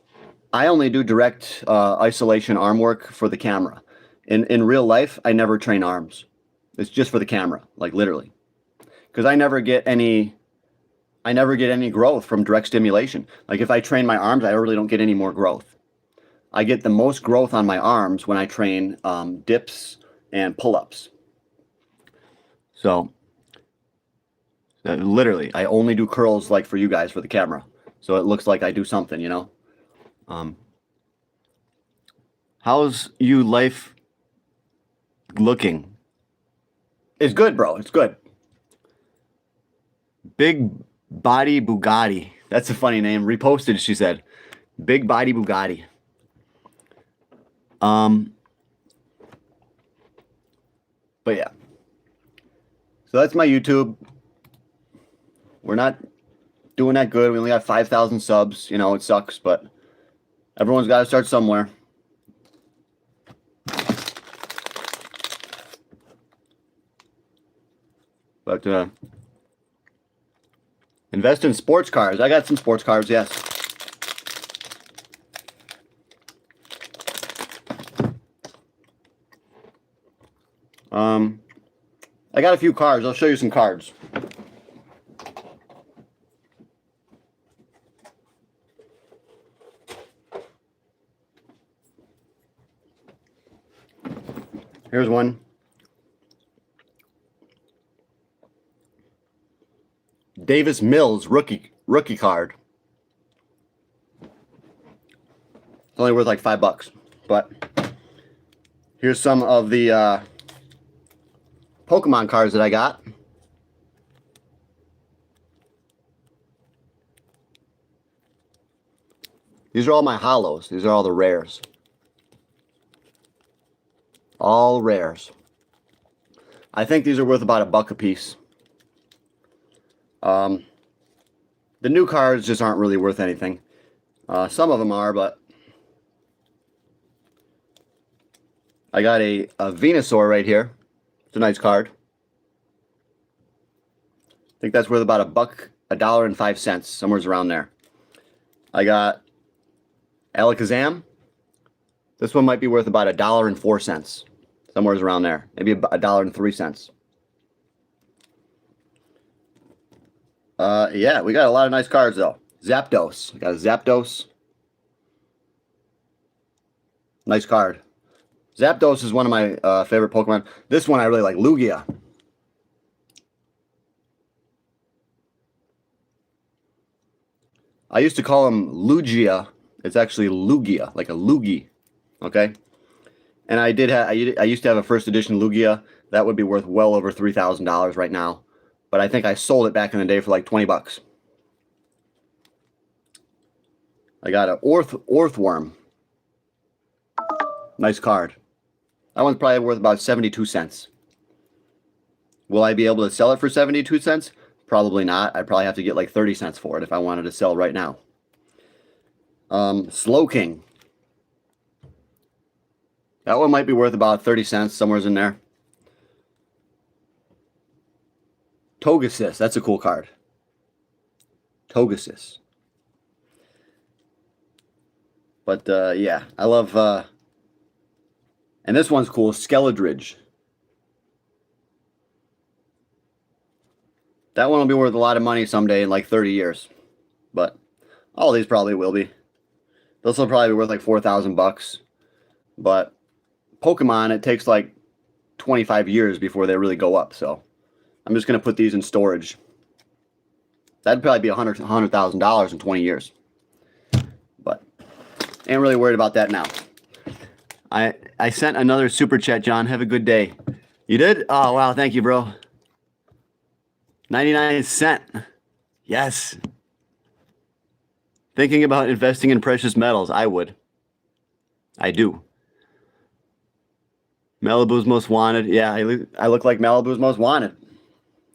I only do direct isolation arm work for the camera. In real life, I never train arms. It's just for the camera, like literally. Because I never get any growth from direct stimulation. Like if I train my arms, I really don't get any more growth. I get the most growth on my arms when I train dips and pull-ups. So literally, I only do curls like for you guys for the camera. So it looks like I do something, you know? How's you life looking? It's good, bro. It's good. Big Body Bugatti. That's a funny name. Reposted, she said. Big Body Bugatti. But yeah. So that's my YouTube. We're not doing that good. We only got 5,000 subs. You know, it sucks, but everyone's got to start somewhere. But invest in sports cars. I got some sports cars, yes. I got a few cars. I'll show you some cards. Here's one. Davis Mills rookie card. It's only worth like $5, but here's some of the Pokemon cards that I got. These are all my holos. These are all the rares. All rares. I think these are worth about $1 a piece. The new cards just aren't really worth anything. Some of them are, but I got a Venusaur right here. It's a nice card. I think that's worth about $1.05, somewhere around there. I got Alakazam. This one might be worth about $1.04, somewhere around there. Maybe $1.03. Yeah, we got a lot of nice cards though. Zapdos. I got a Zapdos. Nice card. Zapdos is one of my favorite Pokemon. This one I really like, Lugia. I used to call him Lugia. It's actually Lugia, like a loogie. Okay? And I used to have a first edition Lugia. That would be worth well over $3,000 right now. But I think I sold it back in the day for like 20 bucks. I got an Orthworm. Nice card. That one's probably worth about 72 cents. Will I be able to sell it for 72 cents? Probably not. I'd probably have to get like 30 cents for it if I wanted to sell right now. Slowking. That one might be worth about 30 cents, somewhere in there. Togesis. That's a cool card. Togesis. But yeah, I love... and this one's cool, Skeledridge. That one will be worth a lot of money someday in like 30 years. But all these probably will be. This will probably be worth like 4,000 bucks. But Pokemon, it takes like 25 years before they really go up. So I'm just going to put these in storage. That'd probably be $100,000 in 20 years. But ain't really worried about that now. I sent another super chat, John. Have a good day. You did? Oh, wow. Thank you, bro. 99 cents. Yes. Thinking about investing in precious metals. I would. I do. Malibu's Most Wanted. Yeah, I look like Malibu's Most Wanted.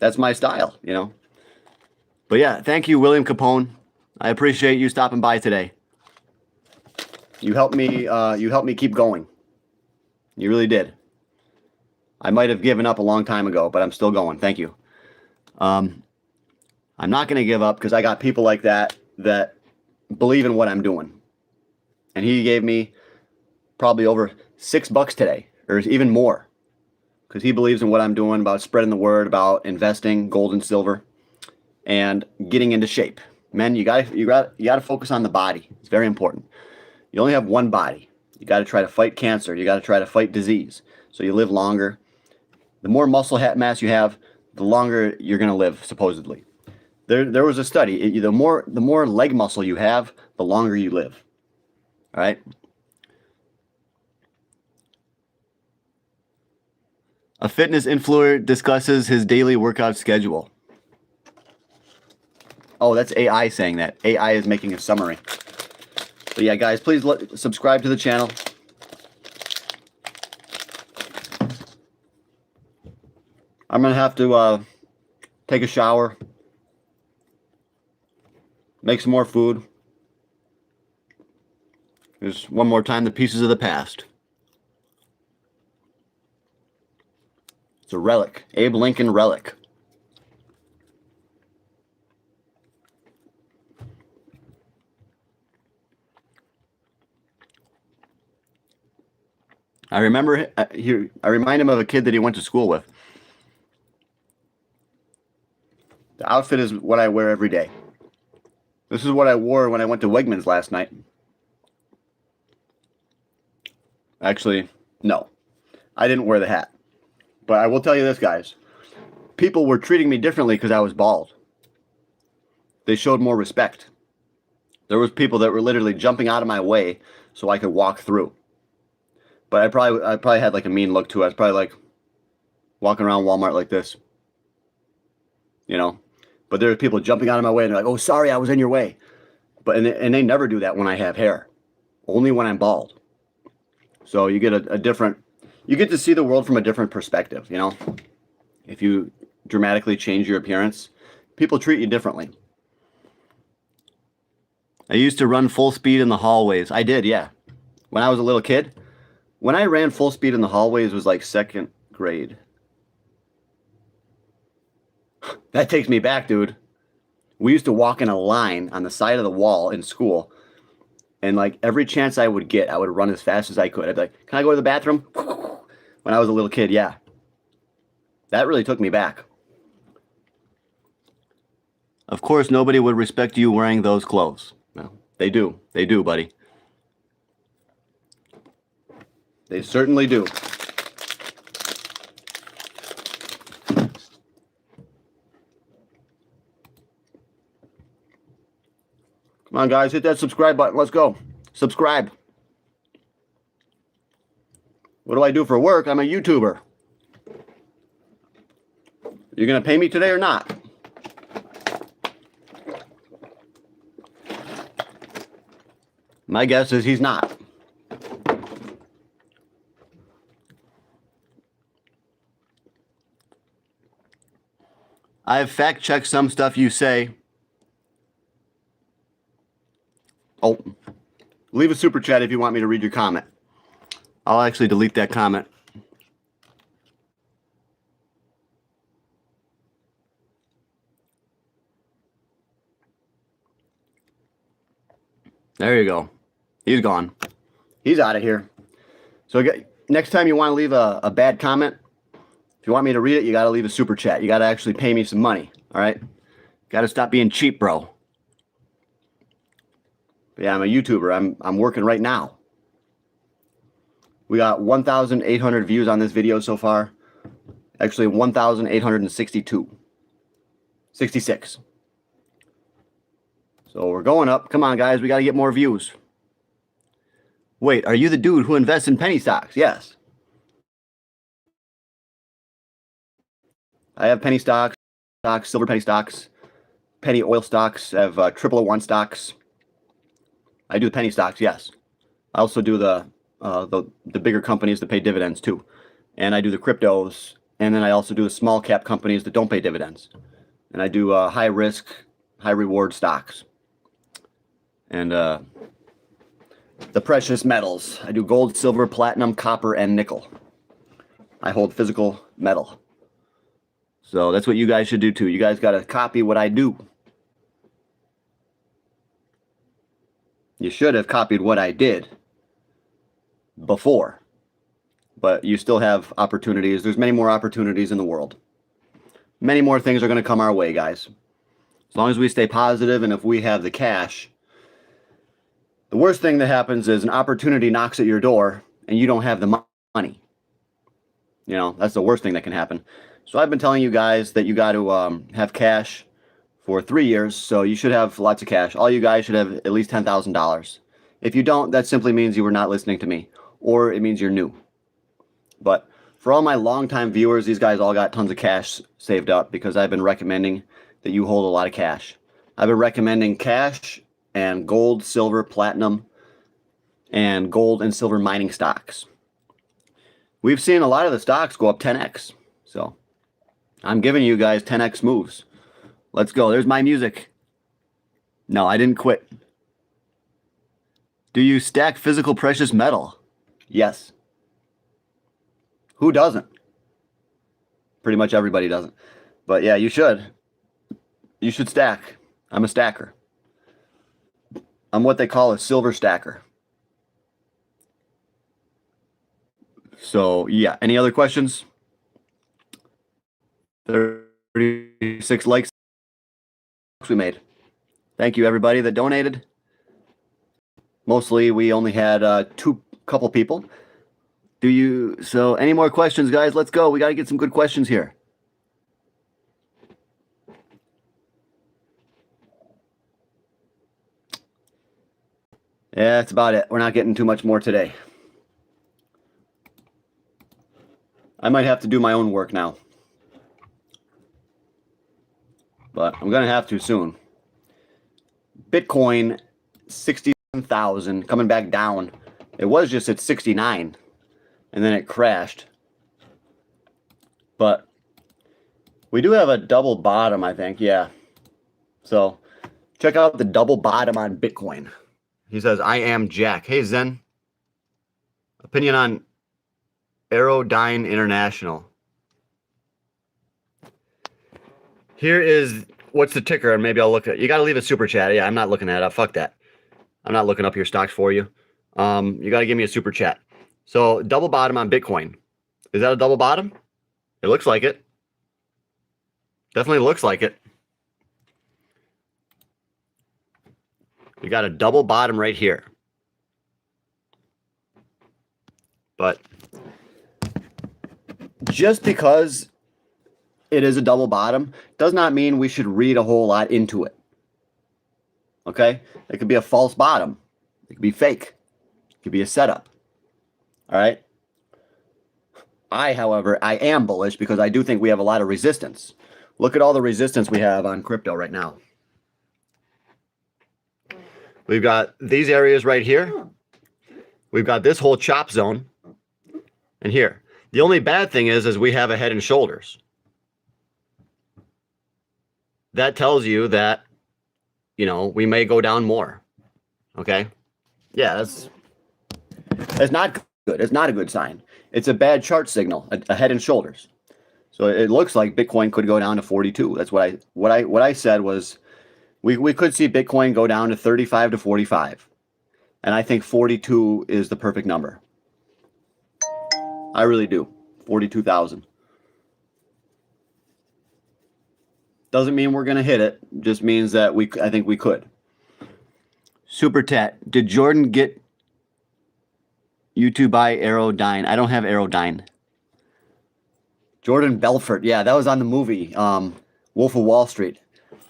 That's my style, you know. But yeah, thank you, William Capone. I appreciate you stopping by today. You helped me keep going. You really did. I might have given up a long time ago, but I'm still going. Thank you. I'm not going to give up because I got people like that believe in what I'm doing. And he gave me probably over $6 today, or even more, because he believes in what I'm doing about spreading the word about investing gold and silver and getting into shape. Men, you got to focus on the body. It's very important. You only have one body. You got to try to fight cancer. You got to try to fight disease so you live longer. The more muscle mass you have, the longer you're going to live, supposedly. There was a study. The more leg muscle you have, the longer you live. All right? A fitness influencer discusses his daily workout schedule. Oh, that's AI saying that. AI is making a summary. But yeah, guys, please subscribe to the channel. I'm going to have to take a shower, make some more food. There's one more time, the pieces of the past. It's a relic. Abe Lincoln relic. I remember, I remind him of a kid that he went to school with. The outfit is what I wear every day. This is what I wore when I went to Wegmans last night. Actually, no. I didn't wear the hat. But I will tell you this, guys. People were treating me differently because I was bald. They showed more respect. There was people that were literally jumping out of my way so I could walk through. But I probably had like a mean look too. I was probably like walking around Walmart like this. You know? But there were people jumping out of my way and they're like, "Oh, sorry, I was in your way." But and they never do that when I have hair. Only when I'm bald. So you get a different, you get to see the world from a different perspective, you know? If you dramatically change your appearance, people treat you differently. I used to run full speed in the hallways. I did, yeah. When I was a little kid. When I ran full speed in the hallways was like second grade. That takes me back, dude. We used to walk in a line on the side of the wall in school. And like every chance I would get, I would run as fast as I could. I'd be like, can I go to the bathroom? When I was a little kid, yeah. That really took me back. Of course, nobody would respect you wearing those clothes. No, they do. They do, buddy. They certainly do. Come on, guys, hit that subscribe button. Let's go. Subscribe. What do I do for work? I'm a YouTuber. You gonna pay me today or not? My guess is he's not. I've fact-checked some stuff you say. Oh, leave a super chat if you want me to read your comment. I'll actually delete that comment. There you go. He's gone. He's out of here. So next time you want to leave a bad comment, if you want me to read it, you got to leave a super chat. You got to actually pay me some money. All right? Got to stop being cheap, bro. But yeah, I'm a YouTuber. I'm working right now. We got 1,800 views on this video so far. Actually, 1,862. 66. So we're going up. Come on, guys. We got to get more views. Wait, are you the dude who invests in penny stocks? Yes. I have penny stocks, silver penny stocks, penny oil stocks. I have 001 stocks. I do penny stocks, yes. I also do the bigger companies that pay dividends too. And I do the cryptos. And then I also do the small cap companies that don't pay dividends. And I do high risk, high reward stocks. And the precious metals. I do gold, silver, platinum, copper, and nickel. I hold physical metal. So that's what you guys should do too. You guys got to copy what I do. You should have copied what I did before. But you still have opportunities. There's many more opportunities in the world. Many more things are going to come our way, guys. As long as we stay positive and if we have the cash. The worst thing that happens is an opportunity knocks at your door and you don't have the money. You know, that's the worst thing that can happen. So I've been telling you guys that you got to have cash for 3 years. So you should have lots of cash. All you guys should have at least $10,000. If you don't, that simply means you were not listening to me. Or it means you're new. But for all my longtime viewers, these guys all got tons of cash saved up because I've been recommending that you hold a lot of cash. I've been recommending cash and gold, silver, platinum, and gold and silver mining stocks. We've seen a lot of the stocks go up 10x. So I'm giving you guys 10x moves. Let's go. There's my music. No, I didn't quit. Do you stack physical precious metal? Yes. Who doesn't? Pretty much everybody doesn't. But yeah, you should. You should stack. I'm a stacker. I'm what they call a silver stacker. So yeah, any other questions? 36 likes we made. Thank you everybody that donated. Mostly we only had couple people. So any more questions, guys? Let's go. We got to get some good questions here. Yeah, that's about it. We're not getting too much more today. I might have to do my own work now. But I'm going to have to soon. Bitcoin, 67,000, coming back down. It was just at 69, and then it crashed. But we do have a double bottom, I think, yeah. So Check out the double bottom on Bitcoin. He says, I am Jack. Hey, Zen. Opinion on Aerodyne International. Here is, what's the ticker? And maybe I'll look at it. You got to leave a super chat. Yeah, I'm not looking at it. Fuck that. I'm not looking up your stocks for you. You got to give me a super chat. So double bottom on Bitcoin. Is that a double bottom? It looks like it. Definitely looks like it. We got a double bottom right here. But just because it is a double bottom does not mean we should read a whole lot into it. Okay? It could be a false bottom. It could be fake. It could be a setup. All right? However, I am bullish because I do think we have a lot of resistance. Look at all the resistance we have on crypto right now. We've got these areas right here. We've got this whole chop zone. And here. The only bad thing is we have a head and shoulders. That tells you that, you know, we may go down more. Okay? Yeah, that's not good. It's not a good sign. It's a bad chart signal, a head and shoulders. So it looks like Bitcoin could go down to 42. That's what I said was we could see Bitcoin go down to 35 to 45. And I think 42 is the perfect number. I really do. 42,000. Doesn't mean we're going to hit it. Just means that I think we could. Super Tat. Did Jordan get you to buy Aerodyne? I don't have Aerodyne. Jordan Belfort. Yeah, that was on the movie Wolf of Wall Street.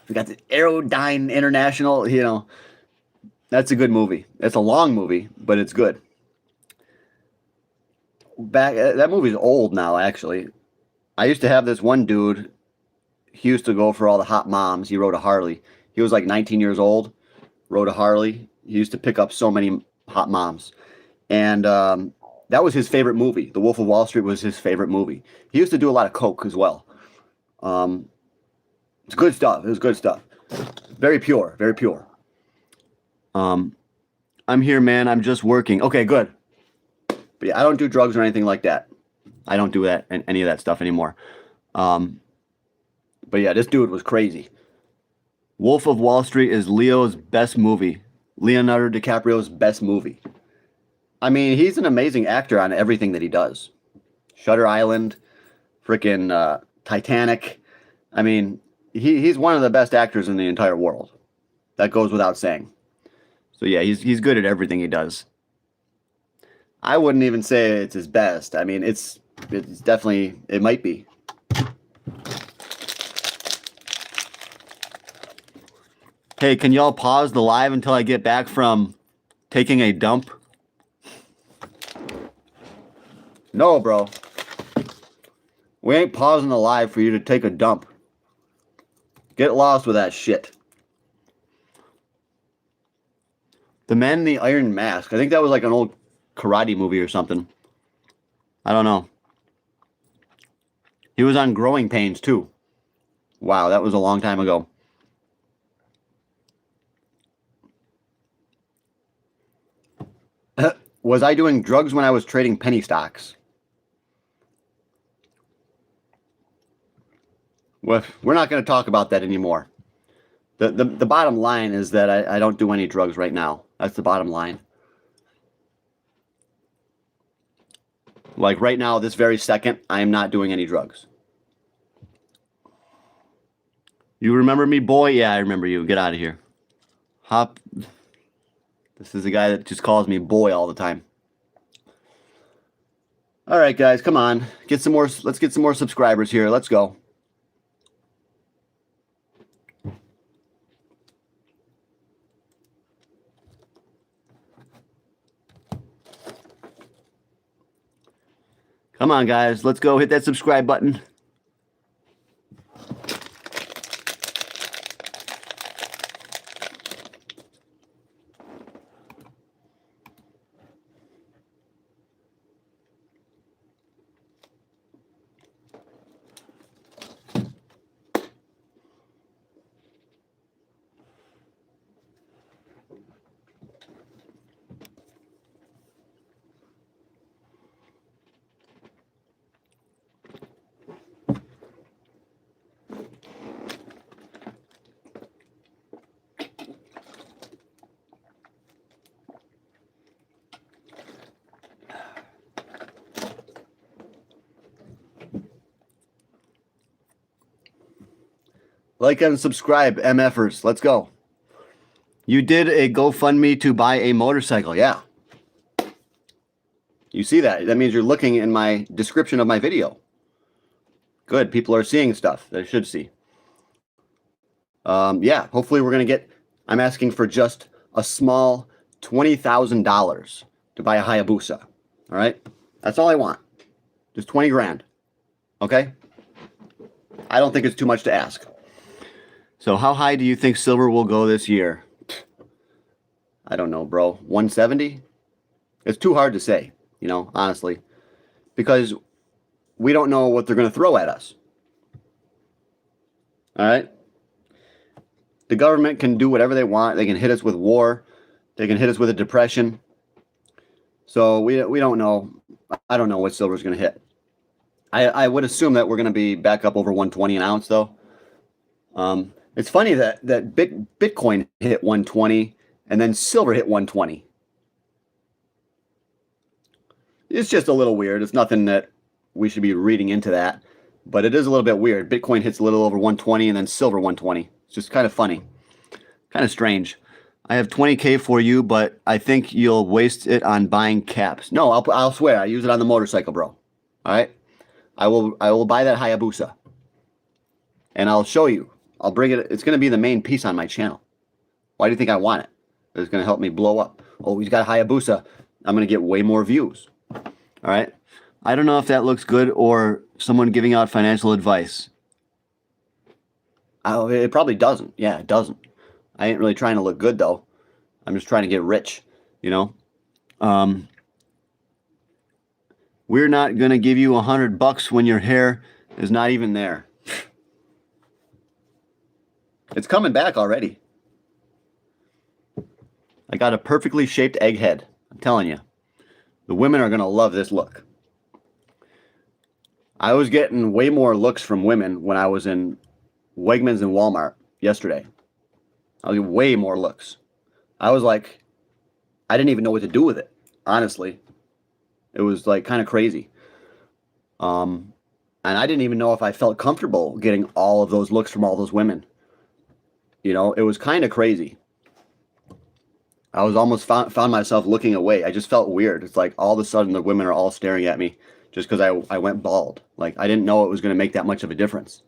We got the Aerodyne International. You know, that's a good movie. It's a long movie, but it's good. That movie's old now, actually. I used to have this one dude. He used to go for all the hot moms. He rode a Harley. He was like 19 years old, rode a Harley. He used to pick up so many hot moms. And that was his favorite movie. The Wolf of Wall Street was his favorite movie. He used to do a lot of coke as well. It's good stuff. It was good stuff. Very pure. Very pure. I'm here, man. I'm just working. Okay, good. But yeah, I don't do drugs or anything like that. I don't do that and any of that stuff anymore. But yeah, this dude was crazy. Wolf of Wall Street is Leo's best movie. Leonardo DiCaprio's best movie. I mean, he's an amazing actor on everything that he does. Shutter Island, freaking Titanic. I mean, he's one of the best actors in the entire world. That goes without saying. So yeah, he's good at everything he does. I wouldn't even say it's his best. I mean, it's definitely, it might be. Hey, can y'all pause the live until I get back from taking a dump? No, bro. We ain't pausing the live for you to take a dump. Get lost with that shit. The Man in the Iron Mask. I think that was like an old karate movie or something. I don't know. He was on Growing Pains too. Wow, that was a long time ago. Was I doing drugs when I was trading penny stocks? Well, we're not going to talk about that anymore. The bottom line is that I don't do any drugs right now. That's the bottom line. Like right now, this very second, I am not doing any drugs. You remember me, boy? Yeah, I remember you. Get out of here. Hop. This is the guy that just calls me boy all the time. All right, guys, come on. Get some more. Let's get some more subscribers here. Let's go. Come on, guys. Let's go. Hit that subscribe button. Like and subscribe, MFers. Let's go. You did a GoFundMe to buy a motorcycle. Yeah. You see that? That means you're looking in my description of my video. Good. People are seeing stuff they should see. Yeah. Hopefully we're going to get... I'm asking for just a small $20,000 to buy a Hayabusa. All right? That's all I want. Just 20 grand. Okay? I don't think it's too much to ask. So how high do you think silver will go this year? I don't know, bro. 170? It's too hard to say, you know, honestly. Because we don't know what they're going to throw at us. All right? The government can do whatever they want. They can hit us with war. They can hit us with a depression. So we don't know. I don't know what silver is going to hit. I would assume that we're going to be back up over 120 an ounce, though. It's funny that Bitcoin hit 120 and then silver hit 120. It's just a little weird. It's nothing that we should be reading into that, but it is a little bit weird. Bitcoin hits a little over 120 and then silver 120. It's just kind of funny, kind of strange. I have 20K for you, but I think you'll waste it on buying caps. No, I'll swear. I use it on the motorcycle, bro. All right? I will buy that Hayabusa. And I'll show you. I'll bring it. It's going to be the main piece on my channel. Why do you think I want it? It's going to help me blow up. Oh, he's got Hayabusa. I'm going to get way more views. All right? I don't know if that looks good or someone giving out financial advice. Oh, it probably doesn't. Yeah, it doesn't. I ain't really trying to look good, though. I'm just trying to get rich, you know? We're not going to give you $100 when your hair is not even there. It's coming back already. I got a perfectly shaped egg head. I'm telling you. The women are going to love this look. I was getting way more looks from women when I was in Wegmans and Walmart yesterday. I was getting way more looks. I was like, I didn't even know what to do with it, honestly. It was like kind of crazy. And I didn't even know if I felt comfortable getting all of those looks from all those women. You know, it was kind of crazy. I was almost found myself looking away. I just felt weird. It's like all of a sudden the women are all staring at me just because I went bald. Like I didn't know it was going to make that much of a difference.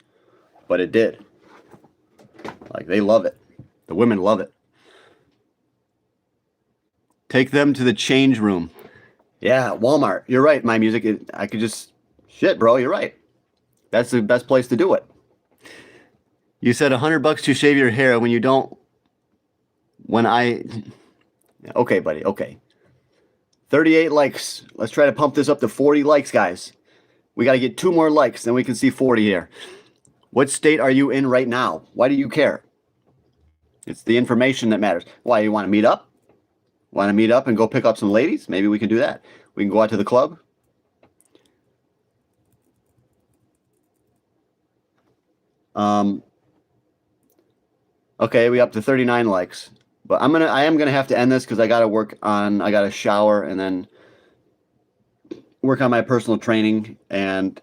But it did. Like they love it. The women love it. Take them to the change room. Yeah, Walmart. You're right, my music. I could just... Shit, bro, you're right. That's the best place to do it. You said $100 to shave your hair when you don't... When I... Okay, buddy, okay. 38 likes. Let's try to pump this up to 40 likes, guys. We got to get 2 more likes, then we can see 40 here. What state are you in right now? Why do you care? It's the information that matters. Why, you want to meet up? Want to meet up and go pick up some ladies? Maybe we can do that. We can go out to the club. Okay, we up to 39 likes. But I am gonna have to end this because I gotta shower and then work on my personal training, and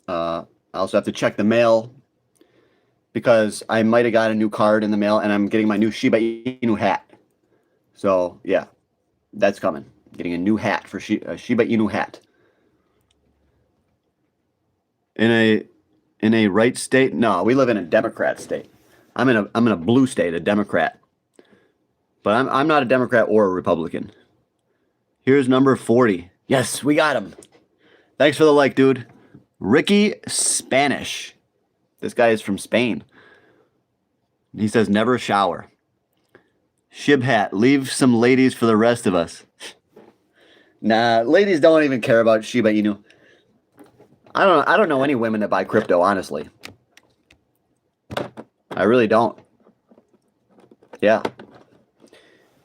I also have to check the mail because I might have got a new card in the mail, and I'm getting my new Shiba Inu hat. So yeah, that's coming. Getting a new hat for Shiba Inu hat. In a right state? No, we live in a Democrat state. I'm in a blue state, a Democrat. But I'm not a Democrat or a Republican. Here's number 40. Yes, we got him. Thanks for the like, dude. Ricky Spanish. This guy is from Spain. He says never shower. Shib hat, leave some ladies for the rest of us. Nah, ladies don't even care about Shiba Inu. I don't know any women that buy crypto, honestly. I really don't. Yeah.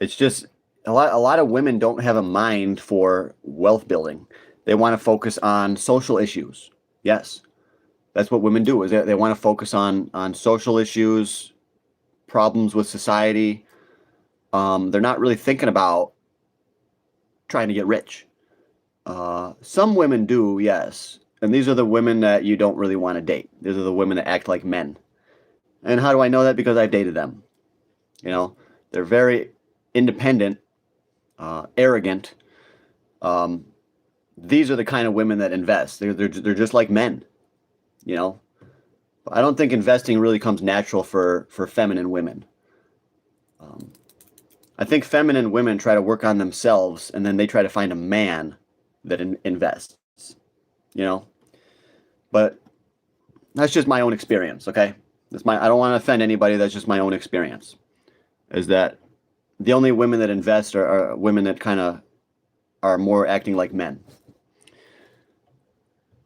It's just a lot of women don't have a mind for wealth building. They want to focus on social issues. Yes. That's what women do, is they want to focus on social issues, problems with society. They're not really thinking about trying to get rich. Some women do, yes. And these are the women that you don't really want to date. These are the women that act like men. And how do I know that? Because I've dated them. You know, they're very independent, arrogant. These are the kind of women that invest. They're just like men. You know, I don't think investing really comes natural for feminine women. I think feminine women try to work on themselves, and then they try to find a man that invests. You know, but that's just my own experience. Okay, that's my. I don't want to offend anybody. That's just my own experience. Is that the only women that invest are women that kind of are more acting like men.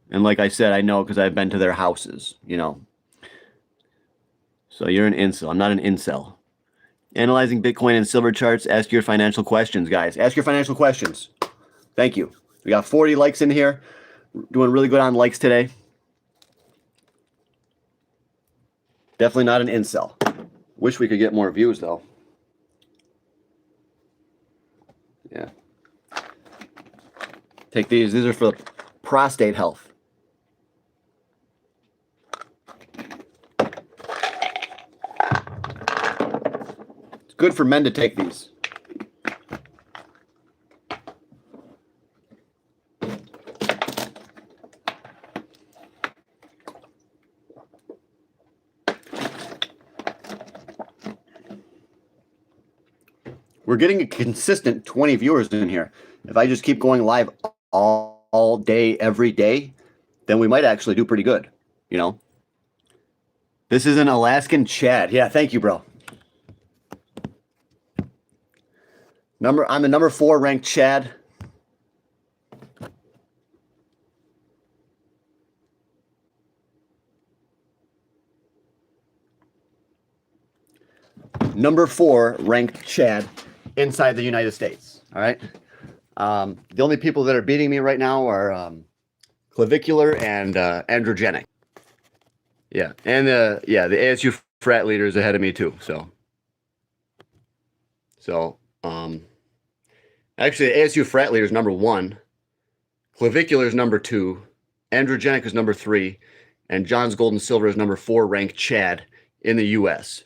And like I said, I know because I've been to their houses, you know. So you're an incel. I'm not an incel. Analyzing Bitcoin and silver charts. Ask your financial questions, guys. Ask your financial questions. Thank you. We got 40 likes in here. Doing really good on likes today. Definitely not an incel. Wish we could get more views, though. Yeah. Take these. These are for prostate health. It's good for men to take these. We're getting a consistent 20 viewers in here. If I just keep going live all day, every day, then we might actually do pretty good, you know? This is an Alaskan Chad. Yeah, thank you, bro. I'm the number 4 ranked Chad. Number 4 ranked Chad inside the United States. All right. The only people that are beating me right now are clavicular and androgenic. Yeah, and the ASU frat leader is ahead of me too. So actually, the ASU frat leader is number 1, clavicular is number 2, androgenic is number 3, and John's Gold and Silver is number 4 ranked Chad in the U.S.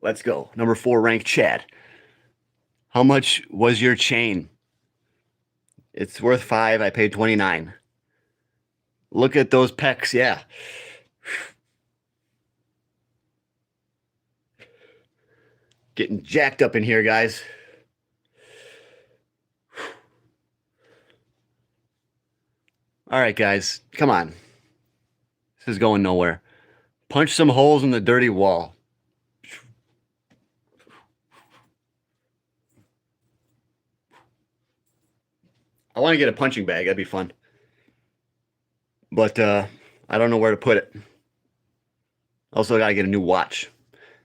Let's go. Number 4 ranked Chad. How much was your chain? It's worth 5. I paid 29. Look at those pecs. Yeah. Getting jacked up in here, guys. All right, guys. Come on. This is going nowhere. Punch some holes in the dirty wall. I want to get a punching bag. That'd be fun. But I don't know where to put it. Also, I got to get a new watch.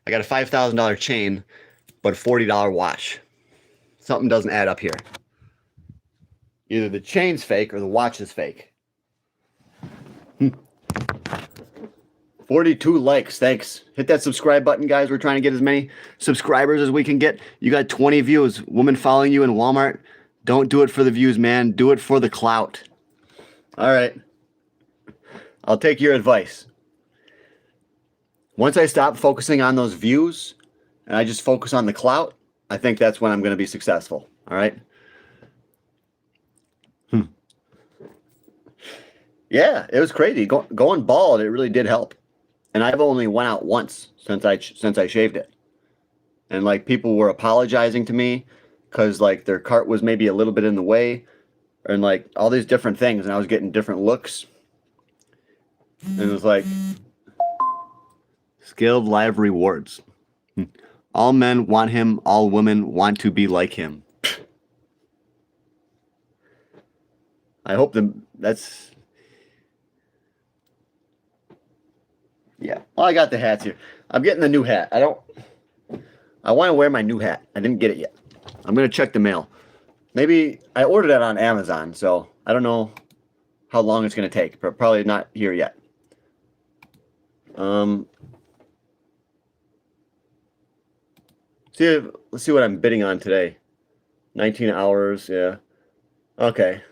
I got a $5,000 chain, but a $40 watch. Something doesn't add up here. Either the chain's fake or the watch is fake. 42 likes. Thanks. Hit that subscribe button, guys. We're trying to get as many subscribers as we can get. You got 20 views. Woman following you in Walmart. Don't do it for the views, man. Do it for the clout. All right. I'll take your advice. Once I stop focusing on those views and I just focus on the clout, I think that's when I'm going to be successful. All right. Yeah, it was crazy. Going bald, it really did help. And I've only went out once since I shaved it. And like people were apologizing to me because like their cart was maybe a little bit in the way and like all these different things. And I was getting different looks. And it was like skilled live rewards. All men want him. All women want to be like him. I hope that's... Yeah. Well, I got the hats here. I'm getting the new hat. I want to wear my new hat. I didn't get it yet. I'm going to check the mail. Maybe I ordered it on Amazon, so I don't know how long it's going to take. Probably not here yet. Let's see what I'm bidding on today. 19 hours, yeah. Okay.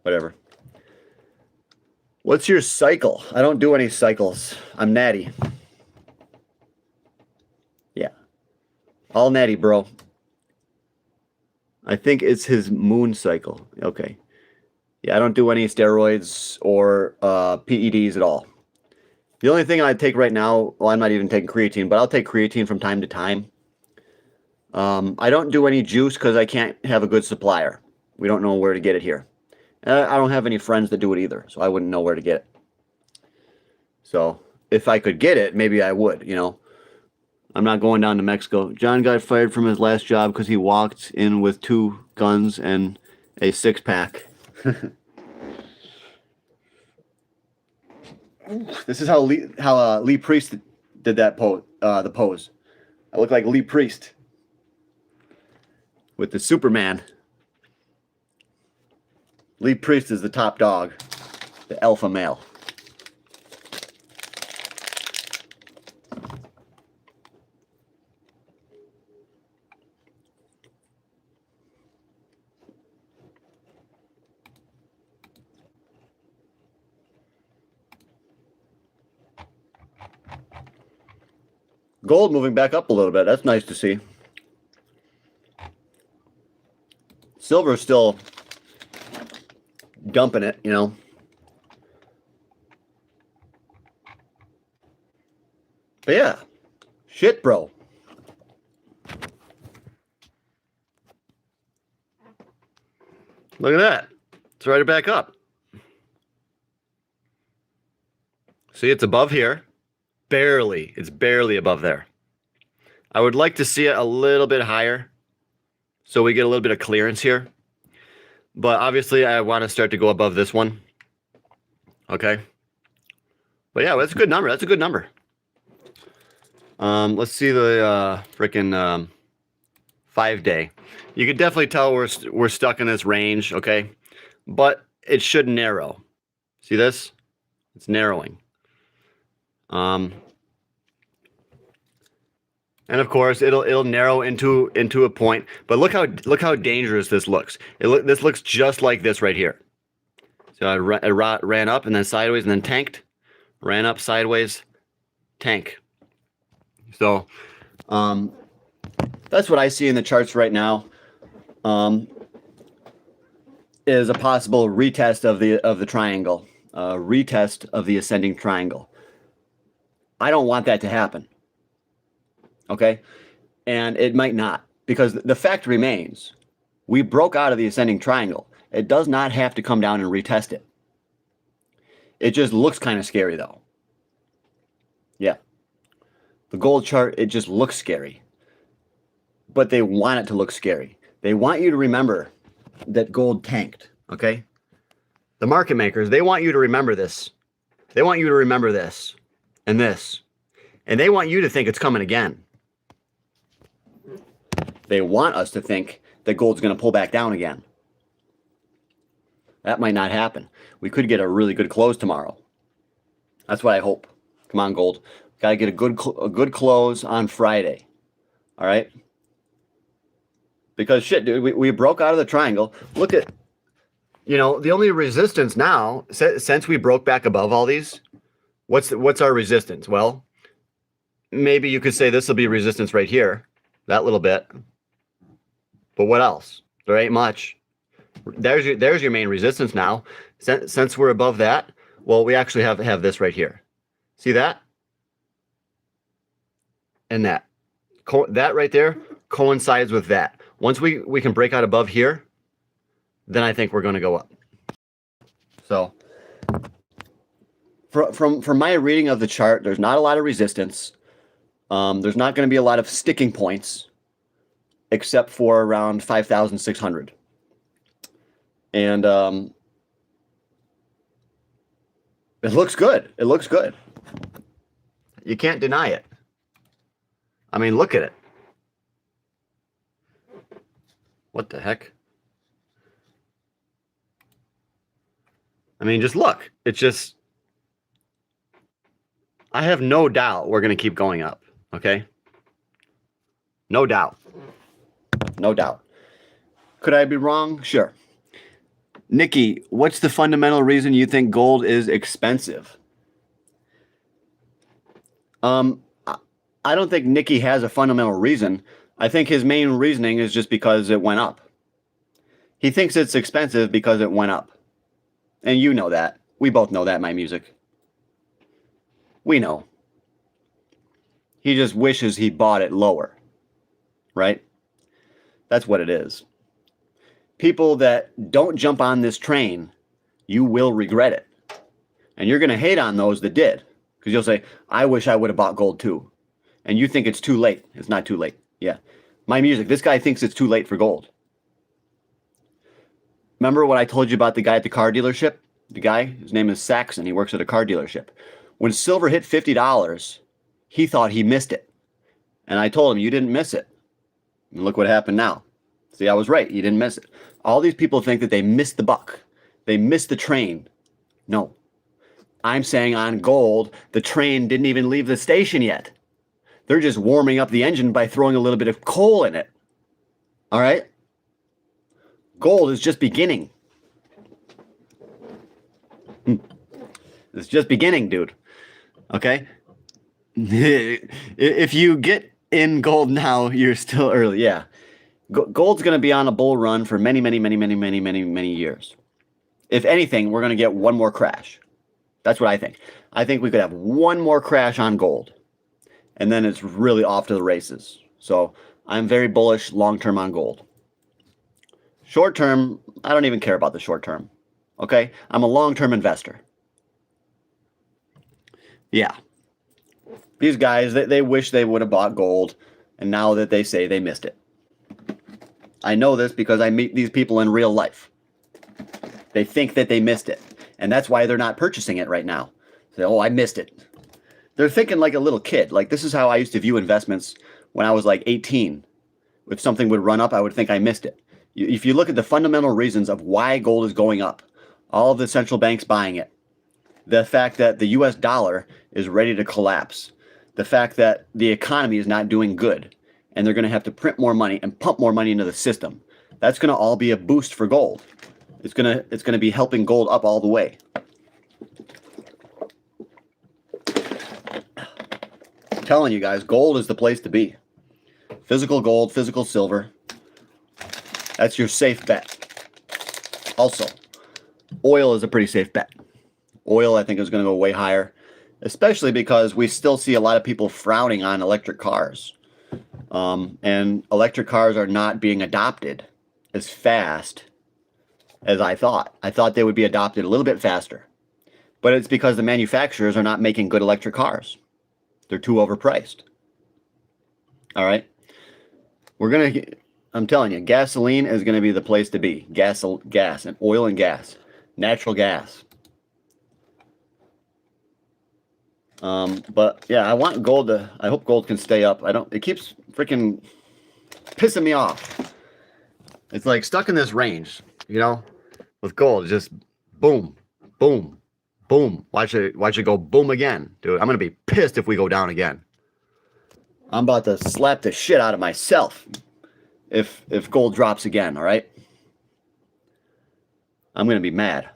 Whatever. What's your cycle? I don't do any cycles. I'm natty. Yeah. All natty, bro. I think it's his moon cycle. Okay. Yeah, I don't do any steroids or PEDs at all. The only thing I take right now, well, I'm not even taking creatine, but I'll take creatine from time to time. I don't do any juice because I can't have a good supplier. We don't know where to get it here. I don't have any friends that do it either, so I wouldn't know where to get it. So if I could get it, maybe I would, you know. I'm not going down to Mexico. John got fired from his last job because he walked in with 2 guns and a 6-pack. This is how Lee Priest did that the pose. I look like Lee Priest with the Superman. Lee Priest is the top dog, the alpha male. Gold moving back up a little bit. That's nice to see. Silver's still dumping it, you know. But yeah, shit, bro. Look at that. It's right back up. See, it's above here. Barely. It's barely above there. I would like to see it a little bit higher so we get a little bit of clearance here. But obviously, I want to start to go above this one. Okay. But yeah, that's a good number. That's a good number. Let's see the freaking 5-day. You could definitely tell we're stuck in this range, okay? But it should narrow. See this? It's narrowing. And of course, it'll narrow into a point. But look how dangerous this looks. This looks just like this right here. So I ran up and then sideways and then tanked. Ran up sideways, tank. So that's what I see in the charts right now. Is a possible retest of the triangle, retest of the ascending triangle. I don't want that to happen. Okay, and it might not, because the fact remains, we broke out of the ascending triangle. It does not have to come down and retest it. It just looks kind of scary though. Yeah, the gold chart, it just looks scary, but they want it to look scary. They want you to remember that gold tanked. Okay, the market makers, they want you to remember this. They want you to remember this and this, and they want you to think it's coming again. They want us to think that gold's going to pull back down again. That might not happen. We could get a really good close tomorrow. That's what I hope. Come on, gold. Got to get a good close on Friday. All right? Because shit, dude, we broke out of the triangle. Look at, you know, the only resistance now, since we broke back above all these, what's our resistance? Well, maybe you could say this will be resistance right here, that little bit. But what else? There ain't much. There's your main resistance now. Since we're above that, well, we actually have this right here. See that? And that. That right there coincides with that. Once we can break out above here, then I think we're going to go up. So, from my reading of the chart, there's not a lot of resistance. There's not going to be a lot of sticking points, except for around 5,600. And it looks good. It looks good. You can't deny it. I mean, look at it. What the heck? I mean, just look. It's just, I have no doubt we're going to keep going up. Okay? No doubt. No doubt. Could I be wrong? Sure. Nikki, what's the fundamental reason you think gold is expensive? I don't think Nikki has a fundamental reason. I think his main reasoning is just because it went up. He thinks it's expensive because it went up. And you know that. We both know that, my music. We know. He just wishes he bought it lower. Right? That's what it is. People that don't jump on this train, you will regret it. And you're going to hate on those that did. Because you'll say, I wish I would have bought gold too. And you think it's too late. It's not too late. Yeah. My music, this guy thinks it's too late for gold. Remember what I told you about the guy at the car dealership? The guy, his name is Saxon. He works at a car dealership. When silver hit $50, he thought he missed it. And I told him, you didn't miss it. And look what happened now. See, I was right. You didn't miss it. All these people think that they missed the buck. They missed the train. No. I'm saying on gold, the train didn't even leave the station yet. They're just warming up the engine by throwing a little bit of coal in it. All right? Gold is just beginning. It's just beginning, dude. Okay? If you get in gold now, you're still early. Yeah. Gold's going to be on a bull run for many, many, many, many, many, many, many years. If anything, we're going to get one more crash. That's what I think. I think we could have one more crash on gold. And then it's really off to the races. So I'm very bullish long-term on gold. Short-term, I don't even care about the short-term. Okay? I'm a long-term investor. Yeah. These guys, they wish they would have bought gold. And now that they say they missed it. I know this because I meet these people in real life. They think that they missed it. And that's why they're not purchasing it right now. Say, oh, I missed it. They're thinking like a little kid. Like, this is how I used to view investments when I was like 18. If something would run up, I would think I missed it. If you look at the fundamental reasons of why gold is going up, all of the central banks buying it, the fact that the US dollar is ready to collapse, the fact that the economy is not doing good, and they're going to have to print more money and pump more money into the system, that's going to all be a boost for gold. It's going to be helping gold up all the way. I'm telling you guys, gold is the place to be. Physical gold, physical silver. That's your safe bet. Also, oil is a pretty safe bet. Oil, I think, is going to go way higher, especially because we still see a lot of people frowning on electric cars. And electric cars are not being adopted as fast as I thought. I thought they would be adopted a little bit faster. But it's because the manufacturers are not making good electric cars. They're too overpriced. All right? I'm telling you, gasoline is going to be the place to be. Gas and oil and gas. Natural gas. But yeah, I hope gold can stay up. It keeps freaking pissing me off. It's like stuck in this range, with gold. It's just boom, boom, boom. Watch it go boom again, dude. I'm going to be pissed if we go down again. I'm about to slap the shit out of myself if gold drops again, all right? I'm going to be mad.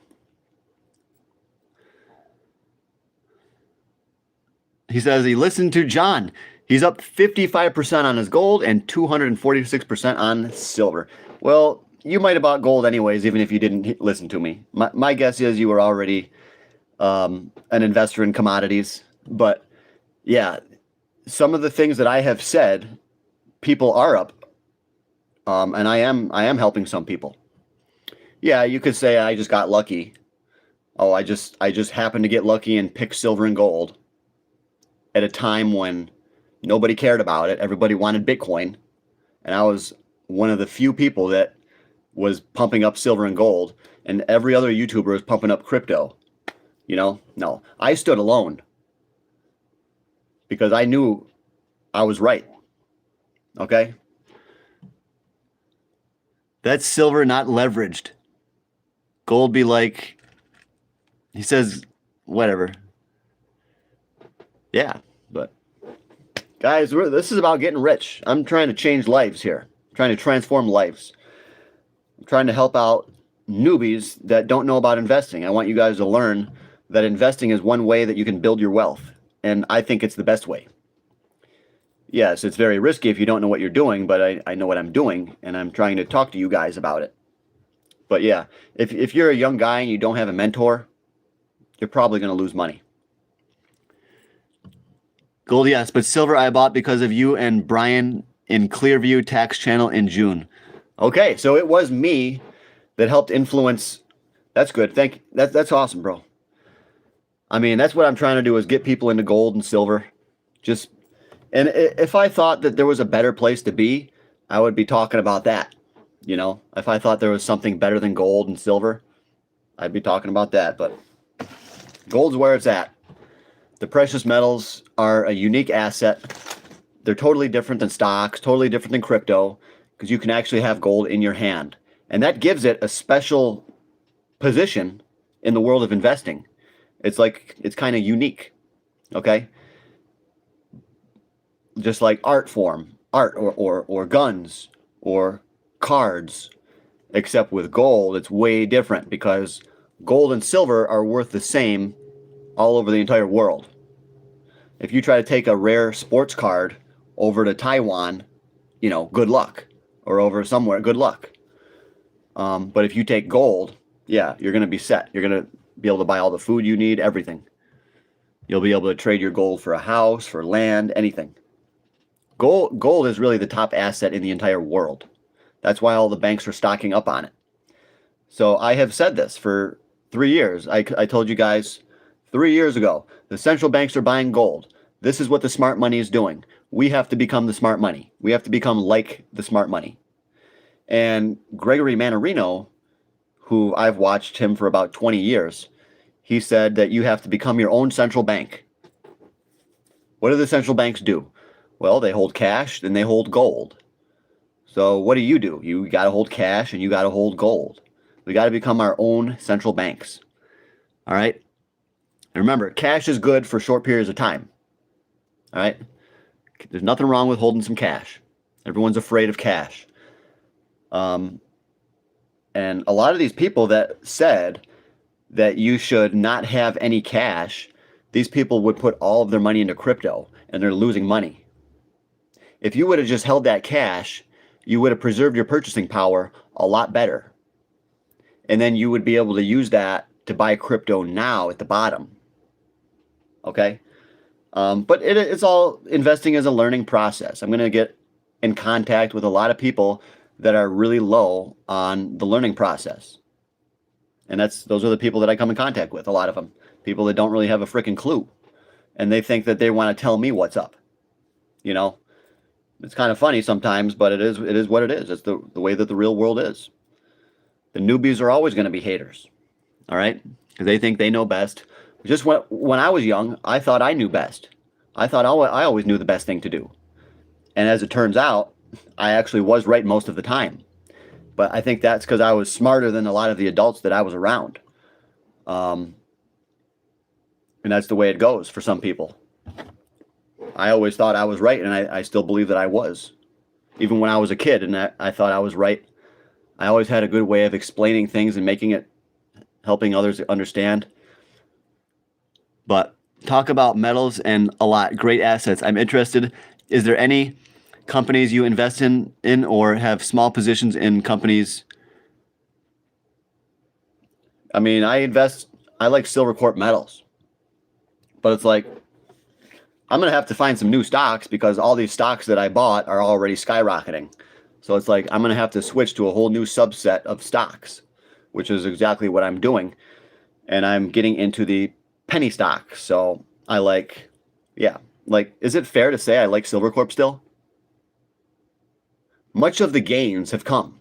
He says he listened to John. He's up 55% on his gold and 246% on silver. Well, you might have bought gold anyways, even if you didn't listen to me. My guess is you were already an investor in commodities. But yeah, some of the things that I have said, people are up. And I am helping some people. Yeah, you could say I just got lucky. Oh, I just happened to get lucky and pick silver and gold at a time when nobody cared about it. Everybody wanted Bitcoin. And I was one of the few people that was pumping up silver and gold. And every other YouTuber was pumping up crypto. No, I stood alone. Because I knew I was right. Okay? That's silver not leveraged. Gold be like He says, whatever. Yeah, but guys, this is about getting rich. I'm trying to change lives here. I'm trying to transform lives. I'm trying to help out newbies that don't know about investing. I want you guys to learn that investing is one way that you can build your wealth, and I think it's the best way. Yes, it's very risky if you don't know what you're doing, but I know what I'm doing, and I'm trying to talk to you guys about it. But yeah, if you're a young guy and you don't have a mentor, you're probably going to lose money. Gold, yes, but silver I bought because of you and Brian in Clearview Tax Channel in June. Okay, so it was me that helped influence. That's good. That's awesome, bro. I mean, that's what I'm trying to do is get people into gold and silver. And if I thought that there was a better place to be, I would be talking about that. You know, if I thought there was something better than gold and silver, I'd be talking about that. But gold's where it's at. The precious metals are a unique asset. They're totally different than stocks, totally different than crypto, because you can actually have gold in your hand. And that gives it a special position in the world of investing. It's kind of unique. Okay? Just like art or guns or cards, except with gold, it's way different because gold and silver are worth the same all over the entire world. If you try to take a rare sports card over to Taiwan, good luck. Or over somewhere, good luck. But if you take gold, yeah, you're going to be set. You're going to be able to buy all the food you need, everything. You'll be able to trade your gold for a house, for land, anything. Gold is really the top asset in the entire world. That's why all the banks are stocking up on it. So I have said this for 3 years. I told you guys 3 years ago, the central banks are buying gold. This is what the smart money is doing. We have to become the smart money. We have to become like the smart money. And Gregory Mannarino, who I've watched him for about 20 years, he said that you have to become your own central bank. What do the central banks do? Well, they hold cash, then they hold gold. So what do? You got to hold cash and you got to hold gold. We got to become our own central banks. All right? And remember, cash is good for short periods of time. All right? There's nothing wrong with holding some cash. Everyone's afraid of cash. And a lot of these people that said that you should not have any cash, these people would put all of their money into crypto, and they're losing money. If you would have just held that cash, you would have preserved your purchasing power a lot better. And then you would be able to use that to buy crypto now at the bottom. Okay? But it's all, investing is a learning process. I'm going to get in contact with a lot of people that are really low on the learning process. And those are the people that I come in contact with, a lot of them. People that don't really have a freaking clue. And they think that they want to tell me what's up. It's kind of funny sometimes, but it is what it is. It's the way that the real world is. The newbies are always going to be haters. All right? Because they think they know best. Just when I was young, I thought I knew best. I thought I always knew the best thing to do. And as it turns out, I actually was right most of the time. But I think that's because I was smarter than a lot of the adults that I was around. And that's the way it goes for some people. I always thought I was right, and I still believe that I was. Even when I was a kid and I thought I was right, I always had a good way of explaining things and helping others understand. But talk about metals and a lot. Great assets. I'm interested. Is there any companies you invest in or have small positions in companies? I mean, I like Silvercorp Metals. But it's like, I'm going to have to find some new stocks because all these stocks that I bought are already skyrocketing. So it's like, I'm going to have to switch to a whole new subset of stocks, which is exactly what I'm doing. And I'm getting into the penny stocks. So is it fair to say I like Silvercorp still? Much of the gains have come.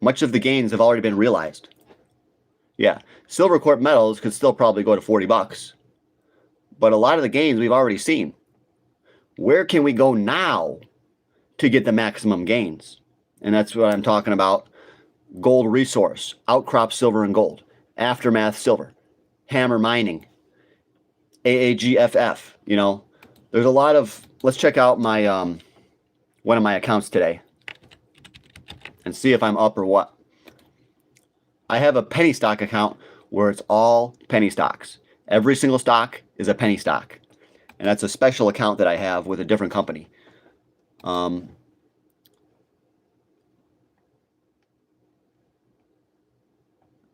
Much of the gains have already been realized. Yeah, Silvercorp Metals could still probably go to $40. But a lot of the gains we've already seen. Where can we go now to get the maximum gains? And that's what I'm talking about. Gold resource, outcrop silver and gold. Aftermath Silver, Hammer Mining, AAGFF. You know, there's a lot of. Let's check out my one of my accounts today and see if I'm up or what. I have a penny stock account where it's all penny stocks. Every single stock is a penny stock. And that's a special account that I have with a different company. I'm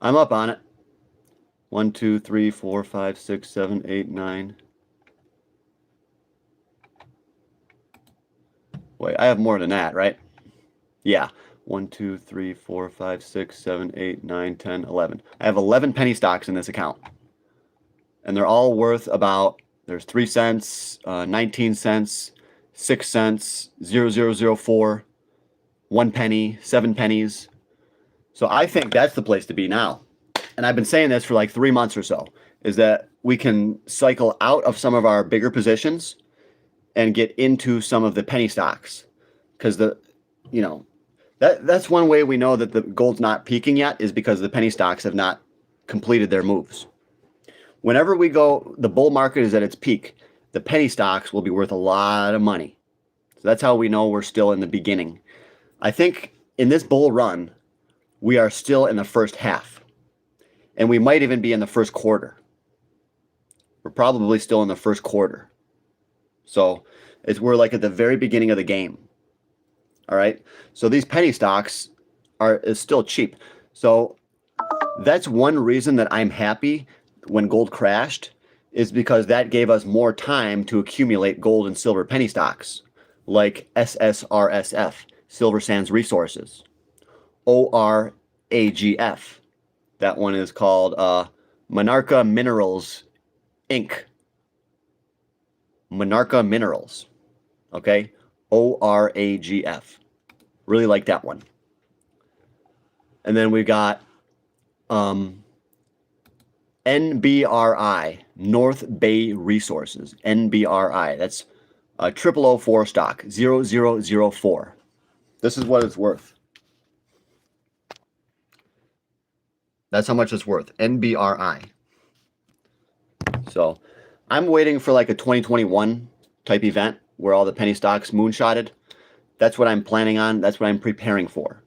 up on it. 1, 2, 3, 4, 5, 6, 7, 8, 9. Wait, I have more than that, right? Yeah. 1, 2, 3, 4, 5, 6, 7, 8, 9, 10, 11. I have 11 penny stocks in this account. And they're all worth about, there's 3 cents, 19 cents, 6 cents, 0.0004, 1 penny, 7 pennies. So I think that's the place to be now. And I've been saying this for like 3 months or so, is that we can cycle out of some of our bigger positions and get into some of the penny stocks. Because that's one way we know that the gold's not peaking yet, is because the penny stocks have not completed their moves. Whenever we go, the bull market is at its peak, the penny stocks will be worth a lot of money. So that's how we know we're still in the beginning. I think in this bull run, we are still in the first half. And we might even be in the first quarter. We're probably still in the first quarter. So we're like at the very beginning of the game. All right. So these penny stocks is still cheap. So that's one reason that I'm happy when gold crashed, is because that gave us more time to accumulate gold and silver penny stocks like SSRSF, Silver Sands Resources, ORAGF. That one is called Monarca Minerals Inc. Monarca Minerals. Okay? ORAGF. Really like that one. And then we got NBRI, North Bay Resources. NBRI. That's a 0004 stock. 0004. This is what it's worth. That's how much it's worth. NBRI. So I'm waiting for like a 2021 type event where all the penny stocks moonshotted. That's what I'm planning on. That's what I'm preparing for.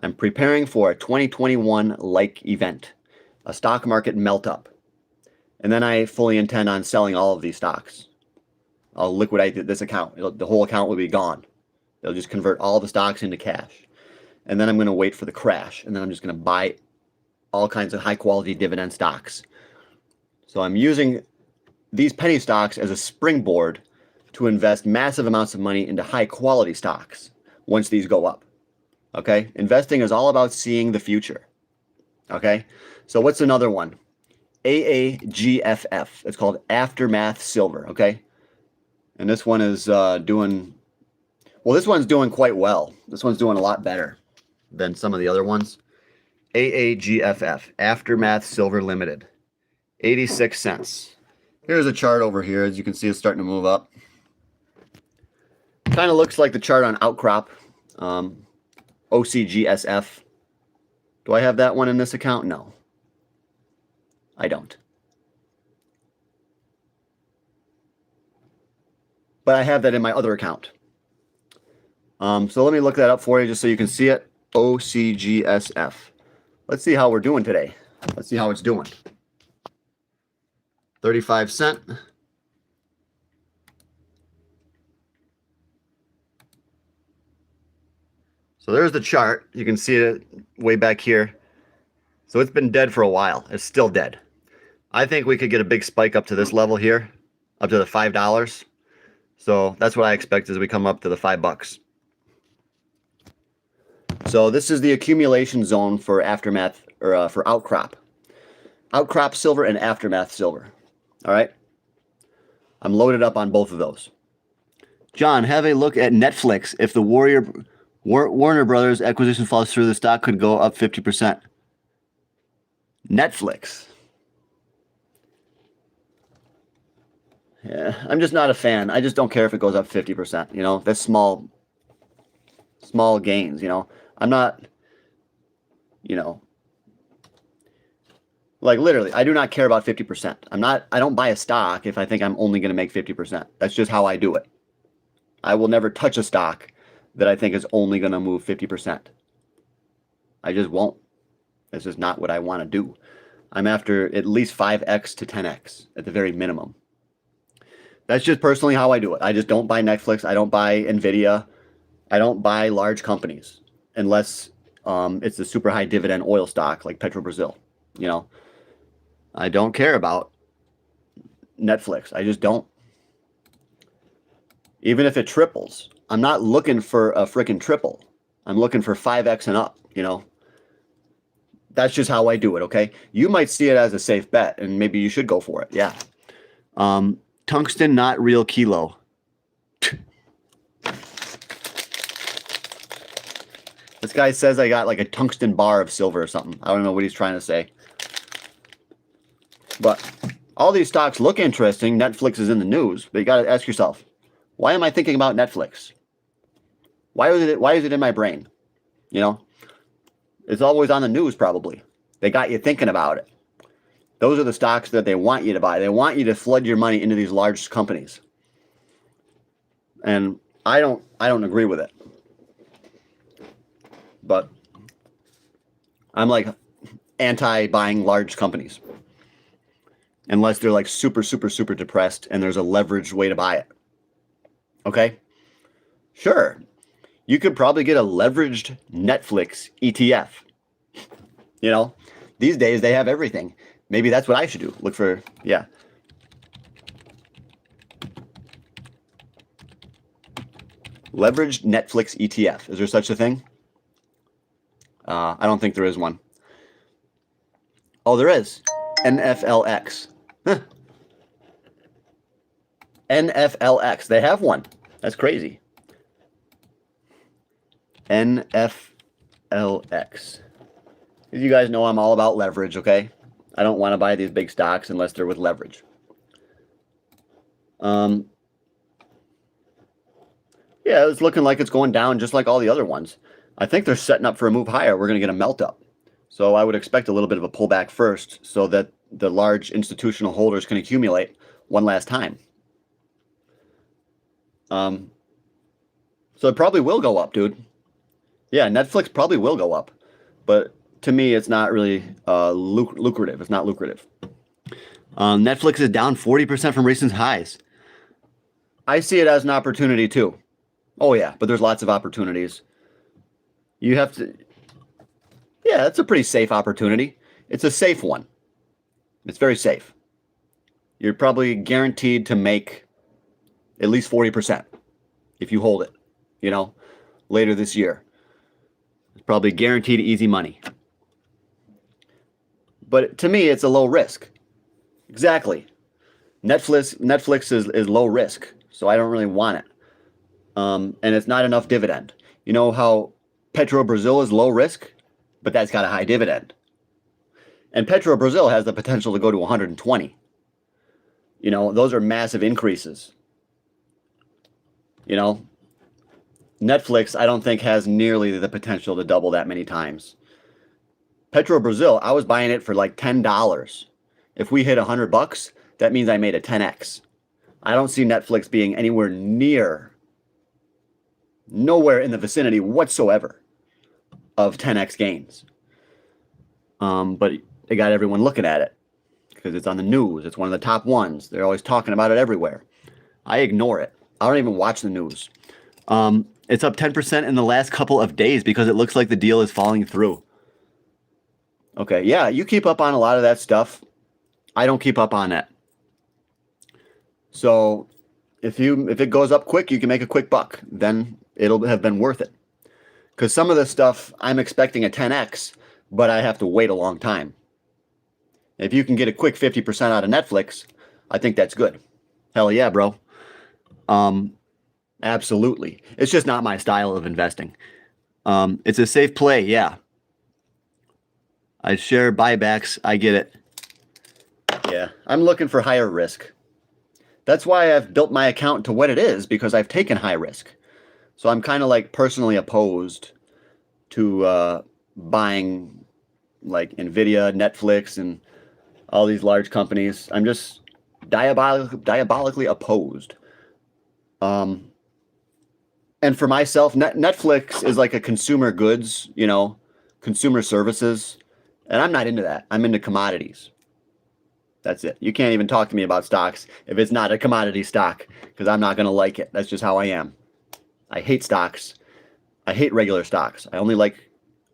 I'm preparing for a 2021 like event, a stock market melt up. And then I fully intend on selling all of these stocks. I'll liquidate this account. The whole account will be gone. They'll just convert all the stocks into cash. And then I'm going to wait for the crash. And then I'm just going to buy all kinds of high quality dividend stocks. So I'm using these penny stocks as a springboard to invest massive amounts of money into high quality stocks once these go up. Okay? Investing is all about seeing the future. Okay? So what's another one? AAGFF. It's called Aftermath Silver. Okay? And this one is doing, well, this one's doing quite well. This one's doing a lot better than some of the other ones. AAGFF, Aftermath Silver Limited, 86 cents. Here's a chart over here. As you can see, it's starting to move up. Kind of looks like the chart on Outcrop, OCGSF. Do I have that one in this account? No, I don't. But I have that in my other account. So let me look that up for you just so you can see it. OCGSF. Let's see how we're doing today. Let's see how it's doing. 35 cent. So there's the chart. You can see it way back here. So it's been dead for a while. It's still dead. I think we could get a big spike up to this level here, up to the $5. So that's what I expect as we come up to the $5. So this is the accumulation zone for Aftermath, or for Outcrop. Outcrop silver and Aftermath silver. All right. I'm loaded up on both of those. John, have a look at Netflix. If the Warner Brothers acquisition falls through, the stock could go up 50%. Netflix. Yeah, I'm just not a fan. I just don't care if it goes up 50%. You know, that's small gains. You know, I'm not. You know, Like literally, I do not care about 50%. I don't buy a stock if I think I'm only going to make 50%. That's just how I do it. I will never touch a stock that I think is only going to move 50%. I just won't. That's just not what I want to do. I'm after at least 5x to 10x at the very minimum. That's just personally how I do it. I just don't buy Netflix. I don't buy Nvidia. I don't buy large companies unless it's a super high dividend oil stock like Petrobrazil. You know, I don't care about Netflix. I just don't. Even if it triples, I'm not looking for a freaking triple. I'm looking for 5x and up, you know. That's just how I do it, okay? You might see it as a safe bet, and maybe you should go for it, yeah. Tungsten, not real kilo. This guy says I got like a tungsten bar of silver or something. I don't know what he's trying to say. But all these stocks look interesting. Netflix is in the news, but you got to ask yourself, why am I thinking about Netflix? Why is it in my brain? You know, it's always on the news probably. They got you thinking about it. Those are the stocks that they want you to buy. They want you to flood your money into these large companies. And I don't agree with it. But I'm like anti-buying large companies. Unless they're like super, super, super depressed and there's a leveraged way to buy it. Okay? Sure. You could probably get a leveraged Netflix ETF. You know, these days they have everything. Maybe that's what I should do. Look for, yeah. Leveraged Netflix ETF. Is there such a thing? I don't think there is one. Oh, there is. NFLX. Huh. NFLX. They have one. That's crazy. NFLX. As you guys know, I'm all about leverage, okay? I don't want to buy these big stocks unless they're with leverage. Yeah, it's looking like it's going down just like all the other ones. I think they're setting up for a move higher. We're going to get a melt up. So I would expect a little bit of a pullback first so that the large institutional holders can accumulate one last time. So it probably will go up, dude. Yeah, Netflix probably will go up. But to me, it's not really lucrative. It's not lucrative. Netflix is down 40% from recent highs. I see it as an opportunity too. Oh yeah, but there's lots of opportunities. You have to... Yeah, it's a pretty safe opportunity. It's a safe one. It's very safe. You're probably guaranteed to make at least 40% if you hold it, you know, later this year. It's probably guaranteed easy money. But to me, it's a low risk. Exactly. Netflix is low risk, so I don't really want it. And it's not enough dividend. You know how Petrobrazil is low risk, but that's got a high dividend. And Petrobrazil has the potential to go to 120. You know, those are massive increases. You know, Netflix, I don't think has nearly the potential to double that many times. Petrobrazil, I was buying it for like $10. If we hit $100, that means I made a 10x. I don't see Netflix being anywhere near, nowhere in the vicinity whatsoever of 10x gains. But they got everyone looking at it because it's on the news. It's one of the top ones. They're always talking about it everywhere. I ignore it. I don't even watch the news. It's up 10% in the last couple of days because it looks like the deal is falling through. Okay, yeah, you keep up on a lot of that stuff. I don't keep up on it. So if it goes up quick, you can make a quick buck. Then it'll have been worth it. Because some of the stuff, I'm expecting a 10x, but I have to wait a long time. If you can get a quick 50% out of Netflix, I think that's good. Hell yeah, bro. Absolutely. It's just not my style of investing. It's a safe play, yeah. I share buybacks. I get it. Yeah, I'm looking for higher risk. That's why I've built my account to what it is, because I've taken high risk. So I'm kind of like personally opposed to buying like Nvidia, Netflix, and all these large companies. I'm just diabolically opposed. And for myself, Netflix is like a consumer goods, consumer services, and I'm not into that. I'm into commodities. That's it. You can't even talk to me about stocks if it's not a commodity stock, because I'm not going to like it. That's just how I am. I hate stocks. I hate regular stocks. I only like.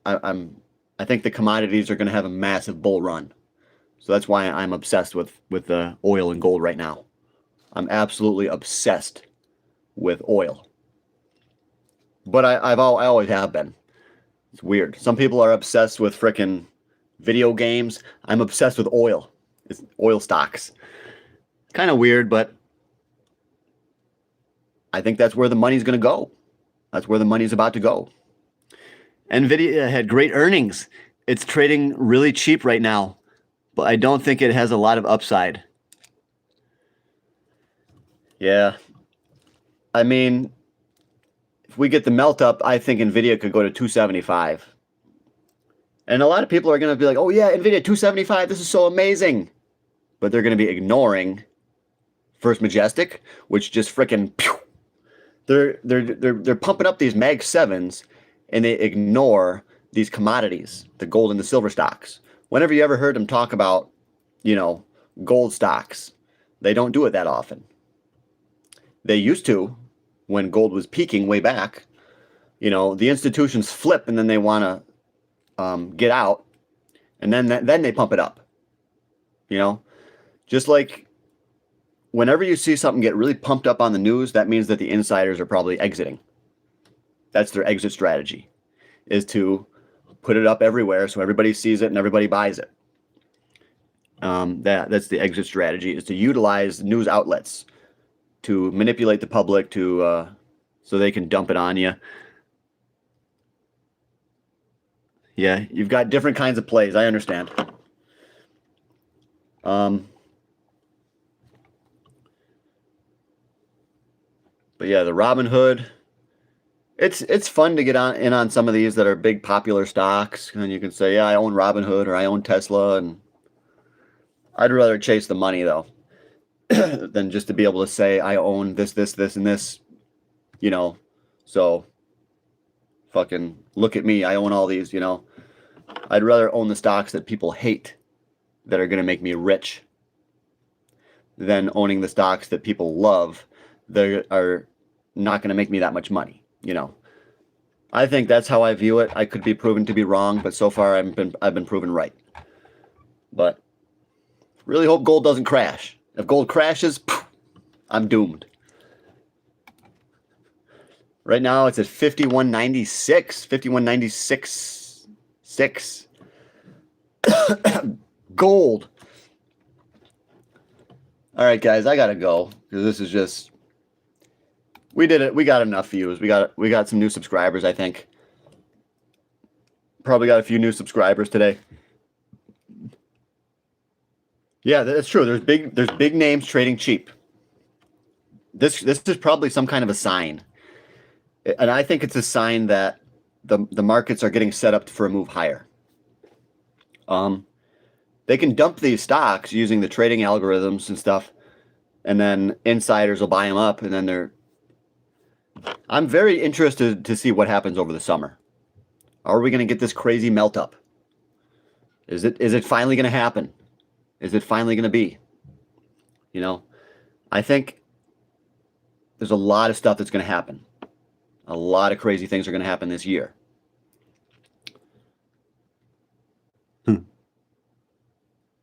I think the commodities are going to have a massive bull run, so that's why I'm obsessed with the oil and gold right now. I'm absolutely obsessed with oil. But I always have been. It's weird. Some people are obsessed with frickin' video games. I'm obsessed with oil. It's oil stocks. Kind of weird, but I think that's where the money's going to go. That's where the money's about to go. Nvidia had great earnings. It's trading really cheap right now, but I don't think it has a lot of upside. Yeah. I mean, if we get the melt up, I think Nvidia could go to 275. And a lot of people are going to be like, oh yeah, Nvidia 275, this is so amazing. But they're going to be ignoring First Majestic, which just freaking they're pumping up these Mag 7s and they ignore these commodities, the gold and the silver stocks. Whenever you ever heard them talk about, gold stocks, they don't do it that often. They used to when gold was peaking way back. The institutions flip and then they want to get out, and then they pump it up. Just like whenever you see something get really pumped up on the news, that means that the insiders are probably exiting. That's their exit strategy, is to put it up everywhere so everybody sees it and everybody buys it. That's the exit strategy, is to utilize news outlets to manipulate the public so they can dump it on you. Yeah, you've got different kinds of plays. I understand. But yeah, the Robinhood, it's fun to get in on some of these that are big popular stocks, and you can say, yeah, I own Robinhood or I own Tesla, and I'd rather chase the money though than just to be able to say I own this, and this, So fucking look at me, I own all these, I'd rather own the stocks that people hate that are going to make me rich than owning the stocks that people love that are not going to make me that much money. I think that's how I view it. I could be proven to be wrong, but so far I've been proven right. But really hope gold doesn't crash. If gold crashes, I'm doomed. Right now it's at 51.96, 51.96.6. Gold. All right, guys, I gotta go because this is just. We did it. We got enough views. We got some new subscribers, I think. Probably got a few new subscribers today. Yeah, that's true. There's big names trading cheap. This is probably some kind of a sign. And I think it's a sign that the markets are getting set up for a move higher. They can dump these stocks using the trading algorithms and stuff, and then insiders will buy them up, and then I'm very interested to see what happens over the summer. Are we going to get this crazy melt up? Is it finally going to happen? Is it finally going to be? I think there's a lot of stuff that's going to happen. A lot of crazy things are going to happen this year.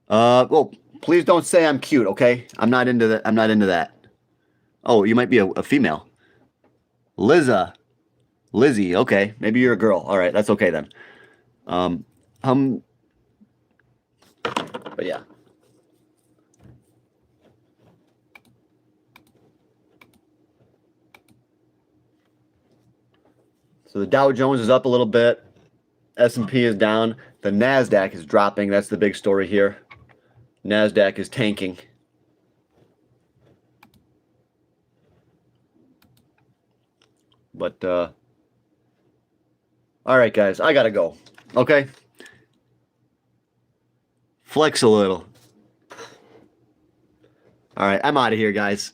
Well, please don't say I'm cute, okay? I'm not into that. I'm not into that. Oh, you might be a female. Lizzie, okay. Maybe you're a girl. All right, that's okay then. But yeah. So the Dow Jones is up a little bit. S&P is down. The NASDAQ is dropping. That's the big story here. NASDAQ is tanking. But, all right, guys, I gotta go. Okay? Flex a little. All right, I'm out of here, guys.